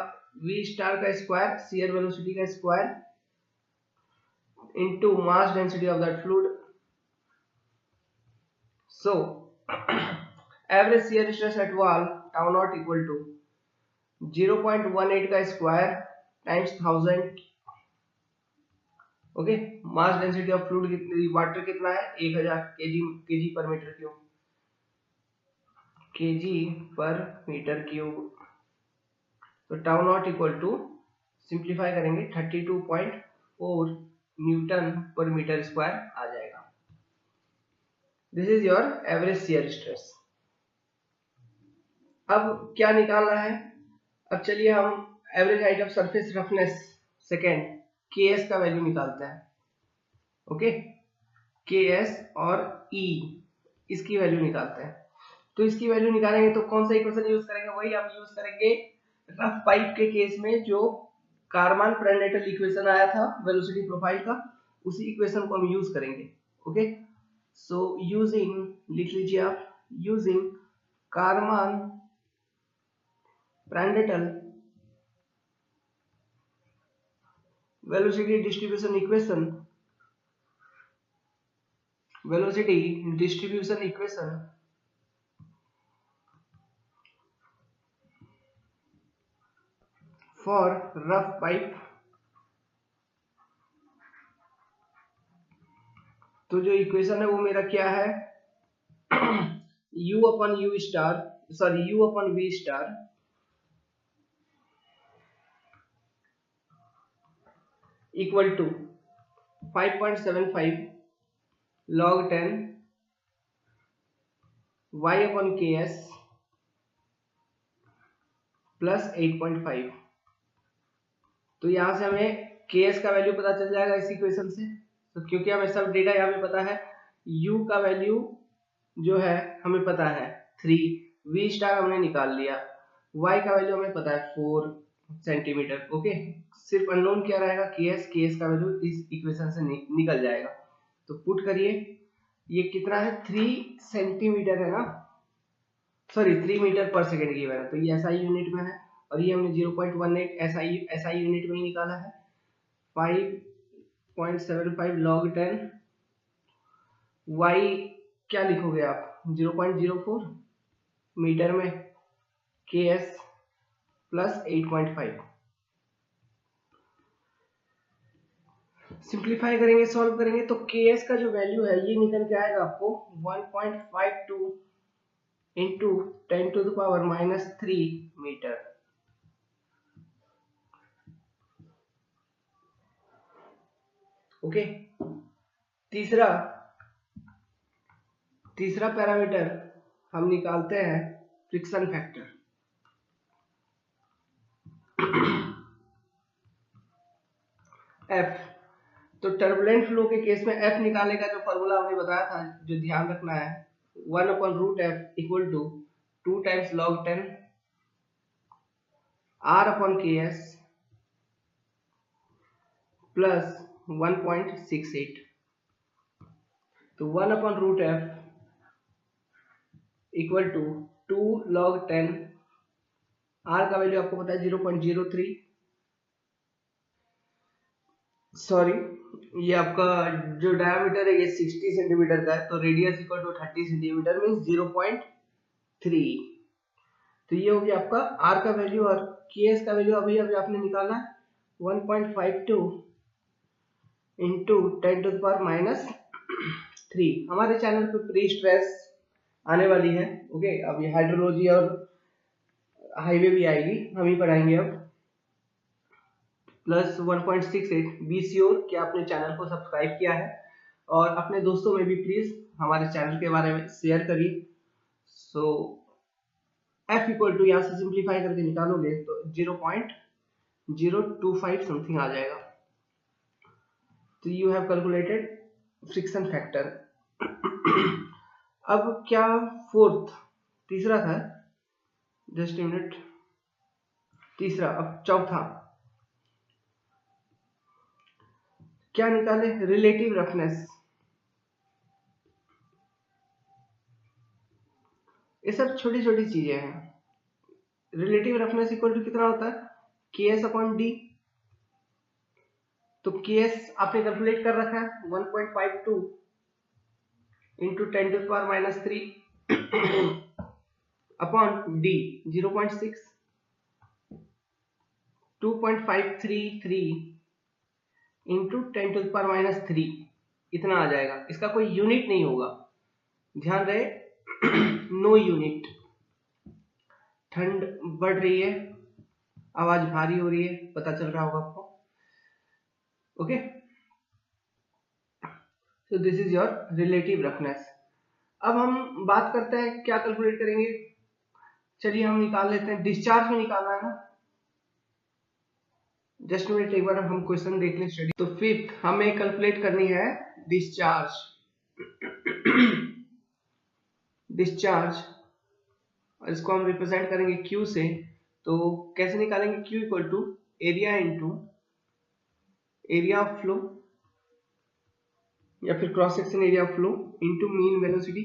v स्टार का स्क्वायर, शियर वेलोसिटी का square, into mass density of that fluid, so average shear stress at wall tau not equal to 0.18 का square times 1000, okay. Mass density of fluid कितनी, वाटर कितना है 1000 केजी पर मीटर क्यूब, तो tau not equal to simplify करेंगे 32.4 न्यूटन पर मीटर स्क्वायर आ जाएगा। This is your average shear stress. अब क्या निकालना है, अब चलिए हम average height of surface roughness second Ks का वैल्यू निकालते हैं, ओके। Ks और E इसकी वैल्यू निकालते हैं। तो इसकी वैल्यू निकालेंगे तो कौन सा इक्वेशन यूज करेंगे, वही हम यूज करेंगे रफ पाइप के केस में, जो कारमान प्रेनेटल इक्वेशन आया था वेलोसिटी प्रोफाइल का, उसी इक्वेशन को हम यूज करेंगे। ओके, सो यूजिंग, लिख लीजिए आप, using Karman प्रेनेटल velocity distribution equation, velocity distribution equation for rough pipe। तो जो इक्वेशन है वो मेरा क्या है, u upon u star, sorry u upon v star equal to 5.75 log 10 y upon ks plus 8.5। तो यहां से हमें ks का वैल्यू पता चल जाएगा इस इक्वेशन से, तो क्योंकि हमें सब डेटा यहाँ पे पता है, u का वैल्यू जो है हमें पता है 3, v स्टार हमने निकाल लिया, y का वैल्यू हमें पता है 4 सेंटीमीटर। ओके, सिर्फ अननोन क्या रहेगा, ks का वैल्यू इस इक्वेशन से निकल जाएगा। तो पुट करिए, ये कितना है 3 सेंटीमीटर है ना, सॉरी 3 मीटर पर सेकेंड की है, तो ये SI यूनिट में है, और ये हमने 0.18 SI यूनिट में ही निकाला है। 5.75 log 10 y क्या लिखोगे आप, 0.04 मीटर में, ks प्लस 8.5। सिंप्लीफाई करेंगे, सॉल्व करेंगे, तो ks का जो वैल्यू है ये निकल के आएगा आपको 1.52 into 10 to the power -3 metre. Okay, तीसरा पैरामीटर हम निकालते हैं फ्रिक्शन फैक्टर। F, तो टर्बुलेंट फ्लो के केस में F निकालने का जो फॉर्मूला हमने बताया था, जो ध्यान रखना है, 1/√F equal to 2 times log 10 R upon KS plus 1.68। तो 1/√F equal to 2 log 10, R का वैल्यू आपको पता है 0.03, सॉरी ये आपका जो डायमीटर है ये 60 सेंटीमीटर का है, तो radius equal to 30 centimetre means 0.3। तो ये हो गया आपका R का वैल्यू, और KS का वैल्यू अभी आपने निकाला 1.52 इंटू 10 टू द पावर -3। हमारे चैनल पे प्री स्ट्रेस आने वाली है। ओके, अभी हाइड्रोलॉजी और हाईवे भी आएगी, हम ही पढ़ाएंगे अब। प्लस 1.68। बी श्योर कि आपने चैनल को सब्सक्राइब किया है, और अपने दोस्तों में भी प्लीज हमारे चैनल के बारे में शेयर करिए। सो F इक्वल टू यहाँ से सिंप्लीफाई करके निकालोगे तो 0.025 समथिंग आ जाएगा। तो you have calculated friction factor. अब क्या तीसरा था, जस्ट मिनट, तीसरा, अब चौथा क्या निकाले, रिलेटिव रफनेस। ये सब छोटी छोटी चीजें हैं। रिलेटिव रफनेस इक्वल टू कितना होता है, KS अपॉन D। तो KS आपने कैलकुलेट कर रखा है 1.52 into 10 to the power -3 upon D 0.6, 2.533 into 10 to the power -3, इतना आ जाएगा। इसका कोई यूनिट नहीं होगा, ध्यान रहे, नो यूनिट। ठंड बढ़ रही है, आवाज भारी हो रही है, पता चल रहा होगा आपको। Okay, so this is your relative roughness. अब हम बात करते हैं क्या कैलकुलेट करेंगे, चलिए हम निकाल लेते हैं, डिस्चार्ज में निकालना है ना। जस्ट मिनट, एक बार हम क्वेश्चन देख लें स्टडी। तो फिफ्थ हमें कैलकुलेट करनी है डिस्चार्ज। डिस्चार्ज, और इसको हम रिप्रेजेंट करेंगे Q से। तो कैसे निकालेंगे, Q equal to area into area of flow या फिर cross section area of flow into mean velocity.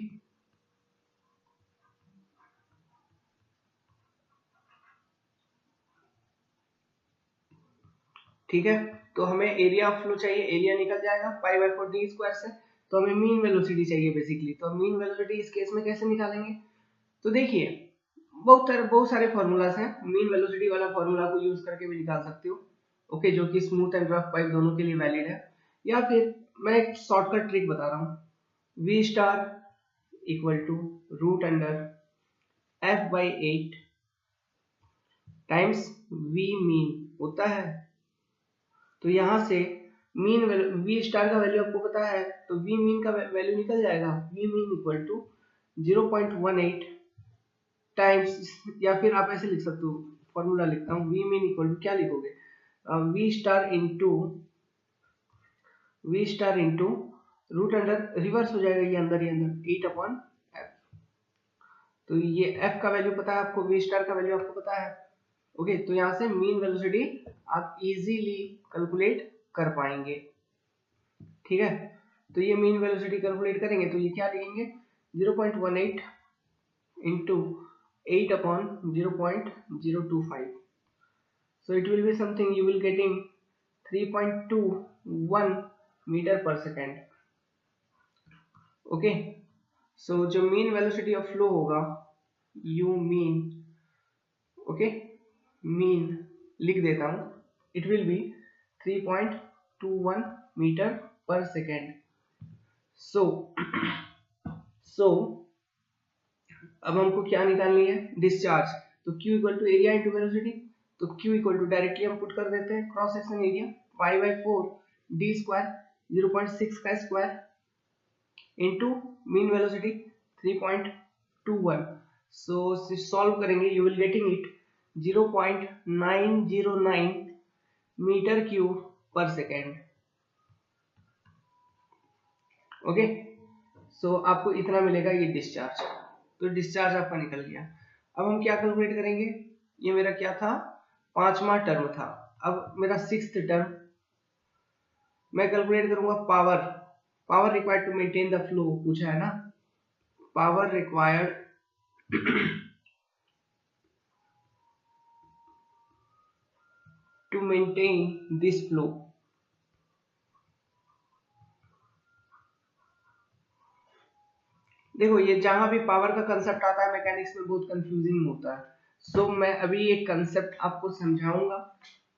ठीक है, तो हमें एरिया ऑफ फ्लो चाहिए, एरिया निकल जाएगा पाई बाय 4 डी स्क्वायर से, तो हमें मीन वेलोसिटी चाहिए बेसिकली। तो मीन वेलोसिटी इस केस में कैसे निकालेंगे? तो देखिए बहुत सारे फॉर्मूलाज हैं, मीन वेलोसिटी वाला फॉर्मूला को यूज करके भी निकाल सकते हो, ओके, जो कि स्मूथ एंड रफ पाइप दोनों के लिए वैलिड है। या फिर मैं एक शॉर्टकट ट्रिक बता रहा हूँ, V star equal to root under F by 8 times V mean होता है। तो यहां से मीन वी स्टार का वैल्यू आपको पता है, तो वी मीन का वैल्यू निकल जाएगा, V mean equal to 0.18 times, या फिर आप ऐसे लिख सकते हो, फॉर्मूला लिखता हूँ, वी मीन इक्वल टू क्या लिखोगे, V star into root under reverse हो जाएगा, ये अंदर 8/f। तो ये f का वैल्यू पता है आपको, वी स्टार का वैल्यू आपको पता है, ओके। तो यहाँ से मीन वेलोसिटी आप इजीली कैलकुलेट कर पाएंगे, ठीक है। तो ये मीन वेलोसिटी कैलकुलेट करेंगे तो ये क्या लिखेंगे, 0.18 into 8/0.025, so it will be something you will getting 3.21 metre पर सेकेंड, ओके। सो जो मीन वेलोसिटी ऑफ फ्लो होगा, यू मीन, ओके, मीन लिख देता हूं, इट विल बी 3.21 मीटर पर सेकेंड। सो अब हमको क्या निकालनी है, डिस्चार्ज। तो Q equal to area into velocity, तो Q इक्वल टू डायरेक्टली हम पुट कर देते हैं cross section area pi by 4 D square 0.6 का square into mean velocity 3.21। So solve करेंगे, you will getting it 0.909 metre cube पर सेकेंड, ओके। सो आपको इतना मिलेगा ये डिस्चार्ज, तो डिस्चार्ज आपका निकल गया। अब हम क्या कैलकुलेट करेंगे, ये मेरा क्या था, 5वां टर्म था, अब मेरा 6th टर्म, मैं कैलकुलेट करूंगा power required to maintain the flow पूछा है ना, power required to maintain this flow. देखो ये जहां भी पावर का कंसेप्ट आता है मैकेनिक्स में बहुत कंफ्यूजिंग होता है, सो मैं अभी एक कंसेप्ट आपको समझाऊंगा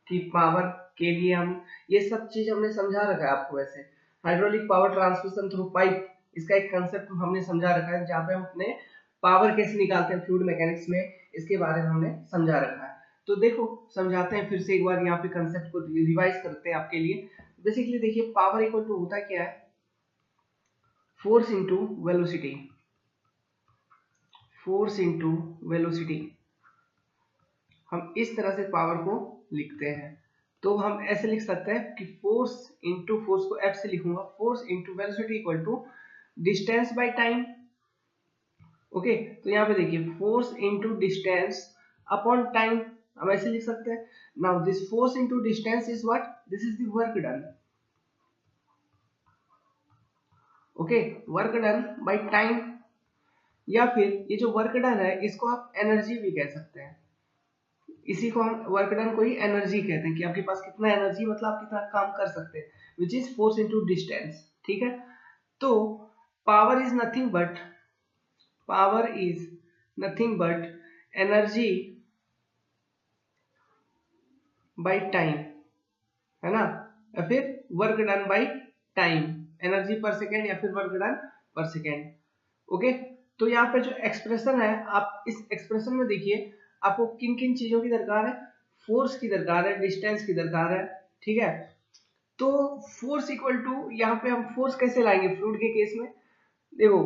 कि पावर के लिए हम ये सब चीज हमने समझा रखा है आपको, वैसे hydraulic power transmission through pipe, इसका एक कंसेप्ट हमने समझा रखा है, जहाँ पे हम अपने पावर कैसे निकालते हैं फ्लूइड मैकेनिक्स में, इसके बारे में हमने समझा रखा है। तो देखो समझाते हैं फिर से एक बार, यहाँ पे कंसेप्ट को रिवाइज करते हैं आपके लिए। बेसिकली देखिए पावर इक्वल टू होता क्या है, force into velocity, force into velocity, हम इस तरह से पावर को लिखते हैं। तो हम ऐसे लिख सकते हैं कि फोर्स इंटू, फोर्स को एफ से लिखूंगा, force into velocity equal to distance by time, okay. तो यहाँ पे देखिए force into distance upon time, हम ऐसे लिख सकते हैं। Now this force into distance is what, this is the work done, okay, work done by time, या फिर ये जो वर्क डन है इसको आप एनर्जी भी कह सकते हैं, इसी को हम वर्क डन को ही एनर्जी कहते हैं, कि आपके पास कितना एनर्जी, मतलब आप कितना काम कर सकते हैं, which is force into distance, ठीक है। तो power is nothing but energy by time, है ना, या फिर work done by time, energy पर सेकेंड या फिर वर्क डन पर सेकेंड, ओके। तो यहाँ पे जो एक्सप्रेशन है, आप इस एक्सप्रेशन में देखिए आपको किन किन चीजों की दरकार है, फोर्स की दरकार है, डिस्टेंस की दरकार है, ठीक है। तो फोर्स इक्वल टू, यहाँ पे हम फोर्स कैसे लाएंगे फ्लूइड के केस में, देखो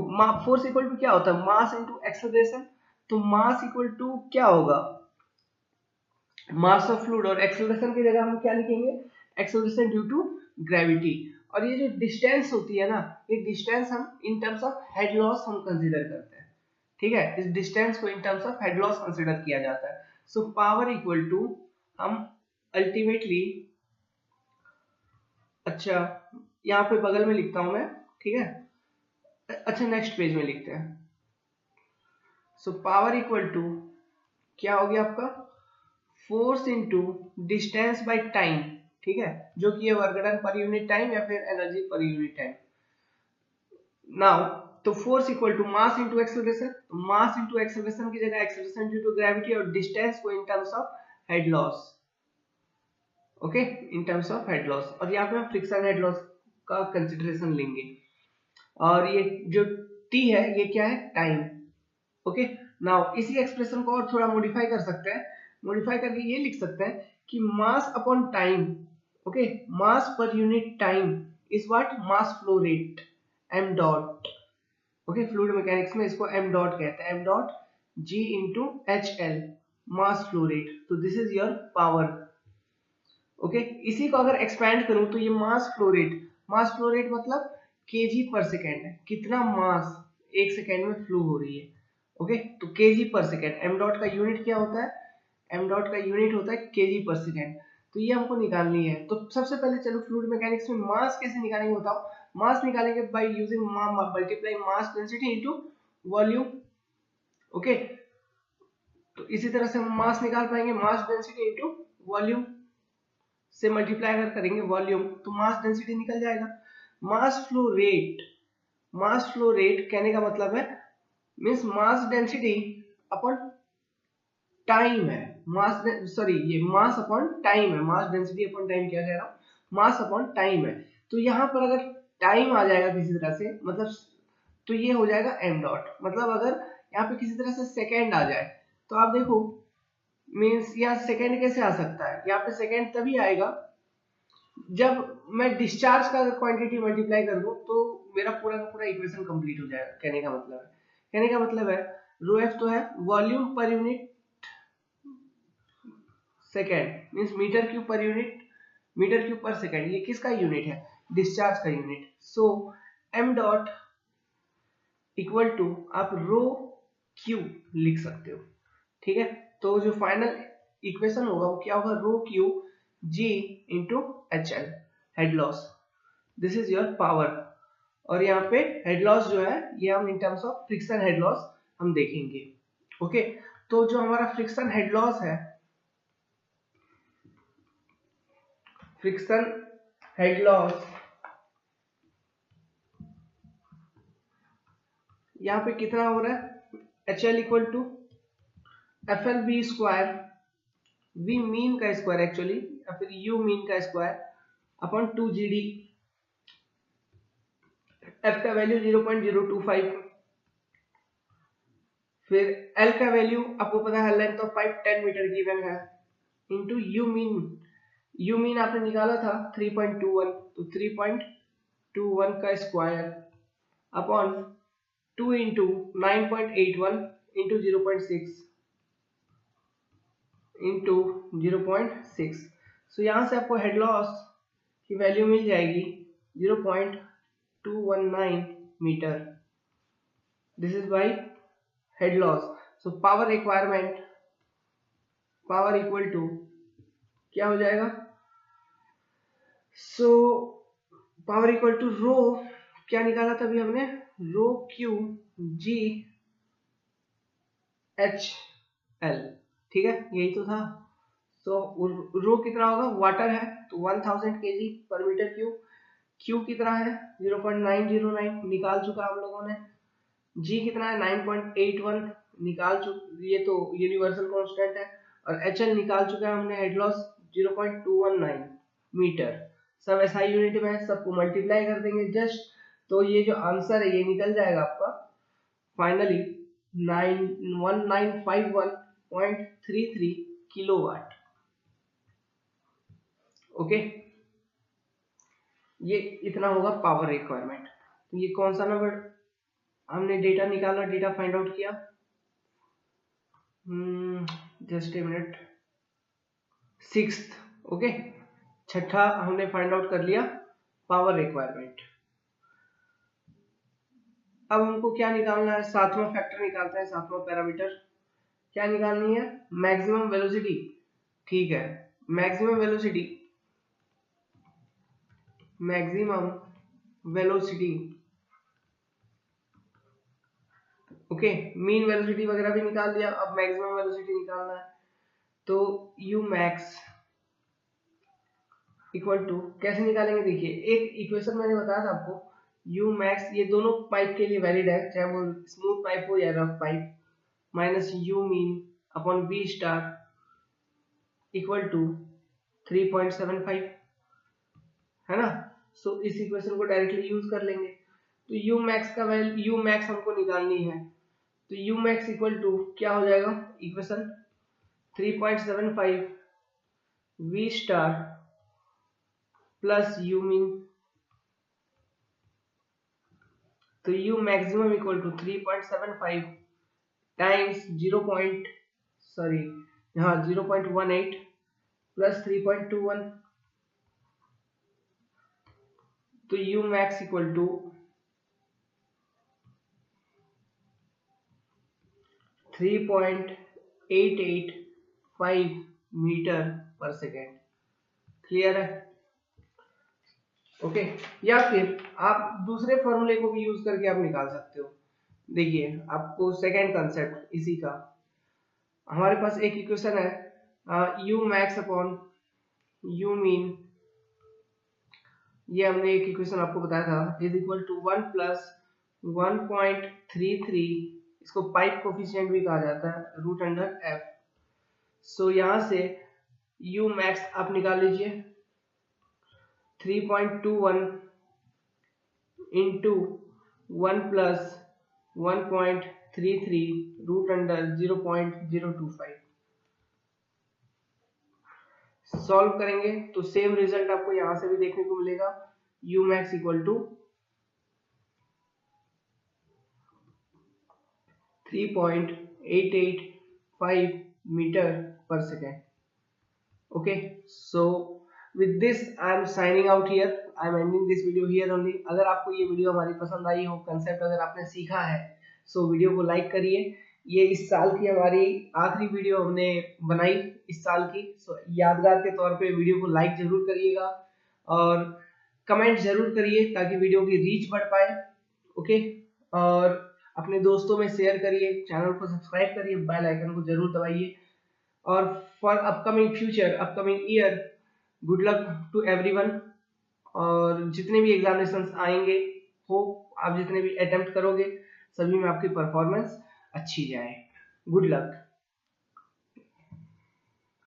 फोर्स इक्वल टू क्या होता है, मास इनटू एक्सेलरेशन। तो मास इक्वल टू क्या होगा, मास ऑफ फ्लूइड, और एक्सेलरेशन की जगह हम क्या लिखेंगे, एक्सेलरेशन ड्यू टू ग्रेविटी। और ये जो डिस्टेंस होती है ना, ये डिस्टेंस हम in terms of head loss हम कंसीडर करते हैं, ठीक है, इस डिस्टेंस को in terms of head loss consider किया जाता है। सो पावर इक्वल टू, हम अल्टीमेटली, अच्छा यहाँ पे बगल में लिखता हूं मैं, ठीक है। अच्छा नेक्स्ट पेज में लिखते हैं। सो पावर इक्वल टू क्या हो गया आपका, force into distance by time, ठीक है, जो कि है work done per unit time या फिर energy per unit time. Now तो force equal to mass into acceleration, mass into acceleration की जगह एक्सेलरेशन ड्यू टू ग्रेविटी और डिस्टेंस को in terms of head loss, okay, in terms of head loss. और यहाँ पे हम फ्रिक्शन हेड लॉस का कंसिडरेशन लेंगे। और ये जो टी है ये क्या है, टाइम, ओके। नाउ इसी एक्सप्रेशन को और थोड़ा मॉडिफाई कर सकते हैं, मॉडिफाई करके ये लिख सकते हैं कि mass upon time, okay, mass per unit time is what, mass flow rate, m dot, okay. Fluid mechanics में इसको एम डॉट कहते हैं, m dot g into h l, mass flow rate. तो this is your power, okay. इसी को अगर एक्सपैंड करूं तो ये mass flow rate, mass flow rate मतलब केजी पर सेकेंड है, कितना मास एक सेकेंड में फ्लो हो रही है, ओके। तो KG per second, M dot का यूनिट क्या होता है, एम डॉट का यूनिट होता है केजी पर सेकेंड। तो ये हमको निकालनी है। तो सबसे पहले चलो फ्लूइड मैकेनिक्स में मास कैसे निकालेंगे बताओ। मास निकालेंगे by using multiplying mass density into volume, okay. तो इसी तरह से हम मास निकाल पाएंगे, मास डेंसिटी इनटू वॉल्यूम से मल्टीप्लाई अगर करेंगे वॉल्यूम तो मास डेंसिटी निकल जाएगा। मास flow rate, mass flow rate कहने का मतलब है means mass density upon time है, मास सॉरी ये मास अपॉन टाइम है, मास डेंसिटी अपॉन टाइम क्या कह रहा हूं, मास अपॉन टाइम है। तो यहां पर अगर टाइम आ जाएगा किसी तरह से मतलब, तो ये हो जाएगा एम डॉट। मतलब अगर यहाँ पे किसी तरह से सेकेंड आ जाए तो आप देखो मींस यहाँ सेकेंड कैसे आ सकता है, यहाँ पे सेकेंड तभी आएगा जब मैं डिस्चार्ज का क्वांटिटी मल्टीप्लाई कर दूं तो मेरा पूरा का पूरा इक्वेशन कंप्लीट हो जाएगा। कहने का मतलब है, कहने का मतलब है रो एफ तो है वॉल्यूम पर unit second means metre cube पर यूनिट, मीटर क्यूब पर सेकेंड, ये किसका यूनिट है, डिस्चार्ज का unit. So M dot equal to आप रो क्यू लिख सकते हो, ठीक है। तो जो फाइनल इक्वेशन होगा वो क्या होगा, rho q g into h l, head loss, this is your power. और यहाँ पे हेड लॉस जो है ये हम in terms of friction head loss हम देखेंगे, ओके। तो जो हमारा फ्रिक्शन हेड लॉस है, फ्रिक्शन हेड लॉस यहाँ पे कितना हो रहा है, h l equal to f l b square, v mean का स्क्वायर एक्चुअली या फिर यू मीन का square upon 2 g d, f का वैल्यू 0.025, फिर एल का वैल्यू आपको पता है length of pipe 10 metre given है, into u mean, u mean आपने निकाला था 3.21, तो 3.21 का square upon 2 into 9.81 into 0.6 into 0.6। So यहाँ से आपको हेड लॉस की वैल्यू मिल जाएगी 0.219 metre, this is by head loss. So power requirement, power equal to क्या हो जाएगा, सो पावर इक्वल टू रो क्या निकाला था अभी हमने, रो क्यू जी एच एल, ठीक है यही तो था। तो रो कितना होगा, वाटर है तो 1000 केजी पर मीटर क्यूब, क्यू कितना है 0.909 निकाल चुका हम लोगों ने, जी कितना है 9.81 निकाल चुके, ये तो यूनिवर्सल कांस्टेंट है, और एच एल निकाल चुका है हमने हेड लॉस 0.219 मीटर। सब एसआई यूनिट में है, सबको मल्टीप्लाई कर देंगे जस्ट, तो ये जो आंसर है ये निकल जाएगा आपका फाइनली 1951.33 किलोवाट, ओके। ये इतना होगा पावर रिक्वायरमेंट। तो ये कौन सा नंबर हमने डेटा निकाला, डेटा फाइंड आउट किया, just a minute, 6th, okay, छठा हमने फाइंड आउट कर लिया पावर रिक्वायरमेंट। अब हमको क्या निकालना है, सातवां फैक्टर निकालते हैं, सातवां पैरामीटर क्या निकालनी है, मैक्सिमम वेलोसिटी, ठीक है। Maximum velocity okay, mean velocity वगैरह भी निकाल दिया, अब मैक्सिमम वेलोसिटी निकालना है। तो यू मैक्स इक्वल टू कैसे निकालेंगे, देखिए एक इक्वेशन मैंने बताया था आपको, यू मैक्स ये दोनों पाइप के लिए वैलिड है, चाहे वो स्मूथ पाइप हो या rough pipe, minus U mean upon V star equal to 3.75, है ना। सो इस इक्वेशन को डायरेक्टली यूज कर लेंगे। तो यू मैक्स का वैल्यू, यू मैक्स हमको निकालनी है, तो यू मैक्स इक्वल टू क्या हो जाएगा, equation 3.75 v star plus u mean, तो u maximum equal to 3.75 times 0.18 plus 3.21, तो u max equal to 3.885 metre पर सेकेंड। क्लियर है, ओके। या फिर आप दूसरे फॉर्मूले को भी यूज करके आप निकाल सकते हो। देखिए आपको सेकेंड कंसेप्ट इसी का, हमारे पास एक इक्वेशन है you max upon you mean, ये हमने एक इक्वेशन आपको बताया था, इज इक्वल टू 1 प्लस 1.33, इसको पाइप कोफिशिएंट भी कहा जाता है, रूट अंडर एफ। सो यहां से यू मैक्स आप निकाल लीजिए 3.21 into 1 plus 1.33 root under 0.025। Solve करेंगे तो सेम रिजल्ट आपको यहां से भी देखने को मिलेगा, U max equal to 3.885 metre पर second. Okay, so with this I am signing out here. I am ending this video here only. अगर आपको ये वीडियो हमारी पसंद आई हो, कंसेप्ट अगर आपने सीखा है, सो वीडियो को लाइक करिए। ये इस साल की हमारी आखिरी वीडियो हमने बनाई इस साल की, सो यादगार के तौर पे वीडियो को लाइक जरूर करिएगा और कमेंट जरूर करिए ताकि वीडियो की रीच बढ़ पाए। ओके, और अपने दोस्तों में शेयर करिए, चैनल को सब्सक्राइब करिए, बेल आइकन को जरूर दबाइए। और for upcoming future, upcoming year, good luck to everyone. और जितने भी एग्जामिनेशंस आएंगे, होप आप जितने भी अटेम्प्ट करोगे सभी में आपकी परफॉर्मेंस अच्छी जाए। Good luck.